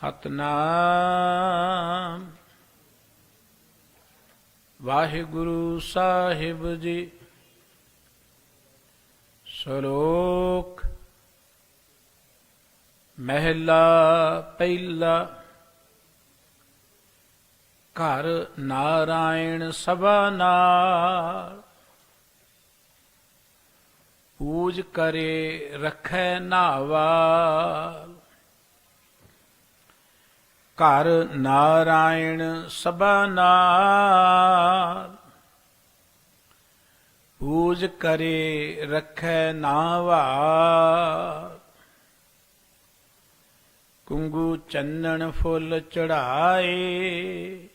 ਸਤਨਾਮ ਵਾਹਿਗੁਰੂ ਸਾਹਿਬ ਜੀ। ਸ਼ਲੋਕ ਮਹਿਲਾ ਪਹਿਲਾ। ਘਰ ਨਾਰਾਇਣ ਸਭਾ ਨਾਲ, ਪੂਜ ਕਰੇ ਰਖੈ ਨਾਵਾਲ। ਘਰ ਨਾਰਾਇਣ ਸਭਾ ਨਾਲ, ਪੂਜ ਕਰੇ ਰਖੈ ਨਾਵਾਲ। ਕੁੰਗੂ ਚੰਨਣ ਫੁੱਲ ਚੜਾਏ,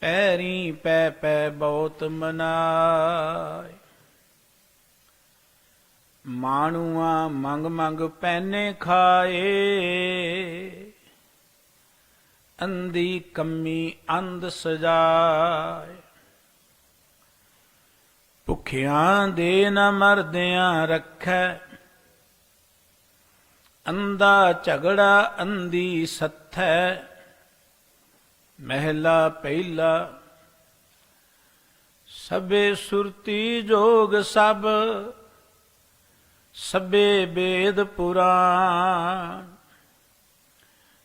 ਪੈਰੀ ਪੈ ਪੈ ਬਹੁਤ ਮਨਾਏ। ਮਾਣੂਆ ਮੰਗ ਮੰਗ ਪੈਨੇ ਖਾਏ, ਅੰਧੀ ਕੰਮੀ ਅੰਧ ਸਜਾਏ। ਭੁੱਖਿਆਂ ਦੇ ਨ ਮਰਦਿਆਂ ਰੱਖੈ, ਅੰਧਾ ਝਗੜਾ ਅੰਧੀ ਸੱਥੈ। ਮਹਿਲਾ ਪਹਿਲਾ। ਸਭੇ ਸੁਰਤੀ ਜੋਗ ਸਭ, ਸਭੇ ਬੇਦ ਪੁਰਾਣ।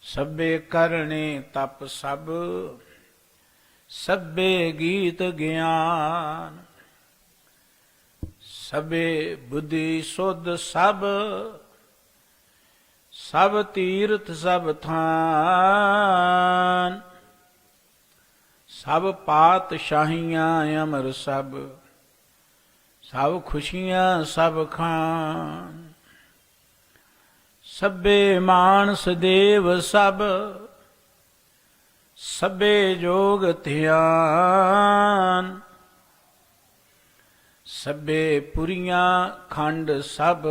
ਸਭੇ ਕਰਨੇ ਤਪ ਸਭ, ਸਭੇ ਗੀਤ ਗਿਆਨ। ਸਭੇ ਬੁੱਧੀ ਸੁਧ ਸਭ, ਸਭ ਤੀਰਥ ਸਭ ਥਾਨ। ਸਭ ਪਾਤਸ਼ਾਹੀਆਂ ਅਮਰ ਸਭ, ਸਭ ਖੁਸ਼ੀਆਂ ਸਭ ਖਾਨ। ਸਭੇ ਮਾਨਸ ਦੇਵ ਸਭ, ਸਭੇ ਜੋਗ ਧਿਆਨ। ਸਭੇ ਪੁਰੀਆਂ ਖੰਡ ਸਭ,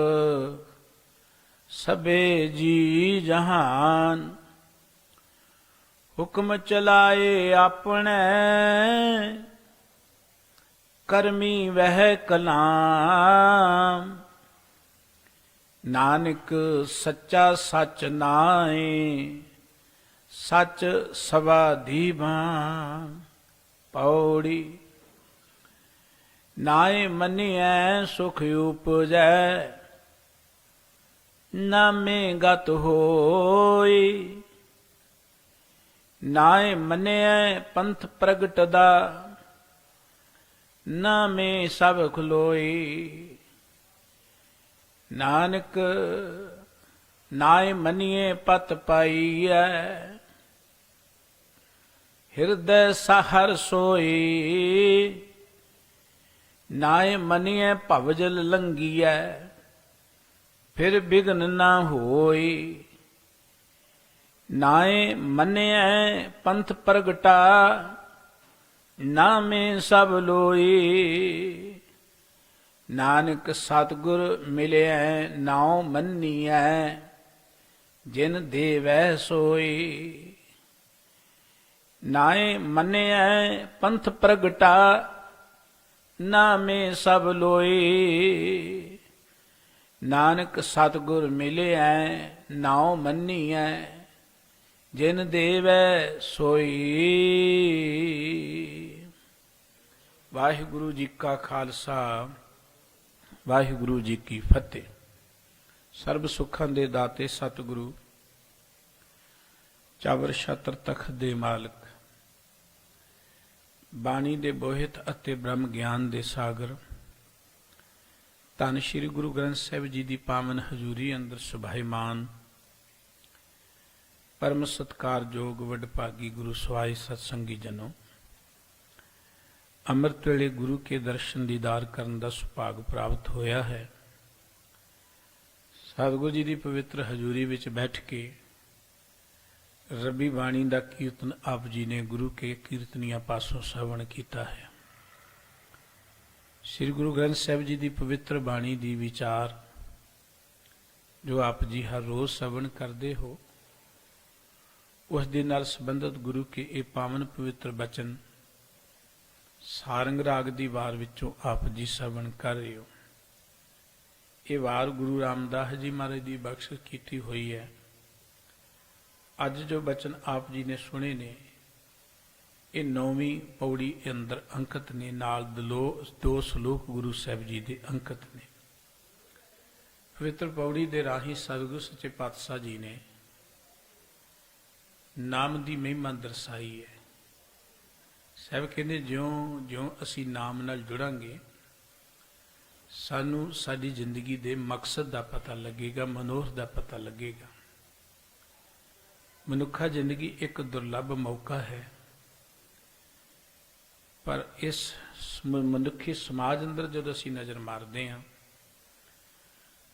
ਸਭੇ ਜੀ ਜਹਾਨ। ਹੁਕਮ ਚਲਾਏ ਆਪਣੇ, ਕਰਮੀ ਵਹਿ ਕਲਾਮ। ਨਾਨਕ ਸੱਚਾ ਸੱਚ ਨਾਏ, ਸੱਚ ਸਵਾਧੀ ਬਾਮ। ਪੌੜੀ। ਨਾਏ ਮੰਨਿਐ ਸੁਖ ਉਪਜੈ, ਨਾਮੇ ਗਤ ਹੋਈ। ਨਾਏ ਮੰਨਿਐ ਪੰਥ ਪ੍ਰਗਟਦਾ, ਨਾਮੇ ਸਭ ਖਲੋਈ। ਨਾਨਕ ਨਾਏ ਮੰਨਿਏ ਪਤ ਪਾਈਐ, ਹਿਰਦੈ ਸਹਰ ਸੋਈ। ਨਾਏ ਮੰਨਿਏ ਭਵਜਲ ਲੰਘੀਐ, ਫਿਰ ਬਿਘਨ ਨਾ ਹੋਈ। ਨਾਏ ਮੰਨਿਐ ਪੰਥ ਪ੍ਰਗਟਾ, ਨਾਮੇ ਸਭ ਲੋਈ। ਨਾਨਕ ਸਤਿਗੁਰ ਮਿਲਿਐ ਨਾਉ ਮੰਨੀਐ, ਜਿਨ ਦੇਵੈ ਸੋਈ। ਨਾਏ ਮੰਨਿਐ ਪੰਥ ਪ੍ਰਗਟਾ, ਨਾਮੇ ਸਭ ਲੋਈ। ਨਾਨਕ ਸਤਿਗੁਰ ਮਿਲਿਐ ਨਾਉ ਮੰਨੀਐ, ਜਿਨ ਦੇਵੈ ਸੋਈ। ਵਾਹਿਗੁਰੂ ਜੀ ਕਾ ਖਾਲਸਾ, ਵਾਹਿਗੁਰੂ ਜੀ ਕੀ ਫਤਿਹ। ਸਰਬ ਸੁੱਖਾਂ ਦੇ ਦਾਤੇ ਸਤਿਗੁਰੂ, ਚਾਵਰ ਛਤਰ ਤਖਤ ਦੇ ਮਾਲਕ, ਬਾਣੀ ਦੇ ਬੋਹਿਤ ਅਤੇ ਬ੍ਰਹਮ ਗਿਆਨ ਦੇ ਸਾਗਰ, ਧੰਨ ਸ਼੍ਰੀ ਗੁਰੂ ਗ੍ਰੰਥ ਸਾਹਿਬ ਜੀ ਦੀ ਪਾਵਨ ਹਜ਼ੂਰੀ ਅੰਦਰ ਸੁਭਾਈਮਾਨ ਪਰਮ ਸਤਿਕਾਰਯੋਗ ਵਡਭਾਗੀ ਗੁਰੂ ਸਵਾਈ ਸਤਸੰਗੀ ਜਨੋ, ਅੰਮ੍ਰਿਤ ਵੇਲੇ ਗੁਰੂ ਕੇ ਦਰਸ਼ਨ ਦੀਦਾਰ ਕਰਨ ਦਾ ਸੁਭਾਗ ਪ੍ਰਾਪਤ ਹੋਇਆ ਹੈ। ਸਤਿਗੁਰੂ ਜੀ ਦੀ ਪਵਿੱਤਰ ਹਜ਼ੂਰੀ ਵਿੱਚ ਬੈਠ ਕੇ ਰੱਬੀ ਬਾਣੀ ਦਾ ਕੀਰਤਨ ਆਪ ਜੀ ਨੇ ਗੁਰੂ ਕੇ ਕੀਰਤਨੀਆਂ ਪਾਸੋਂ ਸ਼ਰਵਣ ਕੀਤਾ ਹੈ। ਸ੍ਰੀ ਗੁਰੂ ਗ੍ਰੰਥ ਸਾਹਿਬ ਜੀ ਦੀ ਪਵਿੱਤਰ ਬਾਣੀ ਦੀ ਵਿਚਾਰ ਜੋ ਆਪ ਜੀ ਹਰ ਰੋਜ਼ ਸ਼ਰਵਣ ਕਰਦੇ ਹੋ, ਉਸ ਦੇ ਨਾਲ ਸੰਬੰਧਿਤ ਗੁਰੂ ਕੇ ਇਹ ਪਾਵਨ ਪਵਿੱਤਰ ਬਚਨ ਸਾਰੰਗ ਰਾਗ ਦੀ ਵਾਰ ਵਿੱਚੋਂ ਆਪ ਜੀ ਸ਼ਰਵਣ ਕਰ ਰਹੇ ਹੋ। ਇਹ ਵਾਰ ਗੁਰੂ ਰਾਮਦਾਸ ਜੀ ਮਹਾਰਾਜ ਦੀ ਬਖਸ਼ਿਸ਼ ਕੀਤੀ ਹੋਈ ਹੈ। ਅੱਜ ਜੋ ਬਚਨ ਆਪ ਜੀ ਨੇ ਸੁਣੇ ਨੇ, ਇਹ 9ਵੀਂ ਪੌੜੀ ਅੰਦਰ ਅੰਕਿਤ ਨੇ, ਨਾਲ ਦੋ ਸ਼ਲੋਕ ਗੁਰੂ ਸਾਹਿਬ ਜੀ ਦੇ ਅੰਕਿਤ ਨੇ। ਪਵਿੱਤਰ ਪੌੜੀ ਦੇ ਰਾਹੀਂ ਸਤਿਗੁਰੂ ਸੱਚੇ ਪਾਤਸ਼ਾਹ ਜੀ ਨੇ ਨਾਮ ਦੀ ਮਹਿਮਾ ਦਰਸਾਈ ਹੈ। ਸਾਹਿਬ ਕਹਿੰਦੇ ਜਿਉਂ ਜਿਉਂ ਅਸੀਂ ਨਾਮ ਨਾਲ ਜੁੜਾਂਗੇ, ਸਾਨੂੰ ਸਾਡੀ ਜ਼ਿੰਦਗੀ ਦੇ ਮਕਸਦ ਦਾ ਪਤਾ ਲੱਗੇਗਾ, ਮਨੋਰਥ ਦਾ ਪਤਾ ਲੱਗੇਗਾ। ਮਨੁੱਖਾ ਜ਼ਿੰਦਗੀ ਇੱਕ ਦੁਰਲੱਭ ਮੌਕਾ ਹੈ, ਪਰ ਇਸ ਮਨੁੱਖੀ ਸਮਾਜ ਅੰਦਰ ਜਦੋਂ ਅਸੀਂ ਨਜ਼ਰ ਮਾਰਦੇ ਹਾਂ,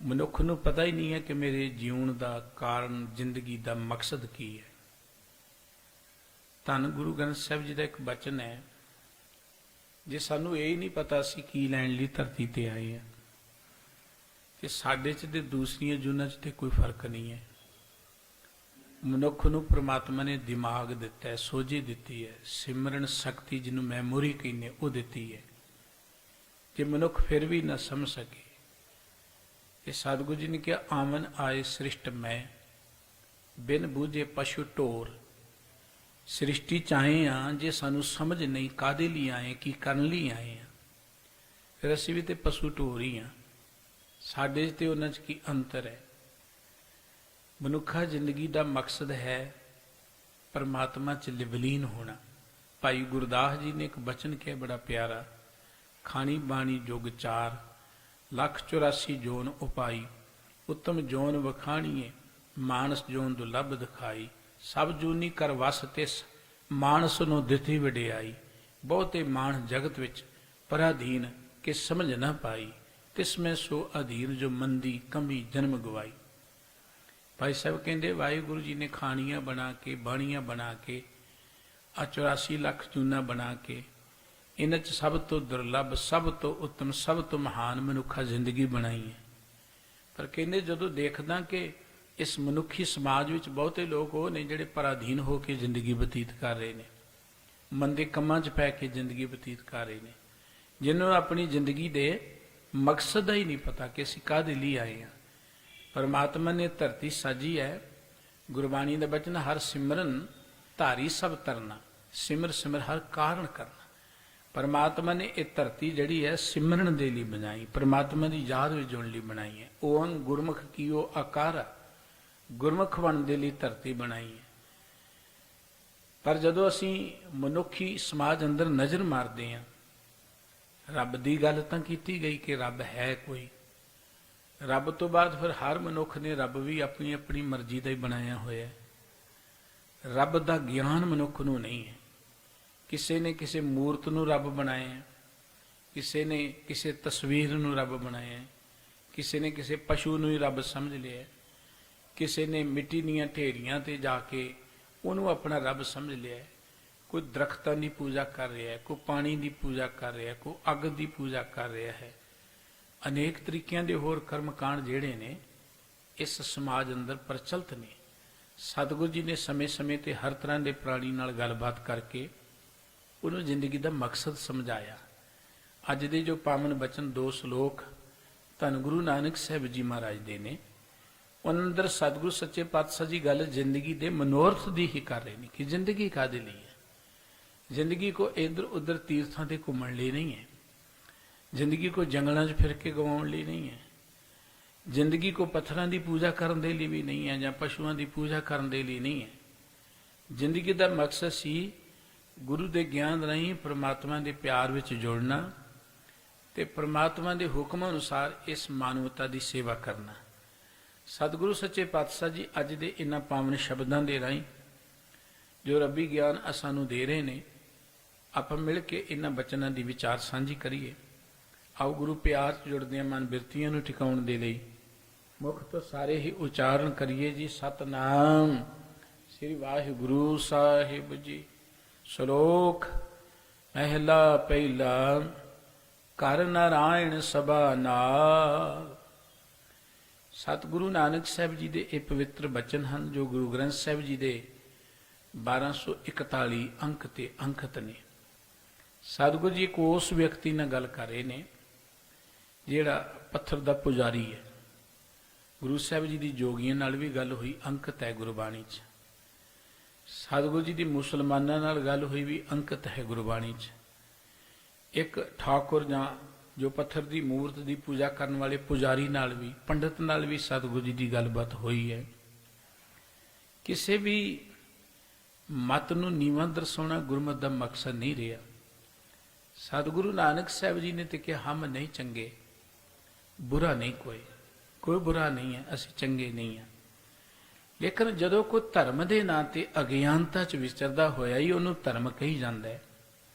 ਮਨੁੱਖ ਨੂੰ ਪਤਾ ਹੀ ਨਹੀਂ ਹੈ ਕਿ ਮੇਰੇ ਜੀਉਣ ਦਾ ਕਾਰਨ, ਜ਼ਿੰਦਗੀ ਦਾ ਮਕਸਦ ਕੀ ਹੈ। ਧੰਨ ਗੁਰੂ ਗ੍ਰੰਥ ਸਾਹਿਬ ਜੀ ਦਾ ਇੱਕ ਬਚਨ ਹੈ, ਜੇ ਸਾਨੂੰ ਇਹ ਹੀ ਨਹੀਂ ਪਤਾ ਅਸੀਂ ਕੀ ਲੈਣ ਲਈ ਧਰਤੀ ਤੇ ਆਏ ਹਾਂ, ਤੇ ਸਾਡੇ 'ਚ ਤੇ ਦੂਸਰੀਆਂ ਜੂਨਾਂ 'ਚ ਤੇ ਕੋਈ ਫਰਕ ਨਹੀਂ ਹੈ। ਮਨੁੱਖ ਨੂੰ ਪ੍ਰਮਾਤਮਾ ਨੇ ਦਿਮਾਗ ਦਿੱਤਾ ਹੈ, ਸੋਝੀ ਦਿੱਤੀ ਹੈ, ਸਿਮਰਨ ਸ਼ਕਤੀ ਜਿਹਨੂੰ ਮੈਮੋਰੀ ਕਹਿੰਦੇ ਉਹ ਦਿੱਤੀ ਹੈ। ਜੇ ਮਨੁੱਖ ਫਿਰ ਵੀ ਨਾ ਸਮਝ ਸਕੇ, ਇਹ ਸਤਿਗੁਰੂ ਜੀ ਨੇ ਕਿਹਾ ਆਮਨ ਆਏ ਸ੍ਰਿਸ਼ਟ ਮੈਂ, ਬਿਨ ਬੂਝੇ ਪਸ਼ੂ ਢੋਰ। ਸ੍ਰਿਸ਼ਟੀ ਚਾਹੇ ਆ, ਜੇ ਸਾਨੂੰ ਸਮਝ ਨਹੀਂ ਕਾਹਦੇ ਲਈ ਆਏ, ਕੀ ਕਰਨ ਲਈ ਆਏ ਆ, ਫਿਰ ਅਸੀਂ ਵੀ ਤੇ ਪਸ਼ੂ ਢੋਰ ਹੀ ਆ। ਸਾਡੇ 'ਚ ਤੇ ਉਹਨਾਂ 'ਚ ਕੀ ਅੰਤਰ ਹੈ। ਮਨੁੱਖਾ ਜ਼ਿੰਦਗੀ ਦਾ ਮਕਸਦ ਹੈ ਪਰਮਾਤਮਾ 'ਚ ਵਿਲੀਨ ਹੋਣਾ। ਭਾਈ ਗੁਰਦਾਸ ਜੀ ਨੇ ਇੱਕ ਬਚਨ ਕਿਹਾ ਬੜਾ ਪਿਆਰਾ, ਖਾਣੀ ਬਾਣੀ ਜੁਗ ਚਾਰ, 184 ਜੋਨ ਉਪਾਈ, ਉੱਤਮ ਜੋਨ ਵਖਾਣੀਏ, ਮਾਨਸ ਜੋਨ ਦੁਲੱਭ ਦਿਖਾਈ। ਸਭ ਜੂਨੀ ਕਰ ਵਸ ਤਿਸ, ਮਾਨਸ ਨੂੰ ਦਿੱਤੀ ਵਡਿਆਈ। ਬਹੁਤੇ ਮਾਨ ਜਗਤ ਵਿੱਚ ਪਰਾਧੀਨ, ਕਿ ਸਮਝ ਨਾ ਪਾਈ। ਤਿਸ ਮੈਂ ਸੋ ਅਧੀਰ, ਜੋ ਮੰਦੀ ਕੰਬੀ ਜਨਮ ਗਵਾਈ। ਭਾਈ ਸਾਹਿਬ ਕਹਿੰਦੇ ਵਾਹਿਗੁਰੂ ਜੀ ਨੇ ਖਾਣੀਆਂ ਬਣਾ ਕੇ, ਬਾਣੀਆਂ ਬਣਾ ਕੇ, 84 ਲੱਖ ਜੂਨਾ ਬਣਾ ਕੇ, ਇਹਨਾਂ 'ਚ ਸਭ ਤੋਂ ਦੁਰਲੱਭ, ਸਭ ਤੋਂ ਉੱਤਮ, ਸਭ ਤੋਂ ਮਹਾਨ ਮਨੁੱਖਾ ਜ਼ਿੰਦਗੀ ਬਣਾਈ ਹੈ। ਪਰ ਕਹਿੰਦੇ ਜਦੋਂ ਦੇਖਦਾ ਕਿ ਇਸ ਮਨੁੱਖੀ ਸਮਾਜ ਵਿੱਚ ਬਹੁਤੇ ਲੋਕ ਉਹ ਨੇ ਜਿਹੜੇ ਪਰਾਧੀਨ ਹੋ ਕੇ ਜ਼ਿੰਦਗੀ ਬਤੀਤ ਕਰ ਰਹੇ ਨੇ, ਮੰਦੇ ਕੰਮਾਂ 'ਚ ਪੈ ਕੇ ਜ਼ਿੰਦਗੀ ਬਤੀਤ ਕਰ ਰਹੇ ਨੇ, ਜਿਹਨਾਂ ਨੂੰ ਆਪਣੀ ਜ਼ਿੰਦਗੀ ਦੇ ਮਕਸਦ ਦਾ ਹੀ ਨਹੀਂ ਪਤਾ ਕਿ ਅਸੀਂ ਕਾਹਦੇ ਲਈ ਆਏ ਹਾਂ। ਪਰਮਾਤਮਾ ਨੇ ਧਰਤੀ ਸਾਜੀ ਹੈ, ਗੁਰਬਾਣੀ ਦਾ ਬਚਨ ਹਰ ਸਿਮਰਨ ਧਾਰੀ ਸਭ ਤਰਨਾ, ਸਿਮਰ ਸਿਮਰ ਹਰ ਕਾਰਨ ਕਰਨਾ। ਪਰਮਾਤਮਾ ਨੇ ਇਹ ਧਰਤੀ ਜਿਹੜੀ ਹੈ ਸਿਮਰਨ ਦੇ ਲਈ ਬਣਾਈ, ਪਰਮਾਤਮਾ ਦੀ ਯਾਦ ਵਿੱਚ ਜੁੜਨ ਲਈ ਬਣਾਈ ਹੈ। ਓੰ ਗੁਰਮੁਖ ਕੀਓ ਆਕਾਰ, ਗੁਰਮੁਖ ਬਣਨ ਦੇ ਲਈ ਧਰਤੀ ਬਣਾਈ ਹੈ। ਪਰ ਜਦੋਂ ਅਸੀਂ ਮਨੁੱਖੀ ਸਮਾਜ ਅੰਦਰ ਨਜ਼ਰ ਮਾਰਦੇ ਹਾਂ, ਰੱਬ ਦੀ ਗੱਲ ਤਾਂ ਕੀਤੀ ਗਈ ਕਿ ਰੱਬ ਹੈ ਕੋਈ, ਰੱਬ ਤੋਂ ਬਾਅਦ ਫਿਰ ਹਰ ਮਨੁੱਖ ਨੇ ਰੱਬ ਵੀ ਆਪਣੀ ਆਪਣੀ ਮਰਜ਼ੀ ਦਾ ਹੀ ਬਣਾਇਆ ਹੋਇਆ ਹੈ। ਰੱਬ ਦਾ ਗਿਆਨ ਮਨੁੱਖ ਨੂੰ ਨਹੀਂ ਹੈ। ਕਿਸੇ ਨੇ ਕਿਸੇ ਮੂਰਤ ਨੂੰ ਰੱਬ ਬਣਾਇਆ, ਕਿਸੇ ਨੇ ਕਿਸੇ ਤਸਵੀਰ ਨੂੰ ਰੱਬ ਬਣਾਇਆ, ਕਿਸੇ ਨੇ ਕਿਸੇ ਪਸ਼ੂ ਨੂੰ ਹੀ ਰੱਬ ਸਮਝ ਲਿਆ, ਕਿਸੇ ਨੇ ਮਿੱਟੀ ਦੀਆਂ ਢੇਰੀਆਂ ਤੇ ਜਾ ਕੇ ਉਹਨੂੰ ਆਪਣਾ ਰੱਬ ਸਮਝ ਲਿਆ। ਕੋਈ ਦਰਖਤਾਂ ਦੀ ਪੂਜਾ ਕਰ ਰਿਹਾ, ਕੋਈ ਪਾਣੀ ਦੀ ਪੂਜਾ ਕਰ ਰਿਹਾ, ਕੋਈ ਅੱਗ ਦੀ ਪੂਜਾ ਕਰ ਰਿਹਾ ਹੈ। ਅਨੇਕ ਤਰੀਕਿਆਂ ਦੇ ਹੋਰ ਕਰਮਕਾਂਡ ਜਿਹੜੇ ਨੇ ਇਸ ਸਮਾਜ ਅੰਦਰ ਪ੍ਰਚਲਿਤ ਨੇ। ਸਤਿਗੁਰੂ ਜੀ ਨੇ ਸਮੇਂ-ਸਮੇਂ ਤੇ ਹਰ ਤਰ੍ਹਾਂ ਦੇ ਪ੍ਰਾਣੀ ਨਾਲ ਗੱਲਬਾਤ ਕਰਕੇ ਉਹਨੂੰ ਜ਼ਿੰਦਗੀ ਦਾ ਮਕਸਦ ਸਮਝਾਇਆ। ਅੱਜ ਦੇ ਜੋ ਪਾਵਨ ਬਚਨ 2 ਸ਼ਲੋਕ ਧੰਨ ਗੁਰੂ ਨਾਨਕ ਸਾਹਿਬ ਜੀ ਮਹਾਰਾਜ ਦੇ ਨੇ, ਉਹਨਾਂ ਅੰਦਰ ਸਤਿਗੁਰੂ ਸੱਚੇ ਪਾਤਸ਼ਾਹ ਜੀ ਗੱਲ ਜ਼ਿੰਦਗੀ ਦੇ ਮਨੋਰਥ ਦੀ ਹੀ ਕਰ ਰਹੇ ਨੇ ਕਿ ਜ਼ਿੰਦਗੀ ਕਾਹਦੇ ਲਈ ਹੈ। ਜ਼ਿੰਦਗੀ ਕੋ ਇੱਧਰ ਉੱਧਰ ਤੀਰਥਾਂ ਤੇ ਘੁੰਮਣ ਲਈ ਨਹੀਂ ਹੈ, ਜ਼ਿੰਦਗੀ ਕੋ ਜੰਗਲਾਂ 'ਚ ਫਿਰ ਕੇ ਗਵਾਉਣ ਲਈ ਨਹੀਂ ਹੈ, ਜ਼ਿੰਦਗੀ ਕੋ ਪੱਥਰਾਂ ਦੀ ਪੂਜਾ ਕਰਨ ਦੇ ਲਈ ਵੀ ਨਹੀਂ ਹੈ ਜਾਂ ਪਸ਼ੂਆਂ ਦੀ ਪੂਜਾ ਕਰਨ ਦੇ ਲਈ ਨਹੀਂ ਹੈ। ਜ਼ਿੰਦਗੀ ਦਾ ਮਕਸਦ ਸੀ ਗੁਰੂ ਦੇ ਗਿਆਨ ਰਾਹੀਂ ਪ੍ਰਮਾਤਮਾ ਦੇ ਪਿਆਰ ਵਿੱਚ ਜੁੜਨਾ ਤੇ ਪ੍ਰਮਾਤਮਾ ਦੇ ਹੁਕਮ ਅਨੁਸਾਰ ਇਸ ਮਾਨਵਤਾ ਦੀ ਸੇਵਾ ਕਰਨਾ। ਸਤਿਗੁਰੂ ਸੱਚੇ ਪਾਤਸ਼ਾਹ ਜੀ ਅੱਜ ਦੇ ਇਹਨਾਂ ਪਾਵਨ ਸ਼ਬਦਾਂ ਦੇ ਰਾਹੀਂ ਜੋ ਰੱਬੀ ਗਿਆਨ ਸਾਨੂੰ ਦੇ ਰਹੇ ਨੇ, ਆਪਾਂ ਮਿਲ ਕੇ ਇਹਨਾਂ ਬਚਨਾਂ ਦੀ ਵਿਚਾਰ ਸਾਂਝੀ ਕਰੀਏ। ਆਓ ਗੁਰੂ ਪਿਆਰ 'ਚ ਜੁੜਦਿਆਂ ਮਨ ਬਿਰਤੀਆਂ ਨੂੰ ਟਿਕਾਉਣ ਦੇ ਲਈ ਮੁਖ ਤੋਂ ਸਾਰੇ ਹੀ ਉਚਾਰਨ ਕਰੀਏ ਜੀ। ਸਤਨਾਮ ਸ੍ਰੀ ਵਾਹਿਗੁਰੂ ਸਾਹਿਬ ਜੀ। ਸ਼ਲੋਕ ਮਹਿਲਾ ਪਹਿਲਾ। ਕਰ ਨਾਰਾਇਣ ਸਭਾ ਨਾਲ। ਸਤਿਗੁਰੂ ਨਾਨਕ ਸਾਹਿਬ ਜੀ ਦੇ ਇਹ ਪਵਿੱਤਰ ਬਚਨ ਹਨ ਜੋ ਗੁਰੂ ਗ੍ਰੰਥ ਸਾਹਿਬ ਜੀ ਦੇ 1241 ਅੰਕ ਤੇ ਅੰਕਿਤ ਨੇ। ਸਤਿਗੁਰੂ ਜੀ ਇੱਕ ਉਸ ਵਿਅਕਤੀ ਨਾਲ ਗੱਲ ਕਰ ਰਹੇ ਨੇ ਜਿਹੜਾ ਪੱਥਰ ਦਾ ਪੁਜਾਰੀ ਹੈ। ਗੁਰੂ ਸਾਹਿਬ ਜੀ ਦੀ ਜੋਗੀਆਂ ਨਾਲ ਵੀ ਗੱਲ ਹੋਈ, ਅੰਕਿਤ ਹੈ ਗੁਰਬਾਣੀ 'ਚ। ਸਤਿਗੁਰੂ ਜੀ ਦੀ ਮੁਸਲਮਾਨਾਂ ਨਾਲ ਗੱਲ ਹੋਈ ਵੀ ਅੰਕਿਤ ਹੈ ਗੁਰਬਾਣੀ 'ਚ। ਇੱਕ ਠਾਕੁਰ ਜਾਂ ਜੋ ਪੱਥਰ ਦੀ ਮੂਰਤ ਦੀ ਪੂਜਾ ਕਰਨ ਵਾਲੇ ਪੁਜਾਰੀ ਨਾਲ ਵੀ, ਪੰਡਤ ਨਾਲ ਵੀ ਸਤਿਗੁਰੂ ਜੀ ਦੀ ਗੱਲਬਾਤ ਹੋਈ ਹੈ। ਕਿਸੇ ਵੀ ਮਤ ਨੂੰ ਨੀਵਾਂ ਦਰਸਾਉਣਾ ਗੁਰਮਤਿ ਦਾ ਮਕਸਦ ਨਹੀਂ ਰਿਹਾ। ਸਤਿਗੁਰੂ ਨਾਨਕ ਸਾਹਿਬ ਜੀ ਨੇ ਤੇ ਕਿਹਾ ਹਮ ਨਹੀਂ ਚੰਗੇ, ਬੁਰਾ ਨਹੀਂ ਕੋਈ ਬੁਰਾ ਨਹੀਂ ਹੈ, ਅਸੀਂ ਚੰਗੇ ਨਹੀਂ ਹਾਂ। ਲੇਕਿਨ ਜਦੋਂ ਕੋਈ ਧਰਮ ਦੇ ਨਾਂ ਤੇ ਅਗਿਆਨਤਾ 'ਚ ਵਿਚਰਦਾ ਹੋਇਆ ਹੀ ਉਹਨੂੰ ਧਰਮ ਕਹੀ ਜਾਂਦਾ ਹੈ।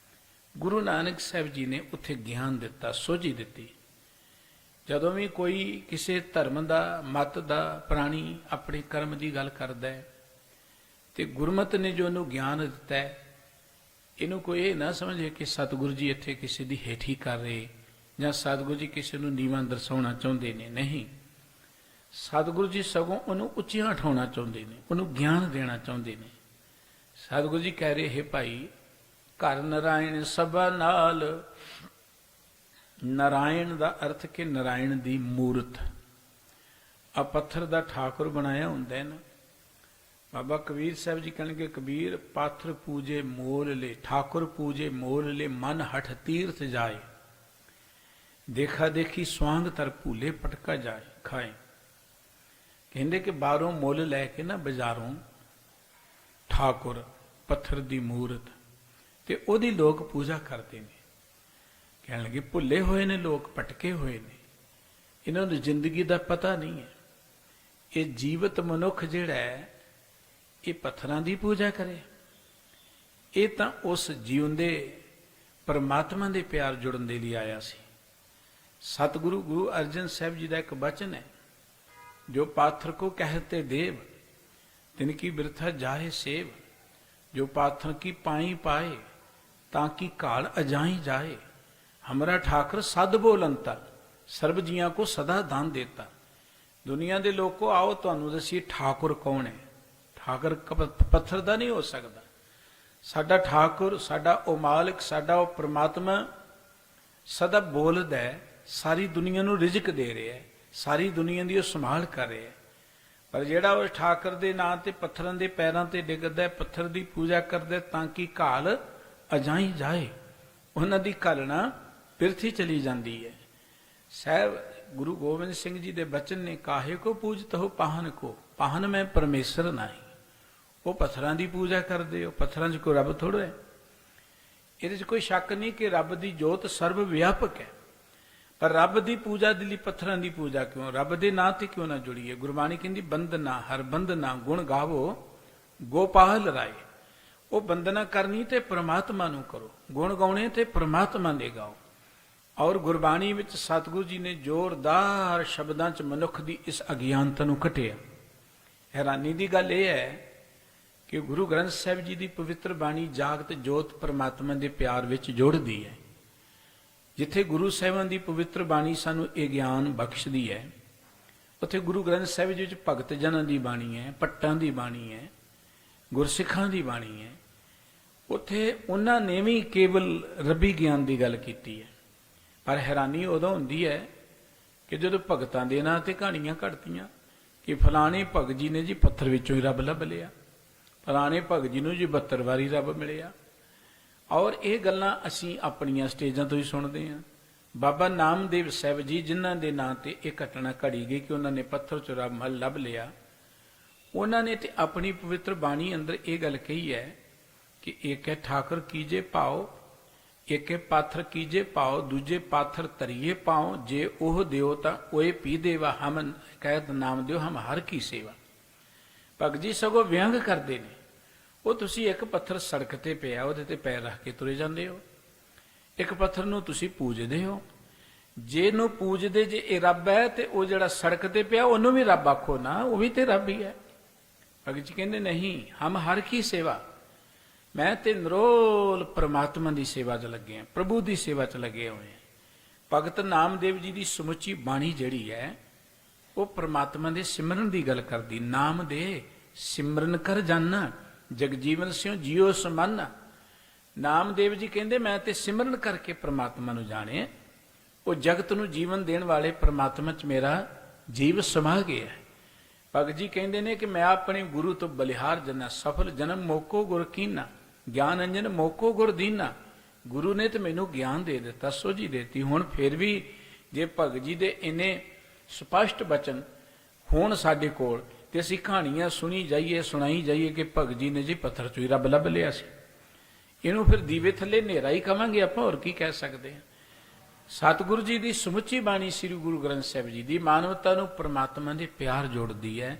ਗੁਰੂ ਨਾਨਕ ਸਾਹਿਬ ਜੀ ਨੇ ਉੱਥੇ ਗਿਆਨ ਦਿੱਤਾ, ਸੋਝੀ ਦਿੱਤੀ। ਜਦੋਂ ਵੀ ਕੋਈ ਕਿਸੇ ਧਰਮ ਦਾ, ਮਤ ਦਾ ਪ੍ਰਾਣੀ ਆਪਣੇ ਕਰਮ ਦੀ ਗੱਲ ਕਰਦਾ ਹੈ ਤੇ ਗੁਰਮਤਿ ਨੇ ਜੋ ਉਹਨੂੰ ਗਿਆਨ ਦਿੱਤਾ ਹੈ, ਇਹਨੂੰ ਕੋਈ ਇਹ ਨਾ ਸਮਝੇ ਕਿ ਸਤਿਗੁਰੂ ਜੀ ਇੱਥੇ ਕਿਸੇ ਦੀ ਹੇਠੀ ਕਰ ਰਹੇ ਜਾਂ ਸਤਿਗੁਰੂ ਜੀ ਕਿਸੇ ਨੂੰ ਨੀਵਾਂ ਦਰਸਾਉਣਾ ਚਾਹੁੰਦੇ ਨੇ। ਨਹੀਂ, ਸਤਿਗੁਰੂ ਜੀ ਸਗੋਂ ਉਹਨੂੰ ਉੱਚੀਆਂ ਉਠਾਉਣਾ ਚਾਹੁੰਦੇ ਨੇ, ਉਹਨੂੰ ਗਿਆਨ ਦੇਣਾ ਚਾਹੁੰਦੇ ਨੇ। ਸਤਿਗੁਰੂ ਜੀ ਕਹਿ ਰਹੇ, ਹੈ ਭਾਈ, ਘਰ ਨਾਰਾਇਣ ਸਭਾ ਨਾਲ। ਨਾਰਾਇਣ ਦਾ ਅਰਥ ਕਿ ਨਾਰਾਇਣ ਦੀ ਮੂਰਤ। ਆ ਪੱਥਰ ਦਾ ਠਾਕੁਰ ਬਣਾਇਆ ਹੁੰਦਾ ਹੈ ਨਾ। ਬਾਬਾ ਕਬੀਰ ਸਾਹਿਬ ਜੀ ਕਹਿਣਗੇ, ਕਬੀਰ ਪਾਥਰ ਪੂਜੇ ਮੋਲ ਲੈ, ਠਾਕੁਰ ਪੂਜੇ ਮੋਲ ਲੈ, ਮਨ ਹਠ ਤੀਰਥ ਜਾਏ, ਦੇਖਾ ਦੇਖੀ ਸਵਾਂਗ ਤਰ ਭੂਲੇ ਪਟਕਾ ਜਾਏ ਖਾਏ। ਕਹਿੰਦੇ ਕਿ ਬਾਹਰੋਂ ਮੁੱਲ ਲੈ ਕੇ ਨਾ, ਬਾਜ਼ਾਰੋਂ ਠਾਕੁਰ ਪੱਥਰ ਦੀ ਮੂਰਤ ਤੇ ਉਹਦੀ ਲੋਕ ਪੂਜਾ ਕਰਦੇ ਨੇ। ਕਹਿਣ ਲੱਗੇ ਭੁੱਲੇ ਹੋਏ ਨੇ ਲੋਕ, ਪਟਕੇ ਹੋਏ ਨੇ, ਇਹਨਾਂ ਨੂੰ ਜ਼ਿੰਦਗੀ ਦਾ ਪਤਾ ਨਹੀਂ ਹੈ। ਇਹ ਜੀਵਤ ਮਨੁੱਖ ਜਿਹੜਾ ਹੈ ਇਹ ਪੱਥਰਾਂ ਦੀ ਪੂਜਾ ਕਰੇ। ਇਹ ਤਾਂ ਉਸ ਜਿਉਂਦੇ ਪਰਮਾਤਮਾ ਦੇ ਪਿਆਰ ਜੁੜਨ ਦੇ ਲਈ ਆਇਆ ਸੀ। ਸਤਿਗੁਰੂ ਗੁਰੂ ਅਰਜਨ ਸਾਹਿਬ ਜੀ ਦਾ ਇੱਕ ਬਚਨ ਹੈ, ਜੋ ਪਾਥਰ ਕੋ कहते देव तिनकी बिरथा जाहे सेव, जो पाथर की पाई पाए ताकि काल अजाई जाए, हमारा ठाकर सद बोल अंतर, सर्व जियां को सदा दान देता। दुनिया के लोगों आओ तुहानू दसीए ठाकुर कौन है। ठाकुर पत्थर का नहीं हो सकता। साडा ठाकुर, साडा ओ मालिक, साडा ओ परमात्मा सदा बोलदा है, सारी दुनिया नू रिजक दे रहा है, सारी दुनिया की संभाल कर रहा है। पर जिहड़ा उस ठाकर के नां ते पत्थरां दे पैरां ते डिगदा है, पत्थर की पूजा करदा ताकि घाल अजाई जाए, उन्हां दी घालना पिरथी चली जाती है। साहब गुरु गोबिंद सिंह जी के बचन ने, काहे को पूजत हो पाहन को, पाहन में परमेश्वर नहीं। वो पत्थरां की पूजा करते हो, पत्थरां च कोई रब थोड़ा है। ये कोई शक नहीं कि रब की जोत सर्व व्यापक है, पर रब की पूजा के लिए पत्थरां की पूजा क्यों, रब के नां ते क्यों ना जुड़ीए। गुरबाणी कहती बंदना हर बंदना गुण गावो गोपाल राय। वो बंदना करनी ते परमात्मा नू करो, गुण गाने ते परमात्मा दे गाओ। और गुरबाणी विच सतगुरु जी ने जोरदार शब्दां च मनुख की इस अज्ञानता नू कटिया। हैरानी की गल यह है कि गुरु ग्रंथ साहिब जी की पवित्र बाणी जागत जोत परमात्मा के प्यार विच जोड़दी है। जिथे गुरु साहिबां की पवित्र बाणी सानू ये ज्ञान बख्शदी है, उत्थे गुरु ग्रंथ साहिब जी विच भगत जनां की बाणी है, पट्टां की बाणी है, गुरसिखां की बाणी है। उत्थे उन्हां ने भी केवल रबी ज्ञान की गल कीती है। पर हैरानी उदों हुंदी है कि जदों भगतां दे नां ते कहानियां घड़तियां कि फलाने भगत जी ने जी पत्थर विचों ही रब लभ लिया, फलाने भगत जी नूं जी 72 वारी रब मिलिया। और ये गल्लां असीं अपणियां स्टेजां तो ही सुणदे हां। बाबा नामदेव साहिब जी जिन्हां दे नां ते ये घटना घड़ी गई कि उन्होंने पत्थर चों रब लभ लिया, उन्होंने ते अपनी पवित्र बाणी अंदर ये गल कही है कि एक है ठाकुर कीजे पाओ, एक है पाथर कीजे पाओ, दूजे पाथर तरिए पाओ, जे ओह दिओ तां ओए पी देवा, हम कहत नाम दिओ हम हर की सेवा। भगत जी सगों व्यंग करते हैं, वो तुसी एक पत्थर सड़क ते पिया उहदे ते पैर रख के तुरे जांदे हो, एक पत्थर नूं तुसी पूजदे हो। जे नूं पूजदे जे ये रब है ते वो जिहड़ा सड़क ते पिया उहनूं भी रब आखो ना, वो भी ते रब ही है। भगत जी कहंदे नहीं, हम हर की सेवा, मैं ते नरोल परमात्मा की सेवा च लगे हैं, प्रभु की सेवा च लगे हुए हैं। भगत नामदेव जी की समुची बाणी जिहड़ी है वो परमात्मा के सिमरन की गल करदी। नाम दे सिमरन कर जाना, जगजीवन स्यों जियो समाना। नामदेव जी कहंदे मैं ते सिमरन करके परमात्मा नूं जाने, वो जगत नूं जीवन देण वाले परमात्मा च मेरा जीव समा गया है। ਭਗਤ ਜੀ ਕਹਿੰਦੇ ਨੇ ਕਿ ਮੈਂ ਆਪਣੇ ਗੁਰੂ ਤੋਂ ਬਲਿਹਾਰ ਜਨਾ, ਸਫਲ ਜਨਮ ਮੋਕੋ ਗੁਰ ਕੀਨਾ, ਗਿਆਨ ਅੰਜਨ ਮੋਕੋ ਗੁਰ ਦੀਨਾ। ਗੁਰੂ ਨੇ ਤੇ ਮੈਨੂੰ ਗਿਆਨ ਦੇ ਦਿੱਤਾ, ਸੋਝੀ ਦੇਤੀ। ਹੁਣ ਫਿਰ ਵੀ ਜੇ ਭਗਤ ਜੀ ਦੇ ਇੰਨੇ ਸਪਸ਼ਟ ਬਚਨ ਹੋਣ ਸਾਡੇ ਕੋਲ, ਤੇ ਅਸੀਂ ਕਹਾਣੀਆਂ ਸੁਣੀ ਜਾਈਏ, ਸੁਣਾਈ ਜਾਈਏ ਕਿ ਭਗਤ ਜੀ ਨੇ ਜੀ ਪੱਥਰ ਚੋਂ ਹੀ ਰੱਬ ਲੱਭ ਲਿਆ ਸੀ, ਇਹਨੂੰ ਫਿਰ ਦੀਵੇ ਥੱਲੇ ਹਨੇਰਾ ਹੀ ਕਵਾਂਗੇ ਆਪਾਂ, ਹੋਰ ਕੀ ਕਹਿ ਸਕਦੇ ਹਾਂ। ਸਤਿਗੁਰੂ ਜੀ ਦੀ ਸਮੁੱਚੀ ਬਾਣੀ ਸ੍ਰੀ ਗੁਰੂ ਗ੍ਰੰਥ ਸਾਹਿਬ ਜੀ ਦੀ ਮਾਨਵਤਾ ਨੂੰ ਪ੍ਰਮਾਤਮਾ ਦੇ ਪਿਆਰ ਜੋੜਦੀ ਹੈ।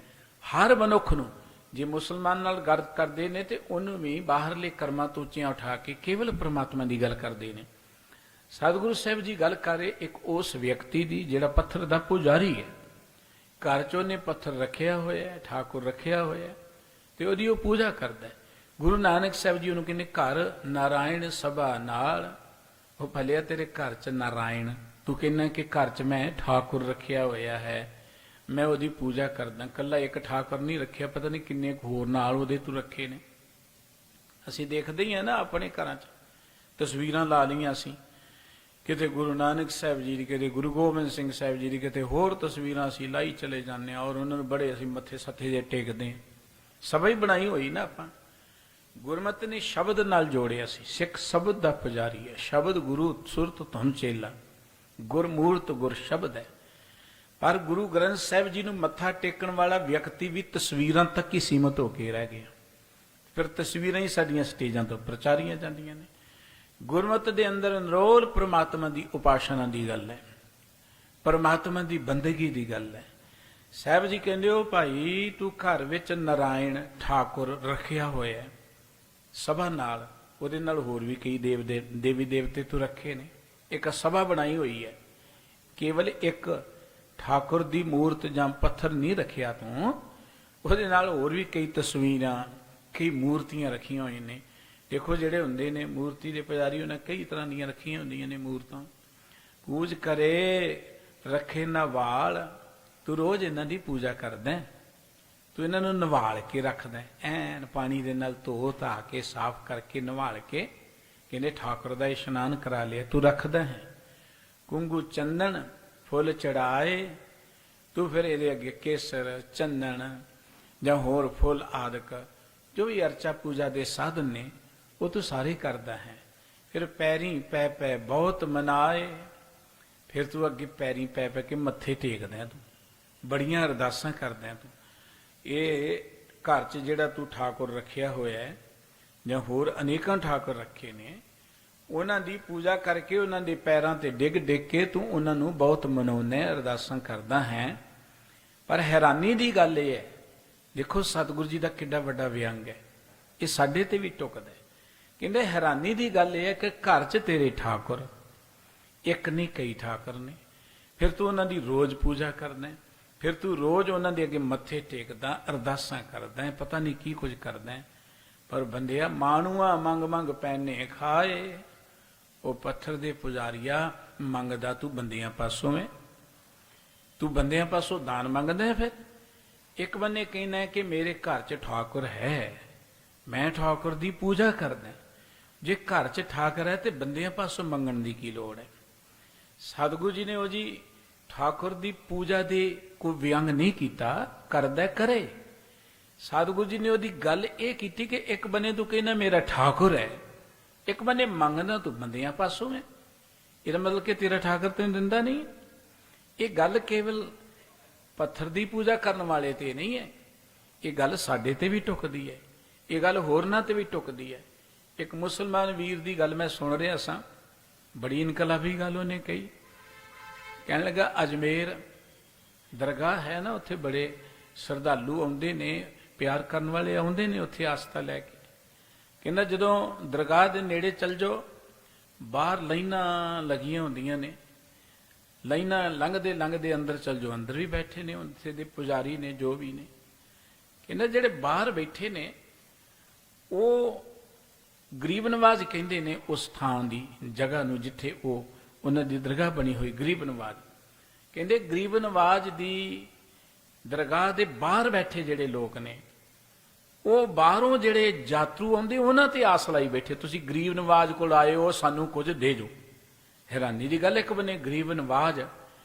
ਹਰ ਮਨੁੱਖ ਨੂੰ, ਜੇ ਮੁਸਲਮਾਨ ਨਾਲ ਗੱਲ ਕਰਦੇ ਨੇ ਤੇ ਉਹਨੂੰ ਵੀ ਬਾਹਰਲੇ ਕਰਮਾਂ ਤੋਂ ਉੱਚੀਆਂ ਉਠਾ ਕੇ ਕੇਵਲ ਪ੍ਰਮਾਤਮਾ ਦੀ ਗੱਲ ਕਰਦੇ ਨੇ। ਸਤਿਗੁਰੂ ਸਾਹਿਬ ਜੀ ਗੱਲ ਕਰ ਰਹੇ ਇੱਕ ਉਸ ਵਿਅਕਤੀ ਦੀ ਜਿਹੜਾ ਪੱਥਰ ਦਾ ਪੁਜਾਰੀ ਹੈ, ਘਰ 'ਚ ਉਹਨੇ ਪੱਥਰ ਰੱਖਿਆ ਹੋਇਆ, ਠਾਕੁਰ ਰੱਖਿਆ ਹੋਇਆ, ਤੇ ਉਹਦੀ ਉਹ ਪੂਜਾ ਕਰਦਾ ਹੈ। ਗੁਰੂ ਨਾਨਕ ਸਾਹਿਬ ਜੀ ਉਹਨੂੰ ਕਹਿੰਦੇ ਘਰ ਨਾਰਾਇਣ ਸਭਾ ਨਾਲ। ਉਹ ਭਲਿਆ ਤੇਰੇ ਘਰ 'ਚ ਨਾਰਾਇਣ, ਤੂੰ ਕਹਿੰਦਾ ਕਿ ਘਰ 'ਚ ਮੈਂ ਠਾਕੁਰ ਰੱਖਿਆ ਹੋਇਆ ਹੈ, ਮੈਂ ਉਹਦੀ ਪੂਜਾ ਕਰਦਾ। ਇਕੱਲਾ ਇੱਕ ਠਾਕੁਰ ਨਹੀਂ ਰੱਖਿਆ, ਪਤਾ ਨਹੀਂ ਕਿੰਨੇ ਹੋਰ ਨਾਲ ਉਹਦੇ ਤੂੰ ਰੱਖੇ ਨੇ। ਅਸੀਂ ਦੇਖਦੇ ਹੀ ਹਾਂ ਨਾ ਆਪਣੇ ਘਰਾਂ 'ਚ, ਤਸਵੀਰਾਂ ਲਾ ਲਈਆਂ ਅਸੀਂ, ਕਿਤੇ ਗੁਰੂ ਨਾਨਕ ਸਾਹਿਬ ਜੀ ਦੀ, ਕਿਤੇ ਗੁਰੂ ਗੋਬਿੰਦ ਸਿੰਘ ਸਾਹਿਬ ਜੀ ਦੀ, ਕਿਤੇ ਹੋਰ ਤਸਵੀਰਾਂ ਅਸੀਂ ਲਾਈ ਚਲੇ ਜਾਂਦੇ ਹਾਂ, ਔਰ ਉਹਨਾਂ ਨੂੰ ਬੜੇ ਅਸੀਂ ਮੱਥੇ ਸੱਥੇ ਜੇ ਟੇਕਦੇ ਹਾਂ। ਸਭਾ ਹੀ ਬਣਾਈ ਹੋਈ ਨਾ ਆਪਾਂ। ਗੁਰਮਤਿ ਨੇ ਸ਼ਬਦ ਨਾਲ ਜੋੜਿਆ ਸੀ, ਸਿੱਖ ਸ਼ਬਦ ਦਾ ਪੁਜਾਰੀ ਹੈ। ਸ਼ਬਦ ਗੁਰੂ ਸੁਰਤ ਧੁਨ ਚੇਲਾ, ਗੁਰਮੂਰਤ ਗੁਰ ਸ਼ਬਦ ਹੈ। ਪਰ ਗੁਰੂ ਗ੍ਰੰਥ ਸਾਹਿਬ ਜੀ ਨੂੰ ਮੱਥਾ ਟੇਕਣ ਵਾਲਾ ਵਿਅਕਤੀ ਵੀ ਤਸਵੀਰਾਂ ਤੱਕ ਹੀ ਸੀਮਤ ਹੋ ਕੇ ਰਹਿ ਗਿਆ। ਫਿਰ ਤਸਵੀਰਾਂ ਹੀ ਸਾਡੀਆਂ ਸਟੇਜਾਂ ਤੋਂ ਪ੍ਰਚਾਰੀਆਂ ਜਾਂਦੀਆਂ ਨੇ। ਗੁਰਮਤਿ ਦੇ ਅੰਦਰ ਨਿਰੋਲ ਪ੍ਰਮਾਤਮਾ ਦੀ ਉਪਾਸਨਾ ਦੀ ਗੱਲ ਹੈ, ਪ੍ਰਮਾਤਮਾ ਦੀ ਬੰਦਗੀ ਦੀ ਗੱਲ ਹੈ। ਸਾਹਿਬ ਜੀ ਕਹਿੰਦੇ ਹੋ ਭਾਈ ਤੂੰ ਘਰ ਵਿੱਚ ਨਾਰਾਇਣ ਠਾਕੁਰ ਰੱਖਿਆ ਹੋਇਆ ਸਭਾ ਨਾਲ, ਉਹਦੇ ਨਾਲ ਹੋਰ ਵੀ ਕਈ ਦੇਵੀ ਦੇਵਤੇ ਤੂੰ ਰੱਖੇ ਨੇ। ਇੱਕ ਸਭਾ ਬਣਾਈ ਹੋਈ ਹੈ, ਕੇਵਲ ਇੱਕ ਠਾਕੁਰ ਦੀ ਮੂਰਤ ਜਾਂ ਪੱਥਰ ਨਹੀਂ ਰੱਖਿਆ ਤੂੰ, ਉਹਦੇ ਨਾਲ ਹੋਰ ਵੀ ਕਈ ਤਸਵੀਰਾਂ, ਕਈ ਮੂਰਤੀਆਂ ਰੱਖੀਆਂ ਹੋਈਆਂ ਨੇ। ਦੇਖੋ ਜਿਹੜੇ ਹੁੰਦੇ ਨੇ ਮੂਰਤੀ ਦੇ ਪੁਜਾਰੀ, ਉਹਨਾਂ ਕਈ ਤਰ੍ਹਾਂ ਦੀਆਂ ਰੱਖੀਆਂ ਹੁੰਦੀਆਂ ਨੇ ਮੂਰਤਾਂ। ਪੂਜ ਕਰੇ ਰੱਖੇ ਨਾ ਵਾਲ, ਤੂੰ ਰੋਜ਼ ਇਹਨਾਂ ਦੀ ਪੂਜਾ ਕਰਦਾ, ਤੂੰ ਇਹਨਾਂ ਨੂੰ ਨਿਵਾਲ ਕੇ ਰੱਖਦਾ, ਐਨ ਪਾਣੀ ਦੇ ਨਾਲ ਧੋ ਧਾ ਕੇ ਸਾਫ਼ ਕਰਕੇ ਨਿਵਾਲ ਕੇ, ਕਹਿੰਦੇ ਠਾਕੁਰ ਦਾ ਇਸ਼ਨਾਨ ਕਰਾ ਲਿਆ, ਤੂੰ ਰੱਖਦਾ ਹੈ। ਕੁੰਗੂ ਚੰਦਨ ਫੁੱਲ ਚੜਾਏ, ਤੂੰ ਫਿਰ ਇਹਦੇ ਅੱਗੇ ਕੇਸਰ ਚੰਦਨ ਜਾਂ ਹੋਰ ਫੁੱਲ ਆਦਿਕ ਜੋ ਵੀ ਅਰਚਾ ਪੂਜਾ ਦੇ ਸਾਧਨ ਨੇ ਉਹ ਤੂੰ ਸਾਰੇ ਕਰਦਾ ਹੈ। ਫਿਰ ਪੈਰੀਂ ਪੈ ਪੈ ਬਹੁਤ ਮਨਾਏ, ਫਿਰ ਤੂੰ ਅੱਗੇ ਪੈਰੀਂ ਪੈ ਪੈ ਕੇ ਮੱਥੇ ਟੇਕਦਾ, ਤੂੰ ਬੜੀਆਂ ਅਰਦਾਸਾਂ ਕਰਦਾ। ਤੂੰ ਇਹ ਘਰ 'ਚ ਜਿਹੜਾ ਤੂੰ ਠਾਕੁਰ ਰੱਖਿਆ ਹੋਇਆ ਹੈ ਜਾਂ ਹੋਰ ਅਨੇਕਾਂ ਠਾਕੁਰ ਰੱਖੇ ਨੇ, ਉਹਨਾਂ ਦੀ ਪੂਜਾ ਕਰਕੇ ਉਹਨਾਂ ਦੇ ਪੈਰਾਂ ਤੇ ਡਿੱਗ ਡਿੱਗ ਕੇ ਤੂੰ ਉਹਨਾਂ ਨੂੰ ਬਹੁਤ ਮਨਾਉਂਦਾ, ਅਰਦਾਸਾਂ ਕਰਦਾ ਹੈ। ਪਰ ਹੈਰਾਨੀ ਦੀ ਗੱਲ ਇਹ ਹੈ, ਦੇਖੋ ਸਤਿਗੁਰੂ ਜੀ ਦਾ ਕਿੱਡਾ ਵੱਡਾ ਵਿਅੰਗ ਹੈ, ਇਹ ਸਾਡੇ ਤੇ ਵੀ ਟੁਕਦਾ ਹੈ। ਕਹਿੰਦੇ ਹੈਰਾਨੀ ਦੀ ਗੱਲ ਇਹ ਹੈ ਕਿ ਘਰ 'ਚ ਤੇਰੇ ਠਾਕੁਰ ਇੱਕ ਨਹੀਂ ਕਈ ਠਾਕੁਰ ਨੇ, ਫਿਰ ਤੂੰ ਉਹਨਾਂ ਦੀ ਰੋਜ਼ ਪੂਜਾ ਕਰਦਾ, ਫਿਰ ਤੂੰ ਰੋਜ਼ ਉਹਨਾਂ ਦੇ ਅੱਗੇ ਮੱਥੇ ਟੇਕਦਾ, ਅਰਦਾਸਾਂ ਕਰਦਾ, ਪਤਾ ਨਹੀਂ ਕੀ ਕੁਝ ਕਰਦਾ। ਪਰ ਬੰਦਿਆ ਮਾਣੂਆ ਮੰਗ ਮੰਗ ਪੈਨੇ ਖਾਏ, ਉਹ ਪੱਥਰ ਦੇ ਪੁਜਾਰੀਆ ਮੰਗਦਾ ਤੂੰ ਬੰਦਿਆਂ ਪਾਸੋਂ ਹੈ, ਤੂੰ ਬੰਦਿਆਂ ਪਾਸੋਂ ਦਾਨ ਮੰਗਦਾ। ਫਿਰ ਇੱਕ ਬੰਨੇ ਕਹਿਣਾ ਕਿ ਮੇਰੇ ਘਰ 'ਚ ਠਾਕੁਰ ਹੈ, ਮੈਂ ਠਾਕੁਰ ਦੀ ਪੂਜਾ ਕਰਦਾ। ਜੇ ਘਰ 'ਚ ਠਾਕੁਰ ਹੈ ਤੇ ਬੰਦਿਆਂ ਪਾਸੋਂ ਮੰਗਣ ਦੀ ਕੀ ਲੋੜ ਹੈ। ਸਤਿਗੁਰੂ ਜੀ ਨੇ ਉਹ ਜੀ ਠਾਕੁਰ ਦੀ ਪੂਜਾ ਦੇ ਕੋਈ ਵਿਅੰਗ ਨਹੀਂ ਕੀਤਾ, ਕਰਦਾ ਕਰੇ। ਸਤਿਗੁਰੂ ਜੀ ਨੇ ਉਹਦੀ ਗੱਲ ਇਹ ਕੀਤੀ ਕਿ ਇੱਕ ਬੰਨੇ ਤੂੰ ਕਹਿੰਦਾ ਮੇਰਾ ਠਾਕੁਰ ਹੈ, ਇੱਕ ਬੰਨੇ ਮੰਗਦਾ ਤੂੰ ਬੰਦਿਆਂ ਪਾਸੋਂ ਹੈ। ਇਹਦਾ ਮਤਲਬ ਕਿ ਤੇਰਾ ਠਾਕੁਰ ਤੈਨੂੰ ਦਿੰਦਾ ਨਹੀਂ। ਇਹ ਗੱਲ ਕੇਵਲ ਪੱਥਰ ਦੀ ਪੂਜਾ ਕਰਨ ਵਾਲੇ ਤੇ ਨਹੀਂ ਹੈ, ਇਹ ਗੱਲ ਸਾਡੇ ਤੇ ਵੀ ਟੁਕਦੀ ਹੈ, ਇਹ ਗੱਲ ਹੋਰਨਾਂ ਤੇ ਵੀ ਟੁਕਦੀ ਹੈ। ਇੱਕ ਮੁਸਲਮਾਨ ਵੀਰ ਦੀ ਗੱਲ ਮੈਂ ਸੁਣ ਰਿਹਾ ਸਾਂ, ਬੜੀ ਇਨਕਲਾਬੀ ਗੱਲ ਉਹਨੇ ਕਹੀ। ਕਹਿਣ ਲੱਗਾ ਅਜਮੇਰ ਦਰਗਾਹ ਹੈ ਨਾ, ਉੱਥੇ ਬੜੇ ਸ਼ਰਧਾਲੂ ਆਉਂਦੇ ਨੇ, ਪਿਆਰ ਕਰਨ ਵਾਲੇ ਆਉਂਦੇ ਨੇ ਉੱਥੇ ਆਸਥਾ ਲੈ ਕੇ। ਕਹਿੰਦਾ ਜਦੋਂ ਦਰਗਾਹ ਦੇ ਨੇੜੇ ਚੱਲ ਜਾਓ, ਬਾਹਰ ਲਾਈਨਾਂ ਲੱਗੀਆਂ ਹੁੰਦੀਆਂ ਨੇ, ਲਾਈਨਾਂ ਲੰਘਦੇ ਲੰਘਦੇ ਅੰਦਰ ਚੱਲ ਜਾਓ, ਅੰਦਰ ਵੀ ਬੈਠੇ ਨੇ ਉੱਥੇ ਦੇ ਪੁਜਾਰੀ ਨੇ ਜੋ ਵੀ ਨੇ। ਕਹਿੰਦਾ ਜਿਹੜੇ ਬਾਹਰ ਬੈਠੇ ਨੇ ਉਹ ਗਰੀਬ ਨਵਾਜ਼ ਕਹਿੰਦੇ ਨੇ ਉਸ ਥਾਂ ਦੀ ਜਗ੍ਹਾ ਨੂੰ ਜਿੱਥੇ ਉਹਨਾਂ ਦੀ ਦਰਗਾਹ ਬਣੀ ਹੋਈ, ਗਰੀਬ ਨਵਾਜ਼ ਕਹਿੰਦੇ। ਗਰੀਬ ਨਵਾਜ਼ ਦੀ ਦਰਗਾਹ ਦੇ ਬਾਹਰ ਬੈਠੇ ਜਿਹੜੇ ਲੋਕ ਨੇ, ਉਹ ਬਾਹਰੋਂ ਜਿਹੜੇ ਯਾਤਰੂ ਆਉਂਦੇ ਉਹਨਾਂ ਤੇ ਆਸ ਲਾਈ ਬੈਠੇ, ਤੁਸੀਂ ਗਰੀਬ ਨਵਾਜ਼ ਕੋਲ ਆਏ ਹੋ, ਸਾਨੂੰ ਕੁਝ ਦੇ ਜੋ। ਹੈਰਾਨੀ ਦੀ ਗੱਲ, ਇੱਕ ਬੰਨੇ ਗਰੀਬ ਨਵਾਜ਼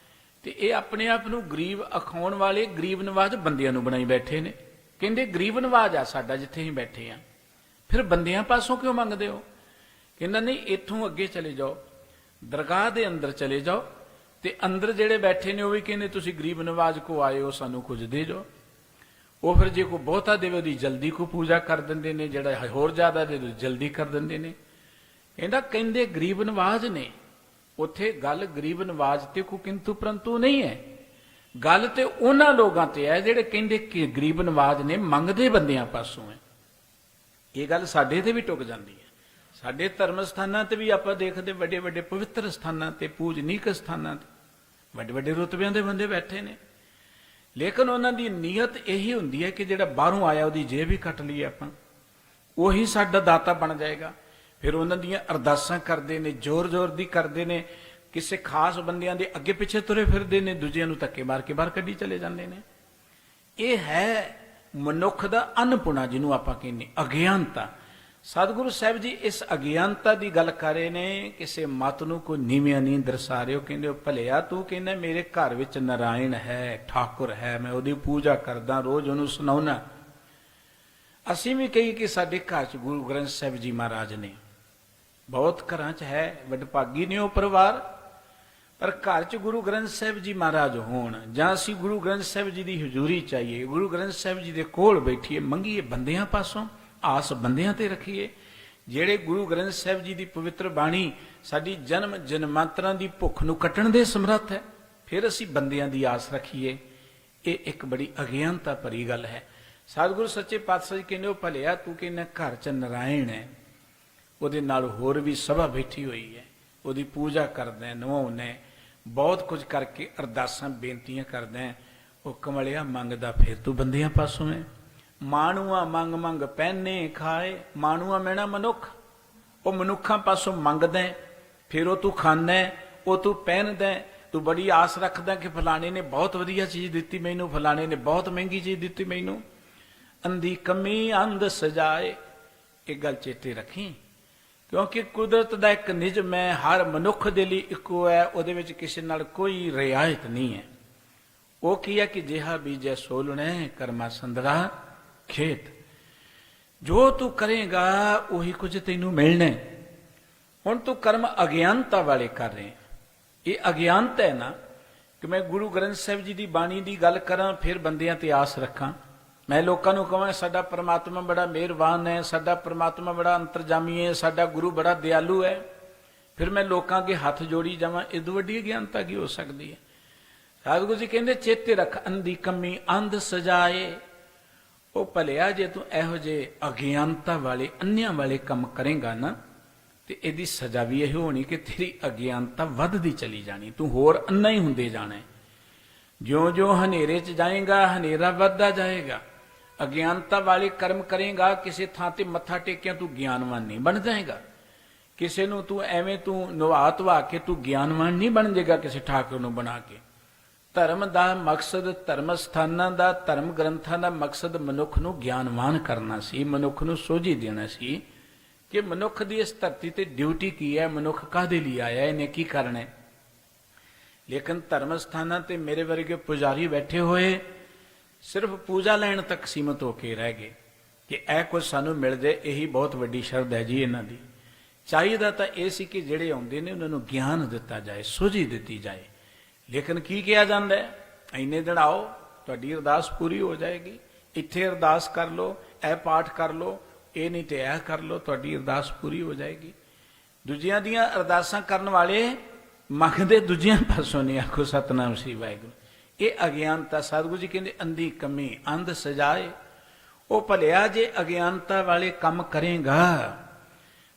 ਤੇ ਇਹ ਆਪਣੇ ਆਪ ਨੂੰ ਗਰੀਬ ਅਖਾਉਣ ਵਾਲੇ ਗਰੀਬ ਨਵਾਜ਼ ਬੰਦਿਆਂ ਨੂੰ ਬਣਾਈ ਬੈਠੇ ਨੇ। ਕਹਿੰਦੇ ਗਰੀਬ ਨਵਾਜ਼ ਆ ਸਾਡਾ ਜਿੱਥੇ ਅਸੀਂ ਬੈਠੇ ਆ, ਫਿਰ ਬੰਦਿਆਂ ਪਾਸੋਂ ਕਿਉਂ ਮੰਗਦੇ ਹੋ? ਕਹਿੰਦਾ ਨਹੀਂ, ਇੱਥੋਂ ਅੱਗੇ ਚਲੇ ਜਾਓ, ਦਰਗਾਹ ਦੇ ਅੰਦਰ ਚਲੇ ਜਾਓ, ਤੇ ਅੰਦਰ ਜਿਹੜੇ ਬੈਠੇ ਨੇ ਉਹ ਵੀ ਕਹਿੰਦੇ ਤੁਸੀਂ ਗਰੀਬ ਨਵਾਜ਼ ਕੋ ਆਏ ਹੋ, ਸਾਨੂੰ ਕੁਝ ਦੇ ਜਾਓ। ਉਹ ਫਿਰ ਜੇ ਕੋਈ ਬਹੁਤਾ ਦੇਵੇ ਉਹਦੀ ਜਲਦੀ ਕੋ ਪੂਜਾ ਕਰ ਦਿੰਦੇ ਨੇ, ਜਿਹੜਾ ਹੋਰ ਜ਼ਿਆਦਾ ਦੇ ਜਲਦੀ ਕਰ ਦਿੰਦੇ ਨੇ। ਕਹਿੰਦਾ ਕਹਿੰਦੇ ਗਰੀਬ ਨਵਾਜ਼ ਨੇ, ਉੱਥੇ ਗੱਲ ਗਰੀਬ ਨਵਾਜ਼ ਤੇ ਕੋ ਕਿੰਤੂ ਪਰੰਤੂ ਨਹੀਂ ਹੈ, ਗੱਲ ਤੇ ਉਹਨਾਂ ਲੋਕਾਂ ਤੇ ਹੈ ਜਿਹੜੇ ਕਹਿੰਦੇ ਕਿ ਗਰੀਬ ਨਵਾਜ਼ ਨੇ ਮੰਗਦੇ ਬੰਦਿਆਂ ਪਾਸੋਂ ਹੈ। ਇਹ ਗੱਲ ਸਾਡੇ ਤੇ ਵੀ ਟੁਕ ਜਾਂਦੀ ਹੈ। ਸਾਡੇ ਧਰਮ ਸਥਾਨਾਂ ਤੇ ਵੀ ਆਪਾਂ ਦੇਖਦੇ ਵੱਡੇ ਵੱਡੇ ਪਵਿੱਤਰ ਸਥਾਨਾਂ ਤੇ, ਪੂਜਨੀਕ ਸਥਾਨਾਂ ਤੇ ਵੱਡੇ ਵੱਡੇ ਰੁਤਬਿਆਂ ਦੇ ਬੰਦੇ ਬੈਠੇ ਨੇ, ਲੇਕਿਨ ਉਹਨਾਂ ਦੀ ਨੀਅਤ ਇਹੀ ਹੁੰਦੀ ਹੈ ਕਿ ਜਿਹੜਾ ਬਾਹਰੋਂ ਆਇਆ ਉਹਦੀ ਜੇਬ ਵੀ ਕੱਟ ਲਈਏ ਆਪਾਂ, ਉਹੀ ਸਾਡਾ ਦਾਤਾ ਬਣ ਜਾਏਗਾ। ਫਿਰ ਉਹਨਾਂ ਦੀਆਂ ਅਰਦਾਸਾਂ ਕਰਦੇ ਨੇ, ਜ਼ੋਰ ਜ਼ੋਰ ਦੀ ਕਰਦੇ ਨੇ, ਕਿਸੇ ਖਾਸ ਬੰਦਿਆਂ ਦੇ ਅੱਗੇ ਪਿੱਛੇ ਤੁਰੇ ਫਿਰਦੇ ਨੇ, ਦੂਜਿਆਂ ਨੂੰ ਧੱਕੇ ਮਾਰ ਕੇ ਬਾਹਰ ਕੱਢੀ ਚਲੇ ਜਾਂਦੇ ਨੇ। ਇਹ ਹੈ ਮਨੁੱਖ ਦਾ ਅਨਪੁਣਾ, ਜਿਹਨੂੰ ਆਪਾਂ ਕਹਿੰਦੇ ਅਗਿਆਨਤਾ। ਸਤਿਗੁਰੂ ਸਾਹਿਬ ਜੀ ਇਸ ਅਗਿਆਨਤਾ ਦੀ ਗੱਲ ਕਰ ਰਹੇ ਨੇ, ਕਿਸੇ ਮਤ ਨੂੰ ਕੋਈ ਨੀਵਿਆਂ ਨਹੀਂ ਦਰਸਾ ਰਹੇ। ਉਹ ਕਹਿੰਦੇ ਭਲਿਆ ਤੂੰ ਕਹਿੰਦਾ ਮੇਰੇ ਘਰ ਵਿੱਚ ਨਾਰਾਇਣ ਹੈ, ਠਾਕੁਰ ਹੈ, ਮੈਂ ਉਹਦੀ ਪੂਜਾ ਕਰਦਾ, ਰੋਜ਼ ਉਹਨੂੰ ਸੁਣਾਉਣਾ। ਅਸੀਂ ਵੀ ਕਹੀ ਕਿ ਸਾਡੇ ਘਰ 'ਚ ਗੁਰੂ ਗ੍ਰੰਥ ਸਾਹਿਬ ਜੀ ਮਹਾਰਾਜ ਨੇ, ਬਹੁਤ ਘਰਾਂ 'ਚ ਹੈ, ਵਡਭਾਗੀ ਨੇ ਉਹ ਪਰਿਵਾਰ, ਪਰ ਘਰ 'ਚ ਗੁਰੂ ਗ੍ਰੰਥ ਸਾਹਿਬ ਜੀ ਮਹਾਰਾਜ ਹੋਣ, ਜਾਂ ਅਸੀਂ ਗੁਰੂ ਗ੍ਰੰਥ ਸਾਹਿਬ ਜੀ ਦੀ ਹਜ਼ੂਰੀ ਚਾਹੀਏ, ਗੁਰੂ ਗ੍ਰੰਥ ਸਾਹਿਬ ਜੀ ਦੇ ਕੋਲ ਬੈਠੀਏ, ਮੰਗੀਏ ਬੰਦਿਆਂ ਪਾਸੋਂ, ਆਸ ਬੰਦਿਆਂ ਤੇ ਰੱਖੀਏ। ਜਿਹੜੇ ਗੁਰੂ ਗ੍ਰੰਥ ਸਾਹਿਬ ਜੀ ਦੀ ਪਵਿੱਤਰ ਬਾਣੀ ਸਾਡੀ ਜਨਮ ਜਨਮਾਂਤਰਾਂ ਦੀ ਭੁੱਖ ਨੂੰ ਕੱਟਣ ਦੇ ਸਮਰੱਥ ਹੈ, ਫਿਰ ਅਸੀਂ ਬੰਦਿਆਂ ਦੀ ਆਸ ਰੱਖੀਏ। ਇਹ ਇੱਕ ਬੜੀ ਅਗਿਆਨਤਾ ਭਰੀ ਗੱਲ ਹੈ। ਸਤਿਗੁਰੂ ਸੱਚੇ ਪਾਤਸ਼ਾਹ ਜੀ ਕਹਿੰਦੇ ਭਲਿਆ ਤੂੰ ਕਹਿੰਦਾ ਘਰ 'ਚ ਨਾਰਾਇਣ ਹੈ, ਉਹਦੇ ਨਾਲ ਹੋਰ ਵੀ ਸਭਾ ਬੈਠੀ ਹੋਈ ਹੈ, ਉਹਦੀ ਪੂਜਾ ਕਰਦਾ, ਨਵਾਉਣਾ, ਬਹੁਤ ਕੁਝ ਕਰਕੇ ਅਰਦਾਸਾਂ ਬੇਨਤੀਆਂ ਕਰਦਾ। ਉਹ ਕਮਲਿਆ ਮੰਗਦਾ ਫਿਰ ਤੂੰ ਬੰਦਿਆਂ ਪਾਸੋਂ ਹੈ। ਮਾਣੂਆ ਮੰਗ ਮੰਗ ਪਹਿਨੇ ਖਾਏ, ਮਾਣੂਆ ਮੈਣਾ ਮਨੁੱਖ, ਉਹ ਮਨੁੱਖਾਂ ਪਾਸੋਂ ਮੰਗਦਾ, ਫਿਰ ਉਹ ਤੂੰ ਖਾਂਦਾ, ਉਹ ਤੂੰ ਪਹਿਨਦਾ, ਤੂੰ ਬੜੀ ਆਸ ਰੱਖਦਾ ਕਿ ਫਲਾਣੇ ਨੇ ਬਹੁਤ ਵਧੀਆ ਚੀਜ਼ ਦਿੱਤੀ ਮੈਨੂੰ, ਫਲਾਣੇ ਨੇ ਬਹੁਤ ਮਹਿੰਗੀ ਚੀਜ਼ ਦਿੱਤੀ ਮੈਨੂੰ। ਅੰਧੀ ਕਮੀ ਅੰਧ ਸਜਾਏ, ਇਹ ਗੱਲ ਚੇਤੇ ਰੱਖੀ, ਕਿਉਂਕਿ ਕੁਦਰਤ ਦਾ ਇੱਕ ਨਿਯਮ ਹੈ, ਹਰ ਮਨੁੱਖ ਦੇ ਲਈ ਇੱਕੋ ਹੈ, ਉਹਦੇ ਵਿੱਚ ਕਿਸੇ ਨਾਲ ਕੋਈ ਰਿਆਇਤ ਨਹੀਂ ਹੈ। ਉਹ ਕੀ ਹੈ ਕਿ ਜਿਹਾ ਬੀਜੈ ਸੋਲਣੇ ਕਰਮਾ ਸੰਦਰਾ ਖੇਤ, ਜੋ ਤੂੰ ਕਰੇਗਾ ਉਹੀ ਕੁਝ ਤੈਨੂੰ ਮਿਲਣਾ। ਹੁਣ ਤੂੰ ਕਰਮ ਅਗਿਆਨਤਾ ਵਾਲੇ ਕਰ ਰਹੇ, ਇਹ ਅਗਿਆਨਤਾ ਹੈ ਨਾ ਕਿ ਮੈਂ ਗੁਰੂ ਗ੍ਰੰਥ ਸਾਹਿਬ ਜੀ ਦੀ ਬਾਣੀ ਦੀ ਗੱਲ ਕਰਾਂ, ਫਿਰ ਬੰਦਿਆਂ ਤੇ ਆਸ ਰੱਖਾਂ। ਮੈਂ ਲੋਕਾਂ ਨੂੰ ਕਹਾਂ ਸਾਡਾ ਪਰਮਾਤਮਾ ਬੜਾ ਮਿਹਰਬਾਨ ਹੈ, ਸਾਡਾ ਪਰਮਾਤਮਾ ਬੜਾ ਅੰਤਰਜਾਮੀ ਹੈ, ਸਾਡਾ ਗੁਰੂ ਬੜਾ ਦਿਆਲੂ ਹੈ, ਫਿਰ ਮੈਂ ਲੋਕਾਂ ਅੱਗੇ ਹੱਥ ਜੋੜੀ ਜਾਵਾਂ, ਇਹ ਤੋਂ ਵੱਡੀ ਅਗਿਆਨਤਾ ਕੀ ਹੋ ਸਕਦੀ ਹੈ? ਸਤਿਗੁਰੂ ਜੀ ਕਹਿੰਦੇ ਚੇਤੇ ਰੱਖ ਅੰਧੀ ਕਮੀ ਅੰਧ ਸਜਾਏ। ਉਹ ਭਲਿਆ ਜੇ ਤੂੰ ਇਹੋ ਜਿਹੇ ਅਗਿਆਨਤਾ ਵਾਲੇ ਅੰਨਿਆਂ ਵਾਲੇ ਕੰਮ ਕਰੇਗਾ ਨਾ, ਤੇ ਇਹਦੀ ਸਜ਼ਾ ਵੀ ਇਹ ਹੋਣੀ ਕਿ ਤੇਰੀ ਅਗਿਆਨਤਾ ਵੱਧਦੀ ਚਲੀ ਜਾਣੀ, ਤੂੰ ਹੋਰ ਅੰਨਾ ਹੀ ਹੁੰਦੇ ਜਾਣਾ। ਜਿਉਂ ਜਿਉਂ ਹਨੇਰੇ 'ਚ ਜਾਏਗਾ ਹਨੇਰਾ ਵੱਧਦਾ ਜਾਏਗਾ। ਅਗਿਆਨਤਾ ਵਾਲੇ ਕਰਮ ਕਰੇਗਾ, ਕਿਸੇ ਥਾਂ ਤੇ ਮੱਥਾ ਟੇਕਿਆ ਤੂੰ ਗਿਆਨਵਾਨ ਨਹੀਂ ਬਣ ਜਾਏਗਾ। ਕਿਸੇ ਨੂੰ ਤੂੰ ਐਵੇਂ ਤੂੰ ਨਵਾ ਧਵਾ ਕੇ ਤੂੰ ਗਿਆਨਵਾਨ ਨਹੀਂ ਬਣ ਜਾਏਗਾ ਕਿਸੇ ਠਾਕੁਰ ਨੂੰ ਬਣਾ ਕੇ। ਧਰਮ ਦਾ ਮਕਸਦ, ਧਰਮ ਸਥਾਨਾਂ ਦਾ, ਧਰਮ ਗ੍ਰੰਥਾਂ ਦਾ ਮਕਸਦ ਮਨੁੱਖ ਨੂੰ ਗਿਆਨਵਾਨ ਕਰਨਾ ਸੀ, ਮਨੁੱਖ ਨੂੰ ਸੋਝੀ ਦੇਣਾ ਸੀ ਕਿ ਮਨੁੱਖ ਦੀ ਇਸ ਧਰਤੀ ਤੇ ਡਿਊਟੀ ਕੀ ਹੈ, ਮਨੁੱਖ ਕਾਹਦੇ ਲਈ ਆਇਆ, ਇਹਨੇ ਕੀ ਕਰਨਾ ਹੈ। ਲੇਕਿਨ ਧਰਮ ਸਥਾਨਾਂ ਤੇ ਮੇਰੇ ਵਰਗੇ ਪੁਜਾਰੀ ਬੈਠੇ ਹੋਏ ਸਿਰਫ ਪੂਜਾ ਲੈਣ ਤੱਕ ਸੀਮਤ ਹੋ ਕੇ ਰਹਿ ਗਏ ਕਿ ਇਹ ਕੁਝ ਸਾਨੂੰ ਮਿਲ ਜਾਏ, ਇਹੀ ਬਹੁਤ ਵੱਡੀ ਸ਼ਰਧਾ ਹੈ ਜੀ ਇਹਨਾਂ ਦੀ। ਚਾਹੀਦਾ ਤਾਂ ਇਹ ਸੀ ਕਿ ਜਿਹੜੇ ਆਉਂਦੇ ਨੇ ਉਹਨਾਂ ਨੂੰ ਗਿਆਨ ਦਿੱਤਾ ਜਾਏ, ਸੋਝੀ ਦਿੱਤੀ ਜਾਏ। ਲੇਕਿਨ ਕੀ ਕਿਹਾ ਜਾਂਦਾ ਹੈ, ਇੰਨੇ ਦਿਨ ਆਓ ਤੁਹਾਡੀ ਅਰਦਾਸ ਪੂਰੀ ਹੋ ਜਾਏਗੀ, ਇੱਥੇ ਅਰਦਾਸ ਕਰ ਲਓ, ਇਹ ਪਾਠ ਕਰ ਲਓ, ਇਹ ਨਹੀਂ ਤੇ ਇਹ ਕਰ ਲਓ, ਤੁਹਾਡੀ ਅਰਦਾਸ ਪੂਰੀ ਹੋ ਜਾਏਗੀ। ਦੂਜਿਆਂ ਦੀਆਂ ਅਰਦਾਸਾਂ ਕਰਨ ਵਾਲੇ ਮੰਗਦੇ ਦੂਜਿਆਂ ਪਾਸੋਂ ਨਹੀਂ, ਆਖੋ ਸਤਨਾਮ ਸ੍ਰੀ ਵਾਹਿਗੁਰੂ। ਇਹ ਅਗਿਆਨਤਾ, ਸਤਿਗੁਰੂ ਜੀ ਕਹਿੰਦੇ ਅੰਧੀ ਕਮੀ ਅੰਧ ਸਜਾਏ। ਉਹ ਭਲਿਆ ਜੇ ਅਗਿਆਨਤਾ ਵਾਲੇ ਕੰਮ ਕਰੇਗਾ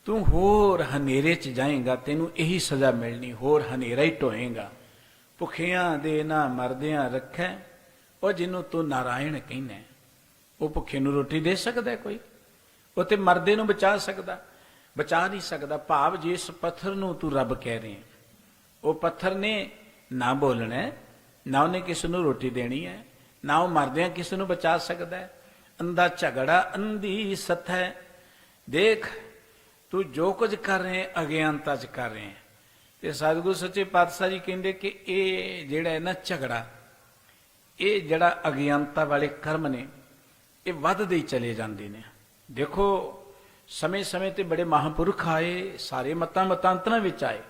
ਤੂੰ ਹੋਰ ਹਨੇਰੇ 'ਚ ਜਾਏਗਾ, ਤੈਨੂੰ ਇਹੀ ਸਜ਼ਾ ਮਿਲਣੀ, ਹੋਰ ਹਨੇਰਾ ਹੀ ਢੋਏਗਾ। ਭੁੱਖਿਆਂ ਦੇ ਨਾ ਮਰਦਿਆਂ ਰੱਖੈ, ਉਹ ਜਿਹਨੂੰ ਤੂੰ ਨਾਰਾਇਣ ਕਹਿੰਦਾ, ਉਹ ਭੁੱਖੇ ਨੂੰ ਰੋਟੀ ਦੇ ਸਕਦਾ ਕੋਈ? ਉਹ ਤੇ ਮਰਦੇ ਨੂੰ ਬਚਾ ਸਕਦਾ? ਬਚਾ ਨਹੀਂ ਸਕਦਾ। ਭਾਵ ਜਿਸ ਪੱਥਰ ਨੂੰ ਤੂੰ ਰੱਬ ਕਹਿ ਰਹੇ, ਉਹ ਪੱਥਰ ਨੇ ਨਾ ਬੋਲਣਾ, ਨਾ ਉਹਨੇ ਕਿਸੇ ਨੂੰ ਰੋਟੀ ਦੇਣੀ ਹੈ, ਨਾ ਉਹ ਮਰਦਿਆਂ ਕਿਸੇ ਨੂੰ ਬਚਾ ਸਕਦਾ ਹੈ। ਅੰਧਾ ਝਗੜਾ ਅੰਧੀ ਸਥੈ। ਦੇਖ ਤੂੰ ਜੋ ਕੁਝ ਕਰ ਰਹੇ ਅਗਿਆਨਤਾ 'ਚ ਕਰ ਰਹੇ, ਤੇ ਸਤਿਗੁਰੂ ਸੱਚੇ ਪਾਤਸ਼ਾਹ ਜੀ ਕਹਿੰਦੇ ਕਿ ਇਹ ਜਿਹੜਾ ਹੈ ਨਾ ਝਗੜਾ, ਇਹ ਜਿਹੜਾ ਅਗਿਆਨਤਾ ਵਾਲੇ ਕਰਮ ਨੇ, ਇਹ ਵੱਧਦੇ ਹੀ ਚਲੇ ਜਾਂਦੇ ਨੇ। ਦੇਖੋ ਸਮੇਂ ਸਮੇਂ ਤੇ ਬੜੇ ਮਹਾਂਪੁਰਖ ਆਏ, ਸਾਰੇ ਮਤਾਂਤਰਾਂ ਵਿੱਚ ਆਏ,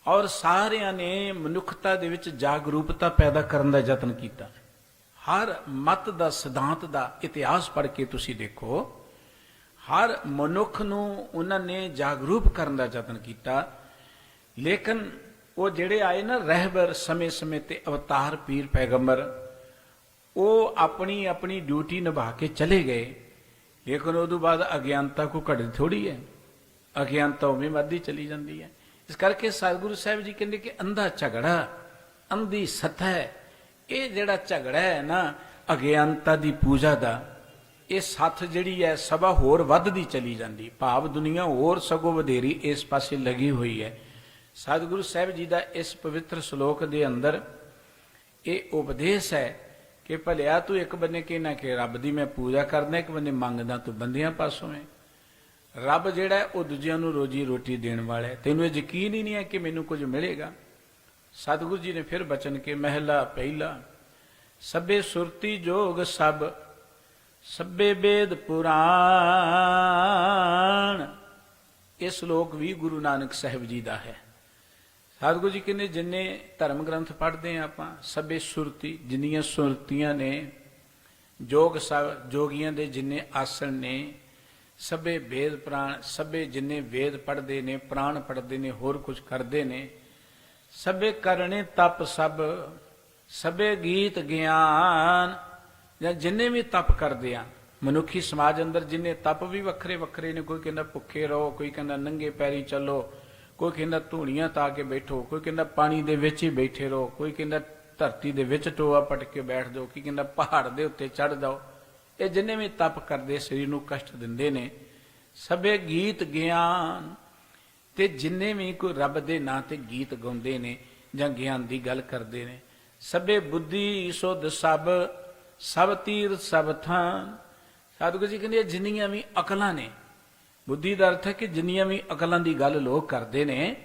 ਔਰ ਸਾਰਿਆਂ ਨੇ ਮਨੁੱਖਤਾ ਦੇ ਵਿੱਚ ਜਾਗਰੂਕਤਾ ਪੈਦਾ ਕਰਨ ਦਾ ਯਤਨ ਕੀਤਾ। ਹਰ ਮਤ ਦਾ, ਸਿਧਾਂਤ ਦਾ ਇਤਿਹਾਸ ਪੜ੍ਹ ਕੇ ਤੁਸੀਂ ਦੇਖੋ, ਹਰ ਮਨੁੱਖ ਨੂੰ ਉਹਨਾਂ ਨੇ ਜਾਗਰੂਕ ਕਰਨ ਦਾ ਯਤਨ ਕੀਤਾ। ਲੇਕਿਨ ਉਹ ਜਿਹੜੇ ਆਏ ਨਾ ਰਹਿਬਰ, ਸਮੇਂ ਸਮੇਂ ਤੇ ਅਵਤਾਰ, ਪੀਰ, ਪੈਗੰਬਰ, ਉਹ ਆਪਣੀ ਆਪਣੀ ਡਿਊਟੀ ਨਿਭਾ ਕੇ ਚਲੇ ਗਏ। ਲੇਕਿਨ ਉਦੋਂ ਬਾਅਦ ਅਗਿਆਨਤਾ ਕੋ ਘਟਦੀ ਥੋੜੀ ਹੈ, ਅਗਿਆਨਤਾ ਉਵੇਂ ਵੱਧਦੀ ਚਲੀ ਜਾਂਦੀ ਹੈ। ਇਸ ਕਰਕੇ ਸਤਿਗੁਰੂ ਸਾਹਿਬ ਜੀ ਕਹਿੰਦੇ ਕਿ ਅੰਧਾ ਝਗੜਾ, ਅੰਧੀ ਸਤਹ, ਇਹ ਜਿਹੜਾ ਝਗੜਾ ਹੈ ਨਾ ਅਗਿਆਨਤਾ ਦੀ ਪੂਜਾ ਦਾ, ਇਹ ਸੱਥ ਜਿਹੜੀ ਹੈ ਸਭਾ ਹੋਰ ਵੱਧਦੀ ਚਲੀ ਜਾਂਦੀ, ਭਾਵ ਦੁਨੀਆ ਹੋਰ ਸਗੋਂ ਵਧੇਰੀ ਇਸ ਪਾਸੇ ਲੱਗੀ ਹੋਈ ਹੈ। ਸਤਿਗੁਰੂ ਸਾਹਿਬ ਜੀ ਦਾ ਇਸ ਪਵਿੱਤਰ ਸ਼ਲੋਕ ਦੇ ਅੰਦਰ ਇਹ ਉਪਦੇਸ਼ ਹੈ ਕਿ ਭਲਿਆ ਤੂੰ ਇੱਕ ਬੰਨੇ ਕਹਿਣਾ ਕਿ ਰੱਬ ਦੀ ਮੈਂ ਪੂਜਾ ਕਰਦਾ, ਇੱਕ ਬੰਨੇ ਮੰਗਦਾ ਤੂੰ ਬੰਦਿਆਂ ਪਾਸੋਂ ਹੈ। ਰੱਬ ਜਿਹੜਾ ਉਹ ਦੂਜਿਆਂ ਨੂੰ ਰੋਜੀ ਰੋਟੀ ਦੇਣ ਵਾਲਾ ਹੈ, ਤੈਨੂੰ ਇਹ ਯਕੀਨ ਹੀ ਨਹੀਂ ਹੈ ਕਿ ਮੈਨੂੰ ਕੁਝ ਮਿਲੇਗਾ। ਸਤਿਗੁਰੂ ਜੀ ਨੇ ਫਿਰ ਬਚਨ ਕੇ ਮਹਿਲਾ ਪਹਿਲਾ, ਸਭੇ ਸੁਰਤੀ ਜੋਗ ਸਭ, ਸਭੇ ਵੇਦ ਪੁਰਾਣ। ਇਹ ਸ਼ਲੋਕ ਵੀ ਗੁਰੂ ਨਾਨਕ ਸਾਹਿਬ ਜੀ ਦਾ ਹੈ। ਸਤਿਗੁਰੂ ਜੀ ਕਹਿੰਦੇ ਜਿੰਨੇ ਧਰਮ ਗ੍ਰੰਥ ਪੜ੍ਹਦੇ ਹਾਂ ਆਪਾਂ, ਸਭੇ ਸੁਰਤੀ, ਜਿੰਨੀਆਂ ਸੁਰਤੀਆਂ ਨੇ, ਜੋਗ ਸਭ, ਜੋਗੀਆਂ ਦੇ ਜਿੰਨੇ ਆਸਣ ਨੇ, ਸਭੇ ਵੇਦ ਪ੍ਰਾਣ, ਸਭੇ ਜਿੰਨੇ ਵੇਦ ਪੜ੍ਹਦੇ ਨੇ, ਪ੍ਰਾਣ ਪੜ੍ਹਦੇ ਨੇ, ਹੋਰ ਕੁਝ ਕਰਦੇ ਨੇ, ਸਭੇ ਕਰਨੇ ਤਪ ਸਭ, ਸਭੇ ਗੀਤ ਗਿਆਨ, ਜਾਂ ਜਿੰਨੇ ਵੀ ਤਪ ਕਰਦੇ ਆ ਮਨੁੱਖੀ ਸਮਾਜ ਅੰਦਰ, ਜਿੰਨੇ ਤਪ ਵੀ ਵੱਖਰੇ ਵੱਖਰੇ ਨੇ। ਕੋਈ ਕਹਿੰਦਾ ਭੁੱਖੇ ਰਹੋ, ਕੋਈ ਕਹਿੰਦਾ ਨੰਗੇ ਪੈਰੀ ਚੱਲੋ, ਕੋਈ ਕਹਿੰਦਾ ਧੂਣੀਆਂ ਤਾ ਕੇ ਬੈਠੋ, ਕੋਈ ਕਹਿੰਦਾ ਪਾਣੀ ਦੇ ਵਿੱਚ ਹੀ ਬੈਠੇ ਰਹੋ, ਕੋਈ ਕਹਿੰਦਾ ਧਰਤੀ ਦੇ ਵਿੱਚ ਟੋਆ ਪਟਕ ਕੇ ਬੈਠ ਜਾਓ, ਕੋਈ ਕਹਿੰਦਾ ਪਹਾੜ ਦੇ ਉੱਤੇ ਚੜ੍ਹ ਜਾਓ। ਇਹ ਜਿੰਨੇ ਵੀ ਤਪ ਕਰਦੇ ਸਰੀਰ ਨੂੰ ਕਸ਼ਟ ਦਿੰਦੇ ਨੇ। ਸਭੇ ਗੀਤ ਗਿਆਨ, ਤੇ ਜਿੰਨੇ ਵੀ ਕੋਈ ਰੱਬ ਦੇ ਨਾਂ ਤੇ ਗੀਤ ਗਾਉਂਦੇ ਨੇ ਜਾਂ ਗਿਆਨ ਦੀ ਗੱਲ ਕਰਦੇ ਨੇ। ਸਭੇ ਬੁੱਧੀ ਸੁਧ ਸਭ, ਸਭ ਤੀਰਥ ਸਭ ਥਾਨ। ਸਤਿਗੁਰੂ ਜੀ ਕਹਿੰਦੇ ਜਿੰਨੀਆਂ ਵੀ ਅਕਲਾਂ ਨੇ, ਬੁੱਧੀ ਦਾ ਅਰਥ ਹੈ ਕਿ ਜਿੰਨੀਆਂ ਵੀ ਅਕਲਾਂ ਦੀ ਗੱਲ ਲੋਕ ਕਰਦੇ ਨੇ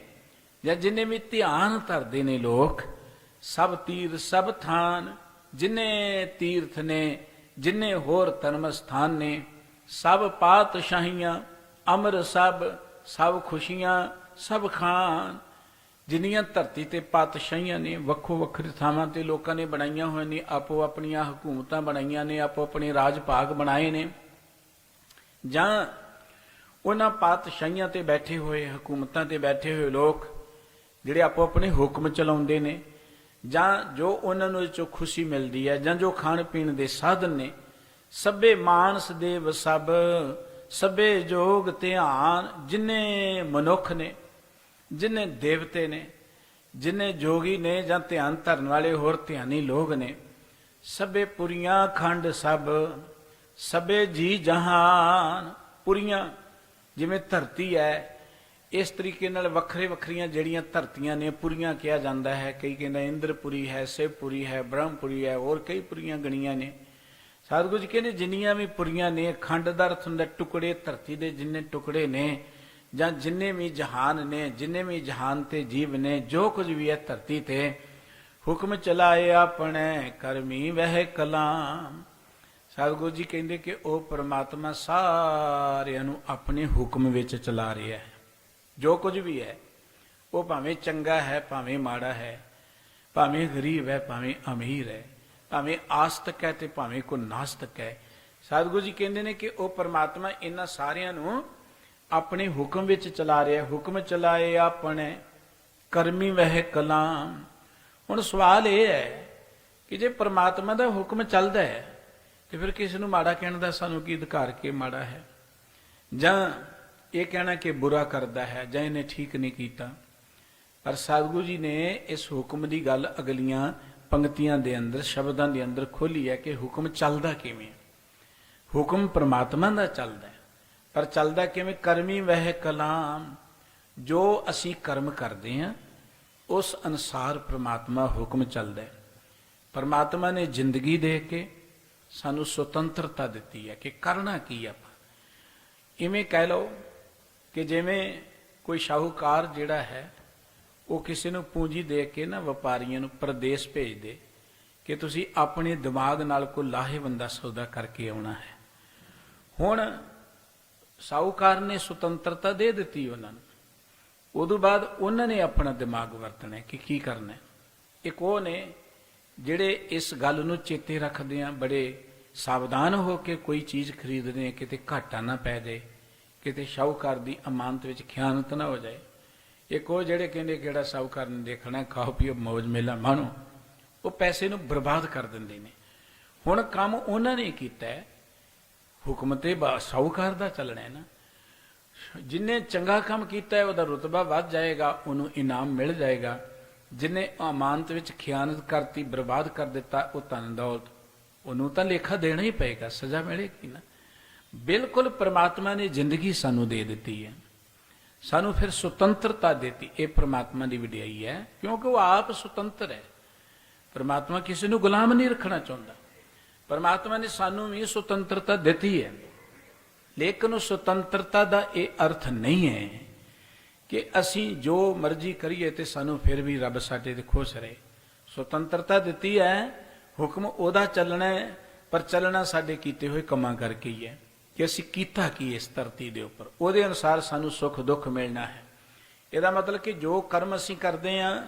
ਜਾਂ ਜਿੰਨੇ ਵੀ ਧਿਆਨ ਧਰਦੇ ਨੇ ਲੋਕ, ਸਭ ਤੀਰਥ ਸਭ ਥਾਨ, ਜਿੰਨੇ ਤੀਰਥ ਨੇ, ਜਿੰਨੇ ਹੋਰ ਧਰਮ ਸਥਾਨ ਨੇ, ਸਭ ਪਾਤਸ਼ਾਹੀਆਂ, ਅਮਰ ਸਭ, ਸਭ ਖੁਸ਼ੀਆਂ ਸਭ ਖਾਨ। ਜਿੰਨੀਆਂ ਧਰਤੀ ਤੇ ਪਾਤਸ਼ਾਹੀਆਂ ਨੇ, ਵੱਖੋ ਵੱਖਰੇ ਥਾਵਾਂ ਤੇ ਲੋਕਾਂ ਨੇ ਬਣਾਈਆਂ ਹੋਈਆਂ ਨੇ, ਆਪੋ ਆਪਣੀਆਂ ਹਕੂਮਤਾਂ ਬਣਾਈਆਂ ਨੇ, ਆਪੋ ਆਪਣੇ ਰਾਜ ਭਾਗ ਬਣਾਏ ਨੇ, ਜਾਂ ਉਹਨਾਂ ਪਾਤਸ਼ਾਹੀਆਂ ਤੇ ਬੈਠੇ ਹੋਏ, ਹਕੂਮਤਾਂ ਤੇ ਬੈਠੇ ਹੋਏ ਲੋਕ ਜਿਹੜੇ ਆਪੋ ਆਪਣੇ ਹੁਕਮ ਚਲਾਉਂਦੇ ਨੇ, ਜਾਂ ਜੋ ਉਹਨਾਂ ਨੂੰ ਇਹ ਚੋਂ ਖੁਸ਼ੀ ਮਿਲਦੀ ਹੈ, ਜਾਂ ਜੋ ਖਾਣ ਪੀਣ ਦੇ ਸਾਧਨ ਨੇ। ਸਭੇ ਮਾਨਸ ਦੇਵ ਸਭ, ਸਭੇ ਜੋਗ ਧਿਆਨ, ਜਿੰਨੇ ਮਨੁੱਖ ਨੇ, ਜਿੰਨੇ ਦੇਵਤੇ ਨੇ, ਜਿੰਨੇ ਜੋਗੀ ਨੇ ਜਾਂ ਧਿਆਨ ਧਰਨ ਵਾਲੇ ਹੋਰ ਧਿਆਨੀ ਲੋਕ ਨੇ। ਸਭੇ ਪੁਰੀਆਂ ਖੰਡ ਸਭ, ਸਭੇ ਜੀ ਜਹਾਨ। ਪੁਰੀਆਂ ਜਿਵੇਂ ਧਰਤੀ ਹੈ, ਇਸ ਤਰੀਕੇ ਨਾਲ ਵੱਖਰੇ ਵੱਖਰੀਆਂ ਜਿਹੜੀਆਂ ਧਰਤੀਆਂ ਨੇ ਪੁਰੀਆਂ ਕਿਹਾ ਜਾਂਦਾ ਹੈ। ਕਈ ਕਹਿੰਦਾ ਇੰਦਰਪੁਰੀ ਹੈ, ਸ਼ਿਵਪੁਰੀ ਹੈ, ਬ੍ਰਹਮਪੁਰੀ ਹੈ, ਹੋਰ ਕਈ ਪੁਰੀਆਂ ਗਣੀਆਂ ਨੇ। ਸਤਿਗੁਰੂ ਜੀ ਕਹਿੰਦੇ ਜਿੰਨੀਆਂ ਵੀ ਪੁਰੀਆਂ ਨੇ, ਖੰਡ ਦਾ ਅਰਥ ਹੁੰਦਾ ਟੁਕੜੇ, ਧਰਤੀ ਦੇ ਜਿੰਨੇ ਟੁਕੜੇ ਨੇ, ਜਾਂ ਜਿੰਨੇ ਵੀ ਜਹਾਨ ਨੇ, ਜਿੰਨੇ ਵੀ ਜਹਾਨ ਤੇ ਜੀਵ ਨੇ, ਜੋ ਕੁਝ ਵੀ ਹੈ ਧਰਤੀ ਤੇ, ਹੁਕਮ ਚਲਾਏ ਆਪਣੇ ਕਰਮੀ ਵਹਿ ਕਲਾਮ। ਸਤਿਗੁਰੂ ਜੀ ਕਹਿੰਦੇ ਕਿ ਉਹ ਪਰਮਾਤਮਾ ਸਾਰਿਆਂ ਨੂੰ ਆਪਣੇ ਹੁਕਮ ਵਿੱਚ ਚਲਾ ਰਿਹਾ ਹੈ। ਜੋ ਕੁਝ ਵੀ ਹੈ ਉਹ ਭਾਵੇਂ ਚੰਗਾ ਹੈ, ਭਾਵੇਂ ਮਾੜਾ ਹੈ, ਭਾਵੇਂ ਗਰੀਬ ਹੈ, ਭਾਵੇਂ ਅਮੀਰ ਹੈ, ਭਾਵੇਂ ਆਸਤਕ ਹੈ ਤੇ ਭਾਵੇਂ ਕੋ ਨਾਸਤਕ ਹੈ। ਸਤਿਗੁਰੂ ਜੀ ਕਹਿੰਦੇ ਨੇ ਕਿ ਉਹ ਪਰਮਾਤਮਾ ਇਹਨਾਂ ਸਾਰਿਆਂ ਨੂੰ ਆਪਣੇ ਹੁਕਮ ਵਿੱਚ ਚਲਾ ਰਿਹਾ। ਹੁਕਮ ਚਲਾਏ ਆਪਣੇ ਕਰਮੀ ਵਹਿ ਕਲਾਮ। ਹੁਣ ਸਵਾਲ ਇਹ ਹੈ ਕਿ ਜੇ ਪਰਮਾਤਮਾ ਦਾ ਹੁਕਮ ਚੱਲਦਾ ਹੈ ਤੇ ਫਿਰ ਕਿਸ ਨੂੰ ਮਾੜਾ ਕਹਿਣ ਦਾ ਸਾਨੂੰ ਕੀ ਅਧਿਕਾਰ ਕਿ ਮਾੜਾ ਹੈ, ਜਾਂ ਇਹ ਕਹਿਣਾ ਕਿ ਬੁਰਾ ਕਰਦਾ ਹੈ, ਜਾਂ ਇਹਨੇ ਠੀਕ ਨਹੀਂ ਕੀਤਾ। ਪਰ ਸਤਿਗੁਰੂ ਜੀ ਨੇ ਇਸ ਹੁਕਮ ਦੀ ਗੱਲ ਅਗਲੀਆਂ ਪੰਕਤੀਆਂ ਦੇ ਅੰਦਰ, ਸ਼ਬਦਾਂ ਦੇ ਅੰਦਰ ਖੋਲੀ ਹੈ ਕਿ ਹੁਕਮ ਚੱਲਦਾ ਕਿਵੇਂ। ਹੁਕਮ ਪਰਮਾਤਮਾ ਦਾ ਚੱਲਦਾ ਹੈ, ਪਰ ਚੱਲਦਾ ਕਿਵੇਂ? ਕਰਮੀ ਵਹਿ ਕਲਾਮ। ਜੋ ਅਸੀਂ ਕਰਮ ਕਰਦੇ ਹਾਂ ਉਸ ਅਨੁਸਾਰ ਪਰਮਾਤਮਾ ਹੁਕਮ ਚੱਲਦਾ ਹੈ। ਪਰਮਾਤਮਾ ਨੇ ਜ਼ਿੰਦਗੀ ਦੇ ਕੇ ਸਾਨੂੰ ਸੁਤੰਤਰਤਾ ਦਿੱਤੀ ਹੈ ਕਿ ਕਰਨਾ ਕੀ ਆਪਾਂ। ਇਵੇਂ ਕਹਿ ਲਓ ਕਿ ਜਿਵੇਂ ਕੋਈ ਸ਼ਾਹੂਕਾਰ ਜਿਹੜਾ ਹੈ ਉਹ ਕਿਸੇ ਨੂੰ ਪੂੰਜੀ ਦੇ ਕੇ ਨਾ ਵਪਾਰੀਆਂ ਨੂੰ ਪ੍ਰਦੇਸ਼ ਭੇਜਦੇ ਕਿ ਤੁਸੀਂ ਆਪਣੇ ਦਿਮਾਗ ਨਾਲ ਕੋਈ ਲਾਹੇਵੰਦਾ ਸੌਦਾ ਕਰਕੇ ਆਉਣਾ ਹੈ। ਹੁਣ ਸਾਹੂਕਾਰ ਨੇ ਸੁਤੰਤਰਤਾ ਦੇ ਦਿੱਤੀ ਉਹਨਾਂ ਨੂੰ, ਉਦੋਂ ਬਾਅਦ ਉਹਨਾਂ ਨੇ ਆਪਣਾ ਦਿਮਾਗ ਵਰਤਣਾ ਕਿ ਕੀ ਕਰਨਾ। ਇੱਕ ਉਹ ਨੇ ਜਿਹੜੇ ਇਸ ਗੱਲ ਨੂੰ ਚੇਤੇ ਰੱਖਦੇ ਆ, ਬੜੇ ਸਾਵਧਾਨ ਹੋ ਕੇ ਕੋਈ ਚੀਜ਼ ਖਰੀਦਦੇ ਆ, ਕਿਤੇ ਘਾਟਾ ਨਾ ਪੈ ਜਾਏ, ਕਿਤੇ ਸ਼ਾਹੂਕਾਰ ਦੀ ਅਮਾਨਤ ਵਿੱਚ ਖਿਆਨਤ ਨਾ ਹੋ ਜਾਏ। ਇੱਕ ਉਹ ਜਿਹੜੇ ਕਹਿੰਦੇ ਕਿਹੜਾ ਸ਼ਾਹੂਕਾਰ ਨੇ ਦੇਖਣਾ, ਖਾਓ ਪੀਓ ਮੌਜ ਮੇਲਾ ਮਾਣੋ, ਉਹ ਪੈਸੇ ਨੂੰ ਬਰਬਾਦ ਕਰ ਦਿੰਦੇ ਨੇ। ਹੁਣ ਕੰਮ ਉਹਨਾਂ ਨੇ ਕੀਤਾ ਹੈ, ਹੁਕਮ ਤੇ ਸ਼ਾਹੂਕਾਰ ਦਾ ਚੱਲਣਾ ਹੈ ਨਾ। ਜਿਨੇ ਚੰਗਾ ਕੰਮ ਕੀਤਾ ਹੈ ਉਹਦਾ ਰੁਤਬਾ ਵੱਧ ਜਾਏਗਾ, ਉਹਨੂੰ ਇਨਾਮ ਮਿਲ ਜਾਏਗਾ। ਜਿਨੇ ਅਮਾਨਤ ਵਿੱਚ ਖਿਆਨਤ ਕਰਤੀ, ਬਰਬਾਦ ਕਰ ਦਿੱਤਾ, ਉਹ ਧਨ ਦੌਲਤ, ਉਹਨੂੰ ਤਾਂ ਲੇਖਾ ਦੇਣਾ ਹੀ ਪਏਗਾ, ਸਜ਼ਾ ਮਿਲੇਗੀ ਨਾ। ਬਿਲਕੁਲ ਪ੍ਰਮਾਤਮਾ ਨੇ ਜ਼ਿੰਦਗੀ ਸਾਨੂੰ ਦੇ ਦਿੱਤੀ ਹੈ, ਸਾਨੂੰ ਫਿਰ ਸੁਤੰਤਰਤਾ ਦਿੱਤੀ। ਇਹ ਪ੍ਰਮਾਤਮਾ ਦੀ ਵਡਿਆਈ ਹੈ, ਕਿਉਂਕਿ ਉਹ ਆਪ ਸੁਤੰਤਰ ਹੈ। ਪ੍ਰਮਾਤਮਾ ਕਿਸੇ ਨੂੰ ਗੁਲਾਮ ਨਹੀਂ ਰੱਖਣਾ ਚਾਹੁੰਦਾ। ਪ੍ਰਮਾਤਮਾ ਨੇ ਸਾਨੂੰ ਵੀ ਸੁਤੰਤਰਤਾ ਦਿੱਤੀ ਹੈ, ਲੇਕਿਨ ਉਸ ਸੁਤੰਤਰਤਾ ਦਾ ਇਹ ਅਰਥ ਨਹੀਂ ਹੈ ਕਿ ਅਸੀਂ ਜੋ ਮਰਜ਼ੀ ਕਰੀਏ ਤੇ ਸਾਨੂੰ ਫਿਰ ਵੀ ਰੱਬ ਸਾਡੇ ਤੇ ਖੁਸ਼ ਰਹੇ। ਸੁਤੰਤਰਤਾ ਦਿੱਤੀ ਹੈ, ਹੁਕਮ ਉਹਦਾ ਚੱਲਣਾ ਹੈ, ਪਰ ਚੱਲਣਾ ਸਾਡੇ ਕੀਤੇ ਹੋਏ ਕੰਮਾਂ ਕਰਕੇ ਹੀ ਹੈ ਕਿ ਅਸੀਂ ਕੀਤਾ ਕੀ ਇਸ ਧਰਤੀ ਦੇ ਉੱਪਰ, ਉਹਦੇ ਅਨੁਸਾਰ ਸਾਨੂੰ ਸੁੱਖ ਦੁੱਖ ਮਿਲਣਾ ਹੈ। ਇਹਦਾ ਮਤਲਬ ਕਿ ਜੋ ਕਰਮ ਅਸੀਂ ਕਰਦੇ ਹਾਂ,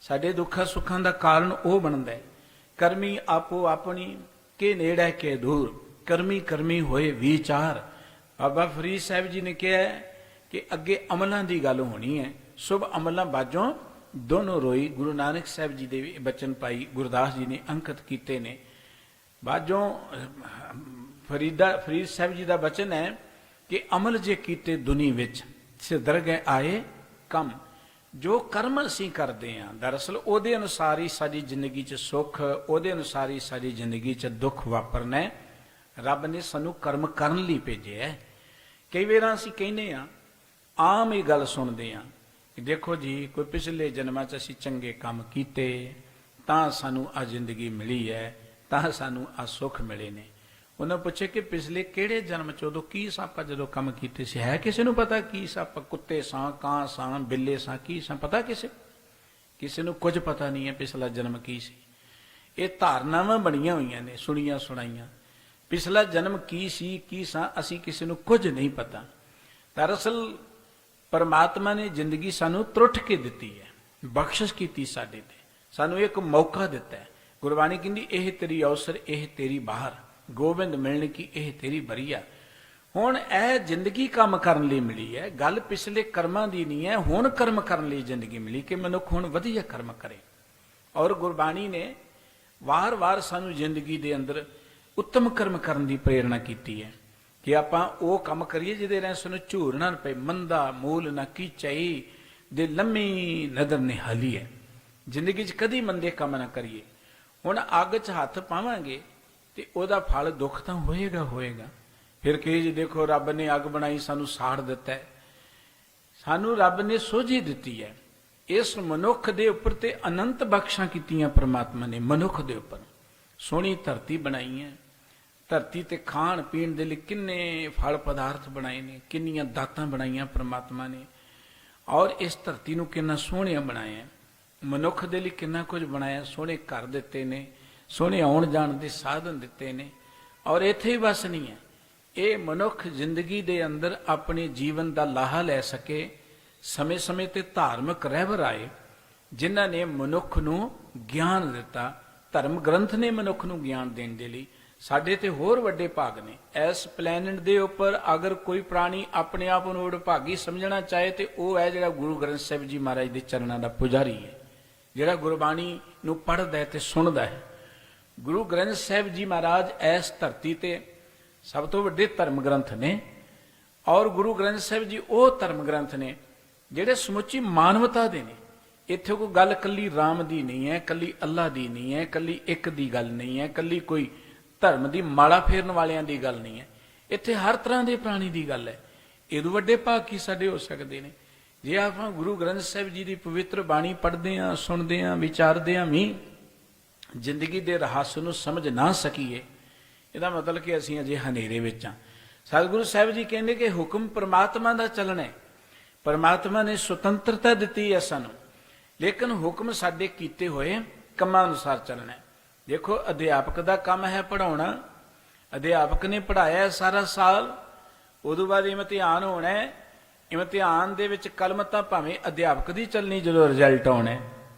ਸਾਡੇ ਦੁੱਖਾਂ ਸੁੱਖਾਂ ਦਾ ਕਾਰਨ ਉਹ ਬਣਦਾ ਹੈ। ਕਰਮੀ ਆਪੋ ਆਪਣੀ ਕੇ ਨੇੜੇ ਕੇ ਦੂਰ, ਕਰਮੀ ਕਰਮੀ ਹੋਏ ਵਿਚਾਰ। ਬਾਬਾ ਫਰੀਦ ਸਾਹਿਬ ਜੀ ਨੇ ਕਿਹਾ ਕਿ ਅੱਗੇ ਅਮਲਾਂ ਦੀ ਗੱਲ ਹੋਣੀ ਹੈ, ਸ਼ੁਭ ਅਮਲਾਂ ਬਾਝੋਂ ਦੋਨੋਂ ਰੋਈ। ਗੁਰੂ ਨਾਨਕ ਸਾਹਿਬ ਜੀ ਦੇ ਵੀ ਬਚਨ ਭਾਈ ਗੁਰਦਾਸ ਜੀ ਨੇ ਅੰਕਿਤ ਕੀਤੇ ਨੇ। ਬਾਝੋਂ ਫਰੀਦ ਸਾਹਿਬ ਜੀ ਦਾ ਬਚਨ ਹੈ ਕਿ ਅਮਲ ਜੇ ਕੀਤੇ ਦੁਨੀ ਵਿੱਚ ਸਿਦਰ ਗਏ ਆਏ ਕੰਮ। ਜੋ ਕਰਮ ਅਸੀਂ ਕਰਦੇ ਹਾਂ, ਦਰਅਸਲ ਉਹਦੇ ਅਨੁਸਾਰ ਹੀ ਸਾਡੀ ਜ਼ਿੰਦਗੀ 'ਚ ਸੁੱਖ, ਉਹਦੇ ਅਨੁਸਾਰ ਹੀ ਸਾਡੀ ਜ਼ਿੰਦਗੀ 'ਚ ਦੁੱਖ ਵਾਪਰਨਾ ਹੈ। ਰੱਬ ਨੇ ਸਾਨੂੰ ਕਰਮ ਕਰਨ ਲਈ ਭੇਜਿਆ ਹੈ। ਕਈ ਵਾਰ ਅਸੀਂ ਕਹਿੰਦੇ ਹਾਂ, ਆਮ ਇਹ ਗੱਲ ਸੁਣਦੇ ਹਾਂ ਕਿ ਦੇਖੋ ਜੀ, ਕੋਈ ਪਿਛਲੇ ਜਨਮਾਂ 'ਚ ਅਸੀਂ ਚੰਗੇ ਕੰਮ ਕੀਤੇ ਤਾਂ ਸਾਨੂੰ ਆ ਜ਼ਿੰਦਗੀ ਮਿਲੀ ਹੈ, ਤਾਂ ਸਾਨੂੰ ਆ ਸੁੱਖ ਮਿਲੇ ਨੇ। ਉਹਨਾਂ ਪੁੱਛੇ ਕਿ ਪਿਛਲੇ ਕਿਹੜੇ ਜਨਮ 'ਚ ਉਦੋਂ ਕੀ ਸਾਂ ਆਪਾਂ ਜਦੋਂ ਕੰਮ ਕੀਤੇ ਸੀ? ਹੈ ਕਿਸੇ ਨੂੰ ਪਤਾ ਕੀ ਸਾਂ ਆਪਾਂ? ਕੁੱਤੇ ਸਾਂ, ਕਾਂ ਸਾਂ, ਬਿੱਲੇ ਸਾਂ, ਕੀ ਸਾਂ? ਪਤਾ ਕਿਸੇ ਨੂੰ ਕੁਝ ਪਤਾ ਨਹੀਂ ਹੈ ਪਿਛਲਾ ਜਨਮ ਕੀ ਸੀ। ਇਹ ਧਾਰਨਾਵਾਂ ਬਣੀਆਂ ਹੋਈਆਂ ਨੇ, ਸੁਣੀਆਂ ਸੁਣਾਈਆਂ। ਪਿਛਲਾ ਜਨਮ ਕੀ ਸੀ, ਕੀ ਸਾਂ, ਅਸੀਂ ਕਿਸੇ ਨੂੰ ਕੁਝ ਨਹੀਂ ਪਤਾ। ਦਰਅਸਲ ਪਰਮਾਤਮਾ ਨੇ ਜ਼ਿੰਦਗੀ ਸਾਨੂੰ ਤਰੁੱਠ ਕੇ ਦਿੱਤੀ ਹੈ, ਬਖਸ਼ਿਸ਼ ਕੀਤੀ ਸਾਡੇ ਤੇ, ਸਾਨੂੰ ਇੱਕ ਮੌਕਾ ਦਿੱਤਾ ਹੈ। ਗੁਰਬਾਣੀ ਕਹਿੰਦੀ ਇਹ ਤੇਰੀ ਅਵਸਰ, ਇਹ ਤੇਰੀ ਬਾਹਰ, ਗੋਬਿੰਦ ਮਿਲਣ ਕੀ ਇਹ ਤੇਰੀ ਬਰੀਆ। ਹੁਣ ਇਹ ਜ਼ਿੰਦਗੀ ਕੰਮ ਕਰਨ ਲਈ ਮਿਲੀ ਹੈ, ਗੱਲ ਪਿਛਲੇ ਕਰਮਾਂ ਦੀ ਨਹੀਂ ਹੈ। ਹੁਣ ਕਰਮ ਕਰਨ ਲਈ ਜ਼ਿੰਦਗੀ ਮਿਲੀ ਕਿ ਮਨੁੱਖ ਹੁਣ ਵਧੀਆ ਕਰਮ ਕਰੇ। ਔਰ ਗੁਰਬਾਣੀ ਨੇ ਵਾਰ-ਵਾਰ ਸਾਨੂੰ ਜ਼ਿੰਦਗੀ ਦੇ ਅੰਦਰ ਉੱਤਮ ਕਰਮ ਕਰਨ ਦੀ ਪ੍ਰੇਰਣਾ ਕੀਤੀ ਹੈ ਕਿ ਆਪਾਂ ਉਹ ਕੰਮ ਕਰੀਏ ਜਿਹਦੇ ਨਾਲ ਸਾਨੂੰ ਝੂਰ ਨਾ ਪਏ। ਮੰਦਾ ਮੂਲ ਨਾ ਕੀਚਈ ਦੇ ਲੰਮੀ ਨਦਰ ਨਿਹਾਲੀ ਹੈ। ਜ਼ਿੰਦਗੀ 'ਚ ਕਦੀ ਮੰਦੇ ਕੰਮ ਨਾ ਕਰੀਏ। ਹੁਣ ਅੱਗ 'ਚ ਹੱਥ ਪਾਵਾਂਗੇ ਤੇ ਉਹਦਾ ਫਲ ਦੁੱਖ ਤਾਂ ਹੋਏਗਾ। ਫਿਰ ਕਹੇ ਜੀ ਦੇਖੋ ਰੱਬ ਨੇ ਅੱਗ ਬਣਾਈ, ਸਾਨੂੰ ਸਾੜ ਦਿੱਤਾ। ਸਾਨੂੰ ਰੱਬ ਨੇ ਸੋਝੀ ਦਿੱਤੀ ਹੈ। ਇਸ ਮਨੁੱਖ ਦੇ ਉੱਪਰ ਤੇ ਅਨੰਤ ਬਖਸ਼ਾਂ ਕੀਤੀਆਂ ਪ੍ਰਮਾਤਮਾ ਨੇ। ਮਨੁੱਖ ਦੇ ਉੱਪਰ ਸੋਹਣੀ ਧਰਤੀ ਬਣਾਈ ਹੈ। ਧਰਤੀ ਤੇ ਖਾਣ ਪੀਣ ਦੇ ਲਈ ਕਿੰਨੇ ਫਲ ਪਦਾਰਥ ਬਣਾਏ ਨੇ, ਕਿੰਨੀਆਂ ਦਾਤਾਂ ਬਣਾਈਆਂ ਪ੍ਰਮਾਤਮਾ ਨੇ। ਔਰ ਇਸ ਧਰਤੀ ਨੂੰ ਕਿੰਨਾ ਸੋਹਣਿਆ ਬਣਾਇਆ, ਮਨੁੱਖ ਦੇ ਲਈ ਕਿੰਨਾ ਕੁਝ ਬਣਾਇਆ। ਸੋਹਣੇ ਘਰ ਦਿੱਤੇ ਨੇ, ਸੋਹਣੇ ਆਉਣ ਜਾਣ ਦੇ ਸਾਧਨ ਦਿੱਤੇ ਨੇ। ਔਰ ਇੱਥੇ ਹੀ ਬਸ ਨਹੀਂ ਹੈ, ਇਹ ਮਨੁੱਖ ਜ਼ਿੰਦਗੀ ਦੇ ਅੰਦਰ ਆਪਣੇ ਜੀਵਨ ਦਾ ਲਾਹਾ ਲੈ ਸਕੇ। ਸਮੇਂ-ਸਮੇਂ ਤੇ ਧਾਰਮਿਕ ਰਹਿਬਰ ਆਏ ਜਿਨ੍ਹਾਂ ਨੇ ਮਨੁੱਖ ਨੂੰ ਗਿਆਨ ਦਿੱਤਾ। ਧਰਮ ਗ੍ਰੰਥ ਨੇ ਮਨੁੱਖ ਨੂੰ ਗਿਆਨ ਦੇਣ ਦੇ ਲਈ। ਸਾਡੇ ਤੇ ਹੋਰ ਵੱਡੇ ਭਾਗ ਨੇ। ਇਸ ਪਲੈਨਟ ਦੇ ਉੱਪਰ ਅਗਰ ਕੋਈ ਪ੍ਰਾਣੀ ਆਪਣੇ ਆਪ ਨੂੰ ਵਡਭਾਗੀ ਸਮਝਣਾ ਚਾਹੇ ਤੇ ਉਹ ਹੈ ਜਿਹੜਾ ਗੁਰੂ ਗ੍ਰੰਥ ਸਾਹਿਬ ਜੀ ਮਹਾਰਾਜ ਦੇ ਚਰਨਾਂ ਦਾ ਪੁਜਾਰੀ ਹੈ, ਜਿਹੜਾ ਗੁਰਬਾਣੀ ਨੂੰ ਪੜ੍ਹਦਾ ਹੈ ਤੇ ਸੁਣਦਾ ਹੈ। ਗੁਰੂ ਗ੍ਰੰਥ ਸਾਹਿਬ ਜੀ ਮਹਾਰਾਜ ਇਸ ਧਰਤੀ ਤੇ ਸਭ ਤੋਂ ਵੱਡੇ ਧਰਮ ਗ੍ਰੰਥ ਨੇ। ਔਰ ਗੁਰੂ ਗ੍ਰੰਥ ਸਾਹਿਬ ਜੀ ਉਹ ਧਰਮ ਗ੍ਰੰਥ ਨੇ ਜਿਹੜੇ ਸਮੁੱਚੀ ਮਾਨਵਤਾ ਦੇ ਨੇ। ਇੱਥੇ ਕੋਈ ਗੱਲ ਕੱਲੀ ਰਾਮ ਦੀ ਨਹੀਂ ਹੈ, ਕੱਲੀ ਅੱਲਾ ਦੀ ਨਹੀਂ ਹੈ, ਕੱਲੀ ਇੱਕ ਦੀ ਗੱਲ ਨਹੀਂ ਹੈ, ਕੱਲੀ ਕੋਈ ਧਰਮ ਦੀ ਮਾਲਾ ਫੇਰਨ ਵਾਲਿਆਂ ਦੀ ਗੱਲ ਨਹੀਂ ਹੈ। ਇੱਥੇ ਹਰ ਤਰ੍ਹਾਂ ਦੇ ਪ੍ਰਾਣੀ ਦੀ ਗੱਲ ਹੈ। ਇਹਦੋਂ ਵੱਡੇ ਭਾਗ ਕੀ ਸਾਡੇ ਹੋ ਸਕਦੇ ਨੇ? ਜੇ ਆਪਾਂ ਗੁਰੂ ਗ੍ਰੰਥ ਸਾਹਿਬ ਜੀ ਦੀ ਪਵਿੱਤਰ ਬਾਣੀ ਪੜ੍ਹਦੇ ਹਾਂ, ਸੁਣਦੇ ਹਾਂ, ਵਿਚਾਰਦੇ ਹਾਂ ਵੀ ਜ਼ਿੰਦਗੀ ਦੇ ਰਹੱਸ ਨੂੰ ਸਮਝ ਨਾ ਸਕੀਏ, ਇਹਦਾ ਮਤਲਬ ਕਿ ਅਸੀਂ ਅਜੇ ਹਨੇਰੇ ਵਿੱਚ ਹਾਂ। ਸਤਿਗੁਰੂ ਸਾਹਿਬ ਜੀ ਕਹਿੰਦੇ ਕਿ ਹੁਕਮ ਪਰਮਾਤਮਾ ਦਾ ਚੱਲਣਾ ਹੈ। ਪਰਮਾਤਮਾ ਨੇ ਸੁਤੰਤਰਤਾ ਦਿੱਤੀ ਹੈ ਸਾਨੂੰ। ਲੇਕਿਨ ਹੁਕਮ ਸਾਡੇ ਕੀਤੇ ਹੋਏ ਕੰਮਾਂ ਅਨੁਸਾਰ ਚੱਲਣਾ। ਦੇਖੋ ਅਧਿਆਪਕ ਦਾ ਕੰਮ ਹੈ ਪੜ੍ਹਾਉਣਾ, ਅਧਿਆਪਕ ਨੇ ਪੜ੍ਹਾਇਆ ਸਾਰਾ ਸਾਲ, ਉਦੋਂ ਬਾਅਦ ਇਮਤਿਹਾਨ ਹੋਣਾ ਹੈ, ਇਮਤਿਹਾਨ ਦੇ ਵਿੱਚ ਕਲਮ ਤਾਂ ਭਾਵੇਂ ਅਧਿਆਪਕ ਦੀ ਚੱਲਣੀ, ਜਦੋਂ ਰਿਜ਼ਲਟ ਆਉਣਾ,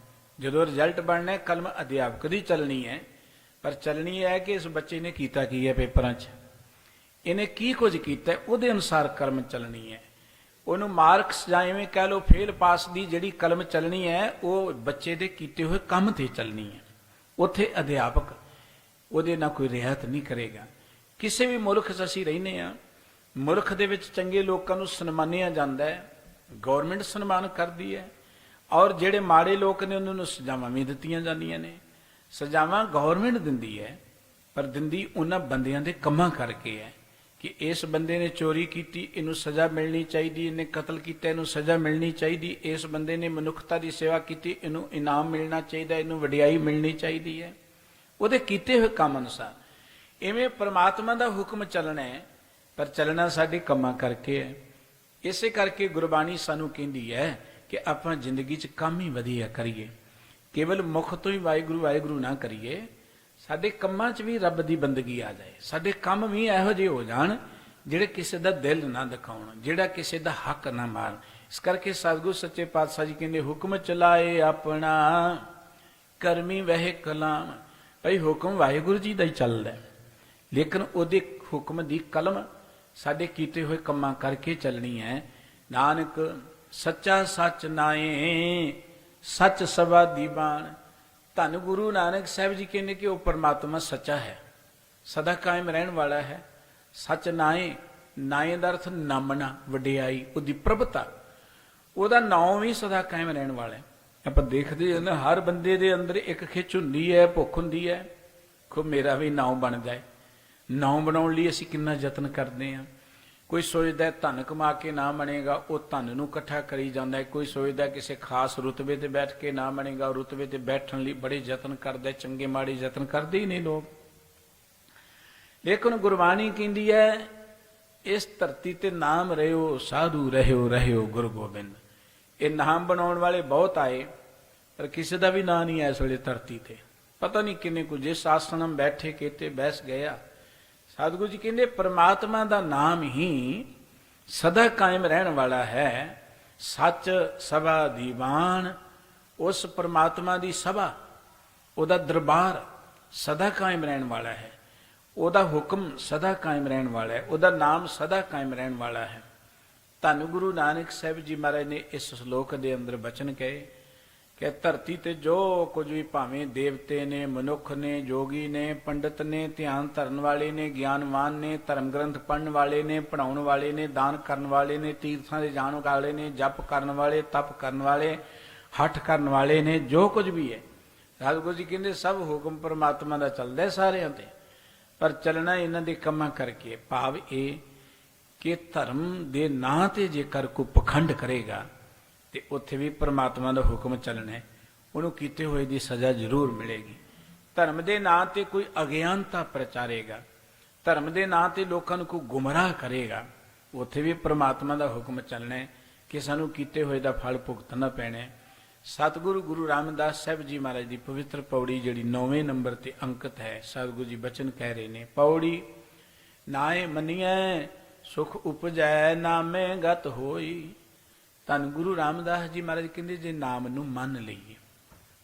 ਜਦੋਂ ਰਿਜ਼ਲਟ ਬਣਨਾ ਕਲਮ ਅਧਿਆਪਕ ਦੀ ਚੱਲਣੀ ਹੈ, ਪਰ ਚੱਲਣੀ ਹੈ ਕਿ ਇਸ ਬੱਚੇ ਨੇ ਕੀਤਾ ਕੀ ਹੈ ਪੇਪਰਾਂ 'ਚ, ਇਹਨੇ ਕੀ ਕੁਝ ਕੀਤਾ, ਉਹਦੇ ਅਨੁਸਾਰ ਕਲਮ ਚੱਲਣੀ ਹੈ। ਉਹਨੂੰ ਮਾਰਕਸ ਜਾਂ ਇਵੇਂ ਕਹਿ ਲਓ ਫੇਲ ਪਾਸ ਦੀ ਜਿਹੜੀ ਕਲਮ ਚੱਲਣੀ ਹੈ ਉਹ ਬੱਚੇ ਦੇ ਕੀਤੇ ਹੋਏ ਕੰਮ ਤੇ ਚੱਲਣੀ ਹੈ। ਉੱਥੇ ਅਧਿਆਪਕ ਉਹਦੇ ਨਾਲ ਕੋਈ ਰਿਆਇਤ ਨਹੀਂ ਕਰੇਗਾ। ਕਿਸੇ ਵੀ ਮੁਲਕ 'ਚ ਅਸੀਂ ਰਹਿੰਦੇ ਹਾਂ, ਮੁਲਕ ਦੇ ਵਿੱਚ ਚੰਗੇ ਲੋਕਾਂ ਨੂੰ ਸਨਮਾਨਿਆ ਜਾਂਦਾ ਹੈ, ਗੌਰਮੈਂਟ ਸਨਮਾਨ ਕਰਦੀ ਹੈ, ਔਰ ਜਿਹੜੇ ਮਾੜੇ ਲੋਕ ਨੇ ਉਹਨਾਂ ਨੂੰ ਸਜ਼ਾਵਾਂ ਵੀ ਦਿੱਤੀਆਂ ਜਾਂਦੀਆਂ ਨੇ। ਸਜ਼ਾਵਾਂ ਗੌਰਮੈਂਟ ਦਿੰਦੀ ਹੈ, ਪਰ ਦਿੰਦੀ ਉਹਨਾਂ ਬੰਦਿਆਂ ਦੇ ਕੰਮਾਂ ਕਰਕੇ ਹੈ ਕਿ ਇਸ ਬੰਦੇ ਨੇ ਚੋਰੀ ਕੀਤੀ, ਇਹਨੂੰ ਸਜ਼ਾ ਮਿਲਣੀ ਚਾਹੀਦੀ, ਇਹਨੇ ਕਤਲ ਕੀਤਾ, ਇਹਨੂੰ ਸਜ਼ਾ ਮਿਲਣੀ ਚਾਹੀਦੀ, ਇਸ ਬੰਦੇ ਨੇ ਮਨੁੱਖਤਾ ਦੀ ਸੇਵਾ ਕੀਤੀ, ਇਹਨੂੰ ਇਨਾਮ ਮਿਲਣਾ ਚਾਹੀਦਾ, ਇਹਨੂੰ ਵਡਿਆਈ ਮਿਲਣੀ ਚਾਹੀਦੀ ਹੈ, ਉਹਦੇ ਕੀਤੇ ਹੋਏ ਕੰਮ ਅਨੁਸਾਰ। ਇਵੇਂ ਪ੍ਰਮਾਤਮਾ ਦਾ ਹੁਕਮ ਚੱਲਣਾ ਹੈ, ਪਰ ਚੱਲਣਾ ਸਾਡੇ ਕੰਮਾਂ ਕਰਕੇ ਹੈ। ਇਸੇ ਕਰਕੇ ਗੁਰਬਾਣੀ ਸਾਨੂੰ ਕਹਿੰਦੀ ਹੈ ਕਿ ਆਪਾਂ ਜ਼ਿੰਦਗੀ 'ਚ ਕੰਮ ਹੀ ਵਧੀਆ ਕਰੀਏ, ਕੇਵਲ ਮੁਖ ਤੋਂ ਹੀ ਵਾਹਿਗੁਰੂ ਵਾਹਿਗੁਰੂ ਨਾ ਕਰੀਏ, ਸਾਡੇ ਕੰਮਾਂ 'ਚ ਵੀ ਰੱਬ ਦੀ ਬੰਦਗੀ ਆ ਜਾਏ, ਸਾਡੇ ਕੰਮ ਵੀ ਇਹੋ ਜਿਹੇ ਹੋ ਜਾਣ ਜਿਹੜੇ ਕਿਸੇ ਦਾ ਦਿਲ ਨਾ ਦਿਖਾਉਣ, ਜਿਹੜਾ ਕਿਸੇ ਦਾ ਹੱਕ ਨਾ ਮਾਰਨ। ਇਸ ਕਰਕੇ ਸਤਿਗੁਰੂ ਸੱਚੇ ਪਾਤਸ਼ਾਹ ਜੀ ਕਹਿੰਦੇ ਹੁਕਮ ਚਲਾਏ ਆਪਣਾ ਕਰਮੀ ਵਹਿ ਕਲਾਮ। ਭਈ ਹੁਕਮ ਵਾਹਿਗੁਰੂ ਜੀ ਦਾ ਹੀ ਚੱਲਦਾ, ਲੇਕਿਨ ਉਹਦੇ ਹੁਕਮ ਦੀ ਕਲਮ ਸਾਡੇ ਕੀਤੇ ਹੋਏ ਕੰਮਾਂ ਕਰਕੇ ਚੱਲਣੀ ਹੈ। ਨਾਨਕ ਸੱਚਾ ਸੱਚ ਨਾਏ ਸੱਚ ਸਭਾ ਦੀ ਬਾਣ। ਧੰਨ ਗੁਰੂ ਨਾਨਕ ਸਾਹਿਬ ਜੀ ਕਹਿੰਦੇ ਕਿ ਉਹ ਪਰਮਾਤਮਾ ਸੱਚਾ ਹੈ, ਸਦਾ ਕਾਇਮ ਰਹਿਣ ਵਾਲਾ ਹੈ। ਸੱਚ ਨਾਏ, ਨਾਏ ਦਾ ਅਰਥ ਨਾਮਣਾ, ਵਡਿਆਈ, ਉਹਦੀ ਪ੍ਰਭਤਾ, ਉਹਦਾ ਨਾਮ ਵੀ ਸਦਾ ਕਾਇਮ ਰਹਿਣ ਵਾਲਾ ਹੈ। ਆਪਾਂ ਦੇਖਦੇ ਹਾਂ ਨਾ, ਹਰ ਬੰਦੇ ਦੇ ਅੰਦਰ ਇੱਕ ਖਿੱਚ ਹੁੰਦੀ ਹੈ, ਭੁੱਖ ਹੁੰਦੀ ਹੈ, ਖੋ ਮੇਰਾ ਵੀ ਨਾਮ ਬਣ ਜਾਏ। ਨਾਮ ਬਣਾਉਣ ਲਈ ਅਸੀਂ ਕਿੰਨਾ ਯਤਨ ਕਰਦੇ ਹਾਂ। ਕੋਈ ਸੋਚਦਾ ਧਨ ਕਮਾ ਕੇ ਨਾ ਬਣੇਗਾ, ਉਹ ਧਨ ਨੂੰ ਇਕੱਠਾ ਕਰੀ ਜਾਂਦਾ ਹੈ। ਕੋਈ ਸੋਚਦਾ ਕਿਸੇ ਖਾਸ ਰੁਤਬੇ ਤੇ ਬੈਠ ਕੇ ਨਾ ਬਣੇਗਾ, ਰੁਤਬੇ ਤੇ ਬੈਠਣ ਲਈ ਬੜੇ ਯਤਨ ਕਰਦਾ, ਚੰਗੇ ਮਾੜੇ ਯਤਨ ਕਰਦੇ ਹੀ ਨਹੀਂ ਲੋਕ। ਲੇਕਿਨ ਗੁਰਬਾਣੀ ਕਹਿੰਦੀ ਹੈ ਇਸ ਧਰਤੀ ਤੇ ਨਾਮ ਰਹਿਓ ਸਾਧੂ ਰਹਿਓ ਰਹਿਓ ਗੁਰੂ ਗੋਬਿੰਦ। ਇਹ ਨਾਮ ਬਣਾਉਣ ਵਾਲੇ ਬਹੁਤ ਆਏ, ਪਰ ਕਿਸੇ ਦਾ ਵੀ ਨਾਂ ਨਹੀਂ ਹੈ ਇਸ ਵੇਲੇ ਧਰਤੀ ਤੇ। ਪਤਾ ਨਹੀਂ ਕਿੰਨੇ ਕੁ ਜਿਸ ਆਸਣਮ ਬੈਠੇ ਕੀਤੇ ਬੈਸ ਗਿਆ। ਸਤਿਗੁਰੂ ਜੀ ਕਹਿੰਦੇ ਪਰਮਾਤਮਾ ਦਾ ਨਾਮ ਹੀ ਸਦਾ ਕਾਇਮ ਰਹਿਣ ਵਾਲਾ ਹੈ। ਸੱਚ ਸਭਾ ਦੀਵਾਨ, ਉਸ ਪਰਮਾਤਮਾ ਦੀ ਸਭਾ, ਉਹਦਾ ਦਰਬਾਰ ਸਦਾ ਕਾਇਮ ਰਹਿਣ ਵਾਲਾ ਹੈ, ਉਹਦਾ ਹੁਕਮ ਸਦਾ ਕਾਇਮ ਰਹਿਣ ਵਾਲਾ ਹੈ, ਉਹਦਾ ਨਾਮ ਸਦਾ ਕਾਇਮ ਰਹਿਣ ਵਾਲਾ ਹੈ। ਧੰਨ ਗੁਰੂ ਨਾਨਕ ਸਾਹਿਬ ਜੀ ਮਹਾਰਾਜ ਨੇ ਇਸ ਸ਼ਲੋਕ ਦੇ ਅੰਦਰ ਬਚਨ ਕਹੇ ਕਿ ਧਰਤੀ ਤੇ ਜੋ ਕੁਝ ਵੀ ਭਾਵੇਂ ਦੇਵਤੇ ਨੇ, ਮਨੁੱਖ ਨੇ, ਜੋਗੀ ਨੇ, ਪੰਡਤ ਨੇ, ਧਿਆਨ ਧਰਨ ਵਾਲੇ ਨੇ, ਗਿਆਨਵਾਨ ਨੇ, ਧਰਮ ਗ੍ਰੰਥ ਪੜ੍ਹਨ ਵਾਲੇ ਨੇ, ਪੜ੍ਹਾਉਣ ਵਾਲੇ ਨੇ, ਦਾਨ ਕਰਨ ਵਾਲੇ ਨੇ, ਤੀਰਥਾਂ ਦੇ ਜਾਣ ਵਾਲੇ ਨੇ, ਜਪ ਕਰਨ ਵਾਲੇ, ਤਪ ਕਰਨ ਵਾਲੇ, ਹੱਠ ਕਰਨ ਵਾਲੇ ਨੇ, ਜੋ ਕੁਝ ਵੀ ਹੈ ਸਤਿਗੁਰੂ ਜੀ ਕਹਿੰਦੇ ਸਭ ਹੁਕਮ ਪਰਮਾਤਮਾ ਦਾ ਚੱਲਦਾ ਸਾਰਿਆਂ ਤੇ, ਪਰ ਚੱਲਣਾ ਇਹਨਾਂ ਦੇ ਕੰਮਾਂ ਕਰਕੇ। ਭਾਵ ਇਹ ਕਿ ਧਰਮ ਦੇ ਨਾਂ ਤੇ ਜੇਕਰ ਕੋਈ ਪਖੰਡ ਕਰੇਗਾ ਤੇ ਉੱਥੇ ਵੀ ਪਰਮਾਤਮਾ ਦਾ ਹੁਕਮ ਚੱਲਣਾ ਹੈ, ਉਹਨੂੰ ਕੀਤੇ ਹੋਏ ਦੀ ਸਜ਼ਾ ਜ਼ਰੂਰ ਮਿਲੇਗੀ। ਧਰਮ ਦੇ ਨਾਂ ਤੇ ਕੋਈ ਅਗਿਆਨਤਾ ਪ੍ਰਚਾਰੇਗਾ, ਧਰਮ ਦੇ ਨਾਂ ਤੇ ਲੋਕਾਂ ਨੂੰ ਕੋਈ ਗੁੰਮਰਾਹ ਕਰੇਗਾ, ਉੱਥੇ ਵੀ ਪਰਮਾਤਮਾ ਦਾ ਹੁਕਮ ਚੱਲਣਾ ਹੈ ਕਿ ਸਾਨੂੰ ਕੀਤੇ ਹੋਏ ਦਾ ਫਲ ਭੁਗਤਣਾ ਪੈਣਾ ਹੈ। ਸਤਿਗੁਰੂ ਗੁਰੂ ਰਾਮਦਾਸ ਸਾਹਿਬ ਜੀ ਮਹਾਰਾਜ ਦੀ ਪਵਿੱਤਰ ਪੌੜੀ ਜਿਹੜੀ 9ਵੇਂ ਨੰਬਰ ਤੇ ਅੰਕਿਤ ਹੈ, ਸਤਿਗੁਰੂ ਜੀ ਬਚਨ ਕਹਿ ਰਹੇ ਨੇ, ਪੌੜੀ ਨਾਏ ਮੰਨੀਐ ਸੁਖ ਉਪਜੈ ਨਾਮੇ ਗਤ ਹੋਈ। ਧੰਨ ਗੁਰੂ ਰਾਮਦਾਸ ਜੀ ਮਹਾਰਾਜ ਕਹਿੰਦੇ ਜੇ ਨਾਮ ਨੂੰ ਮੰਨ ਲਈਏ,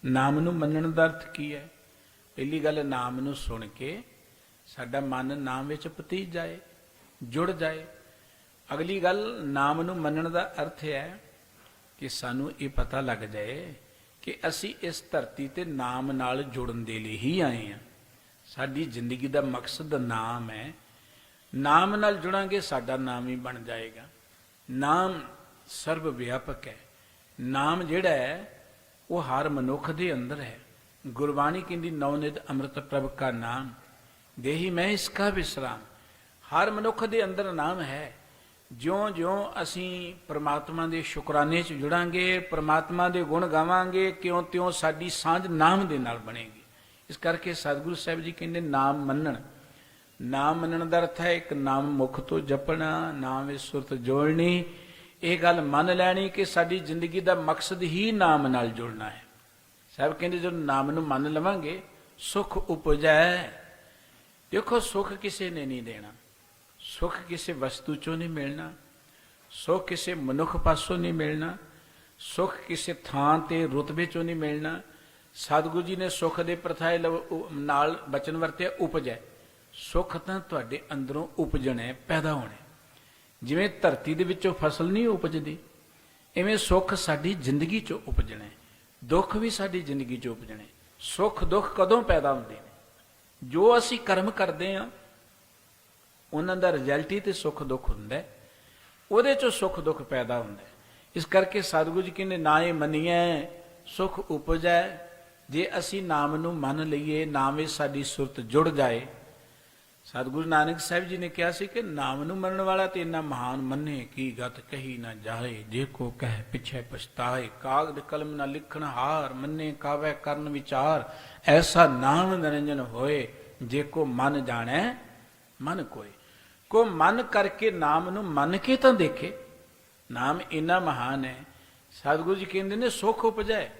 ਨਾਮ ਨੂੰ ਮੰਨਣ ਦਾ ਅਰਥ ਕੀ ਹੈ? ਪਹਿਲੀ ਗੱਲ, ਨਾਮ ਨੂੰ ਸੁਣ ਕੇ ਸਾਡਾ ਮਨ ਨਾਮ ਵਿੱਚ ਪਤੀਜ ਜਾਏ, ਜੁੜ ਜਾਏ। ਅਗਲੀ ਗੱਲ, ਨਾਮ ਨੂੰ ਮੰਨਣ ਦਾ ਅਰਥ ਹੈ ਕਿ ਸਾਨੂੰ ਇਹ ਪਤਾ ਲੱਗ ਜਾਏ ਕਿ ਅਸੀਂ ਇਸ ਧਰਤੀ ਤੇ ਨਾਮ ਨਾਲ ਜੁੜਨ ਦੇ ਲਈ ਹੀ ਆਏ ਹਾਂ। ਸਾਡੀ ਜ਼ਿੰਦਗੀ ਦਾ ਮਕਸਦ ਨਾਮ ਹੈ। ਨਾਮ ਨਾਲ ਜੁੜਾਂਗੇ ਸਾਡਾ ਨਾਮ ਹੀ ਬਣ ਜਾਏਗਾ। ਨਾਮ ਸਰਬ ਵਿਆਪਕ ਹੈ। ਨਾਮ ਜਿਹੜਾ ਹੈ ਉਹ ਹਰ ਮਨੁੱਖ ਦੇ ਅੰਦਰ ਹੈ। ਗੁਰਬਾਣੀ ਕਹਿੰਦੀ ਨਵਨਿਧ ਅੰਮ੍ਰਿਤ ਪ੍ਰਭ ਕਾ ਨਾਮ ਦੇਹੀ ਮੈਂ ਇਸਕਾ ਵਿਸਰਾਮ। ਹਰ ਮਨੁੱਖ ਦੇ ਅੰਦਰ ਨਾਮ ਹੈ। ਜਿਉਂ-ਜਿਉਂ ਅਸੀਂ ਪ੍ਰਮਾਤਮਾ ਦੇ ਸ਼ੁਕਰਾਨੇ 'ਚ ਜੁੜਾਂਗੇ, ਪ੍ਰਮਾਤਮਾ ਦੇ ਗੁਣ ਗਾਵਾਂਗੇ, ਤਿਉਂ-ਤਿਉਂ ਸਾਡੀ ਸਾਂਝ ਨਾਮ ਦੇ ਨਾਲ ਬਣੇਗੀ। ਇਸ ਕਰਕੇ ਸਤਿਗੁਰੂ ਸਾਹਿਬ ਜੀ ਕਹਿੰਦੇ ਨਾਮ ਮੰਨਣ। ਨਾਮ ਮੰਨਣ ਦਾ ਅਰਥ ਹੈ ਇੱਕ ਨਾਮ ਮੁਖ ਤੋਂ ਜਪਣਾ, ਨਾਮ ਵਿੱਚ ਸੁਰਤ ਜੋੜਨੀ, ਇਹ ਗੱਲ ਮੰਨ ਲੈਣੀ ਕਿ ਸਾਡੀ ਜ਼ਿੰਦਗੀ ਦਾ ਮਕਸਦ ਹੀ ਨਾਮ ਨਾਲ ਜੁੜਨਾ ਹੈ। ਸਾਹਿਬ ਕਹਿੰਦੇ ਜਦੋਂ ਨਾਮ ਨੂੰ ਮੰਨ ਲਵਾਂਗੇ ਸੁਖ ਉਪਜੈ। ਦੇਖੋ ਸੁਖ ਕਿਸੇ ਨੇ ਨਹੀਂ ਦੇਣਾ, ਸੁਖ ਕਿਸੇ ਵਸਤੂ ਚੋਂ ਨਹੀਂ ਮਿਲਣਾ, ਸੁਖ ਕਿਸੇ ਮਨੁੱਖ ਪਾਸੋਂ ਨਹੀਂ ਮਿਲਣਾ, ਸੁਖ ਕਿਸੇ ਥਾਂ ਤੇ ਰੁਤਬੇ ਚੋਂ ਨਹੀਂ ਮਿਲਣਾ। ਸਤਿਗੁਰੂ ਜੀ ਨੇ ਸੁਖ ਦੇ ਪ੍ਰਥਾਏ ਨਾਲ ਬਚਨ ਵਰਤਿਆ ਉਪਜੈ। ਸੁਖ ਤਾਂ ਤੁਹਾਡੇ ਅੰਦਰੋਂ ਉਪਜਣਾ, ਪੈਦਾ ਹੋਣਾ। ਜਿਵੇਂ ਧਰਤੀ ਦੇ ਵਿੱਚੋਂ ਫਸਲ ਨਹੀਂ ਉਪਜਦੀ, ਇਵੇਂ ਸੁੱਖ ਸਾਡੀ ਜ਼ਿੰਦਗੀ 'ਚੋਂ ਉਪਜਣਾ, ਦੁੱਖ ਵੀ ਸਾਡੀ ਜ਼ਿੰਦਗੀ 'ਚੋਂ ਉਪਜਣੇ। ਸੁੱਖ ਦੁੱਖ ਕਦੋਂ ਪੈਦਾ ਹੁੰਦੇ ਨੇ? ਜੋ ਅਸੀਂ ਕਰਮ ਕਰਦੇ ਹਾਂ ਉਹਨਾਂ ਦਾ ਰਿਜ਼ਲਟ ਹੀ ਤੇ ਸੁੱਖ ਦੁੱਖ ਹੁੰਦਾ, ਉਹਦੇ 'ਚੋਂ ਸੁੱਖ ਦੁੱਖ ਪੈਦਾ ਹੁੰਦਾ। ਇਸ ਕਰਕੇ ਸਤਿਗੁਰੂ ਜੀ ਕਹਿੰਦੇ ਨਾ ਇਹ ਮੰਨੀਏ ਸੁੱਖ ਉਪਜੈ। ਜੇ ਅਸੀਂ ਨਾਮ ਨੂੰ ਮੰਨ ਲਈਏ, ਨਾਮ ਵਿੱਚ ਸਾਡੀ ਸੁਰਤ ਜੁੜ ਜਾਏ। ਸਤਿਗੁਰੂ ਨਾਨਕ ਸਾਹਿਬ ਜੀ ਨੇ ਕਿਹਾ ਸੀ ਕਿ ਨਾਮ ਨੂੰ ਮੰਨਣ ਵਾਲਾ ਤੇ ਇੰਨਾ ਮਹਾਨ ਮੰਨੇ ਕੀ ਗਤ ਕਹੀ ਨਾ ਜਾਏ। ਜੇ ਕੋ ਕਹਿ ਪਿਛੇ ਪਛਤਾਏ, ਕਾਗਦ ਕਲਮ ਨਾ ਲਿਖਣ ਹਾਰ, ਮੰਨੇ ਕਾਵੈ ਕਰਨ ਵਿਚਾਰ। ਐਸਾ ਨਾਮ ਨਿਰੰਜਨ ਹੋਏ, ਜੇ ਕੋ ਮਨ ਜਾਣੈ ਮਨ ਕੋਏ। ਕੋ ਮਨ ਕਰਕੇ ਨਾਮ ਨੂੰ ਮੰਨ ਕੇ ਤਾਂ ਦੇਖੇ, ਨਾਮ ਇੰਨਾ ਮਹਾਨ ਹੈ। ਸਤਿਗੁਰੂ ਜੀ ਕਹਿੰਦੇ ਨੇ ਸੁੱਖ ਉਪਜੈ।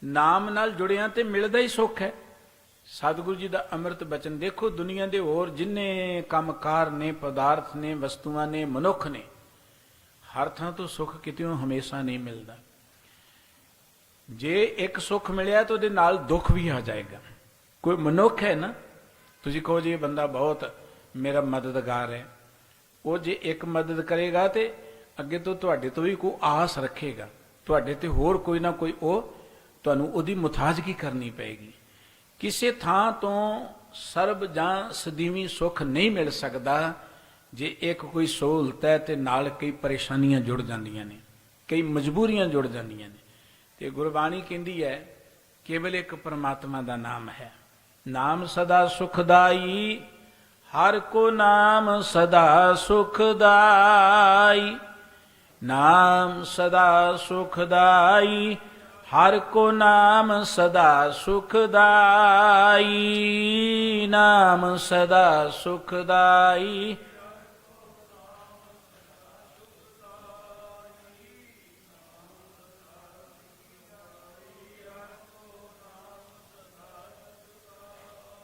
ਨਾਮ ਨਾਲ ਜੁੜਿਆਂ ਤੇ ਮਿਲਦਾ ਹੀ ਸੁੱਖ ਹੈ। ਸਤਿਗੁਰੂ ਜੀ ਦਾ ਅੰਮ੍ਰਿਤ ਬਚਨ ਦੇਖੋ, ਦੁਨੀਆ ਦੇ ਹੋਰ ਜਿੰਨੇ ਕੰਮਕਾਰ ਨੇ, ਪਦਾਰਥ ਨੇ, ਵਸਤੂਆਂ ਨੇ, ਮਨੁੱਖ ਨੇ, ਹਰ ਥਾਂ ਤੋਂ ਸੁੱਖ ਕਿਤਿਓਂ ਹਮੇਸ਼ਾ ਨਹੀਂ ਮਿਲਦਾ। ਜੇ ਇੱਕ ਸੁੱਖ ਮਿਲਿਆ ਤਾਂ ਉਹਦੇ ਨਾਲ ਦੁੱਖ ਵੀ ਆ ਜਾਏਗਾ। ਕੋਈ ਮਨੁੱਖ ਹੈ ਨਾ, ਤੁਸੀਂ ਕਹੋ ਜੀ ਇਹ ਬੰਦਾ ਬਹੁਤ ਮੇਰਾ ਮਦਦਗਾਰ ਹੈ, ਉਹ ਜੇ ਇੱਕ ਮਦਦ ਕਰੇਗਾ ਤੇ ਅੱਗੇ ਤੋਂ ਤੁਹਾਡੇ ਤੋਂ ਵੀ ਕੋਈ ਆਸ ਰੱਖੇਗਾ, ਤੁਹਾਡੇ ਤੇ ਹੋਰ ਕੋਈ ਨਾ ਕੋਈ ਉਹ ਤੁਹਾਨੂੰ ਉਹਦੀ ਮੁਤਾਜ਼ਗੀ ਕਰਨੀ ਪਏਗੀ। ਕਿਸੇ ਥਾਂ ਤੋਂ ਸਰਬ ਜਾਂ ਸਦੀਵੀ ਸੁੱਖ ਨਹੀਂ ਮਿਲ ਸਕਦਾ। ਜੇ ਇੱਕ ਕੋਈ ਸਹੂਲਤ ਹੈ ਤੇ ਨਾਲ ਕਈ ਪਰੇਸ਼ਾਨੀਆਂ ਜੁੜ ਜਾਂਦੀਆਂ ਨੇ, ਕਈ ਮਜਬੂਰੀਆਂ ਜੁੜ ਜਾਂਦੀਆਂ ਨੇ। ਤੇ ਗੁਰਬਾਣੀ ਕਹਿੰਦੀ ਹੈ ਕੇਵਲ ਇੱਕ ਪਰਮਾਤਮਾ ਦਾ ਨਾਮ ਹੈ। ਨਾਮ ਸਦਾ ਸੁਖਦਾਈ, ਹਰ ਕੋ ਨਾਮ ਸਦਾ ਸੁਖਦਾਈ। ਨਾਮ ਸਦਾ ਸੁਖਦਾਈ, ਹਰ ਕੋ ਨਾਮ ਸਦਾ ਸੁਖਦਾਈ। ਨਾਮ ਸਦਾ ਸੁਖਦਾਈ।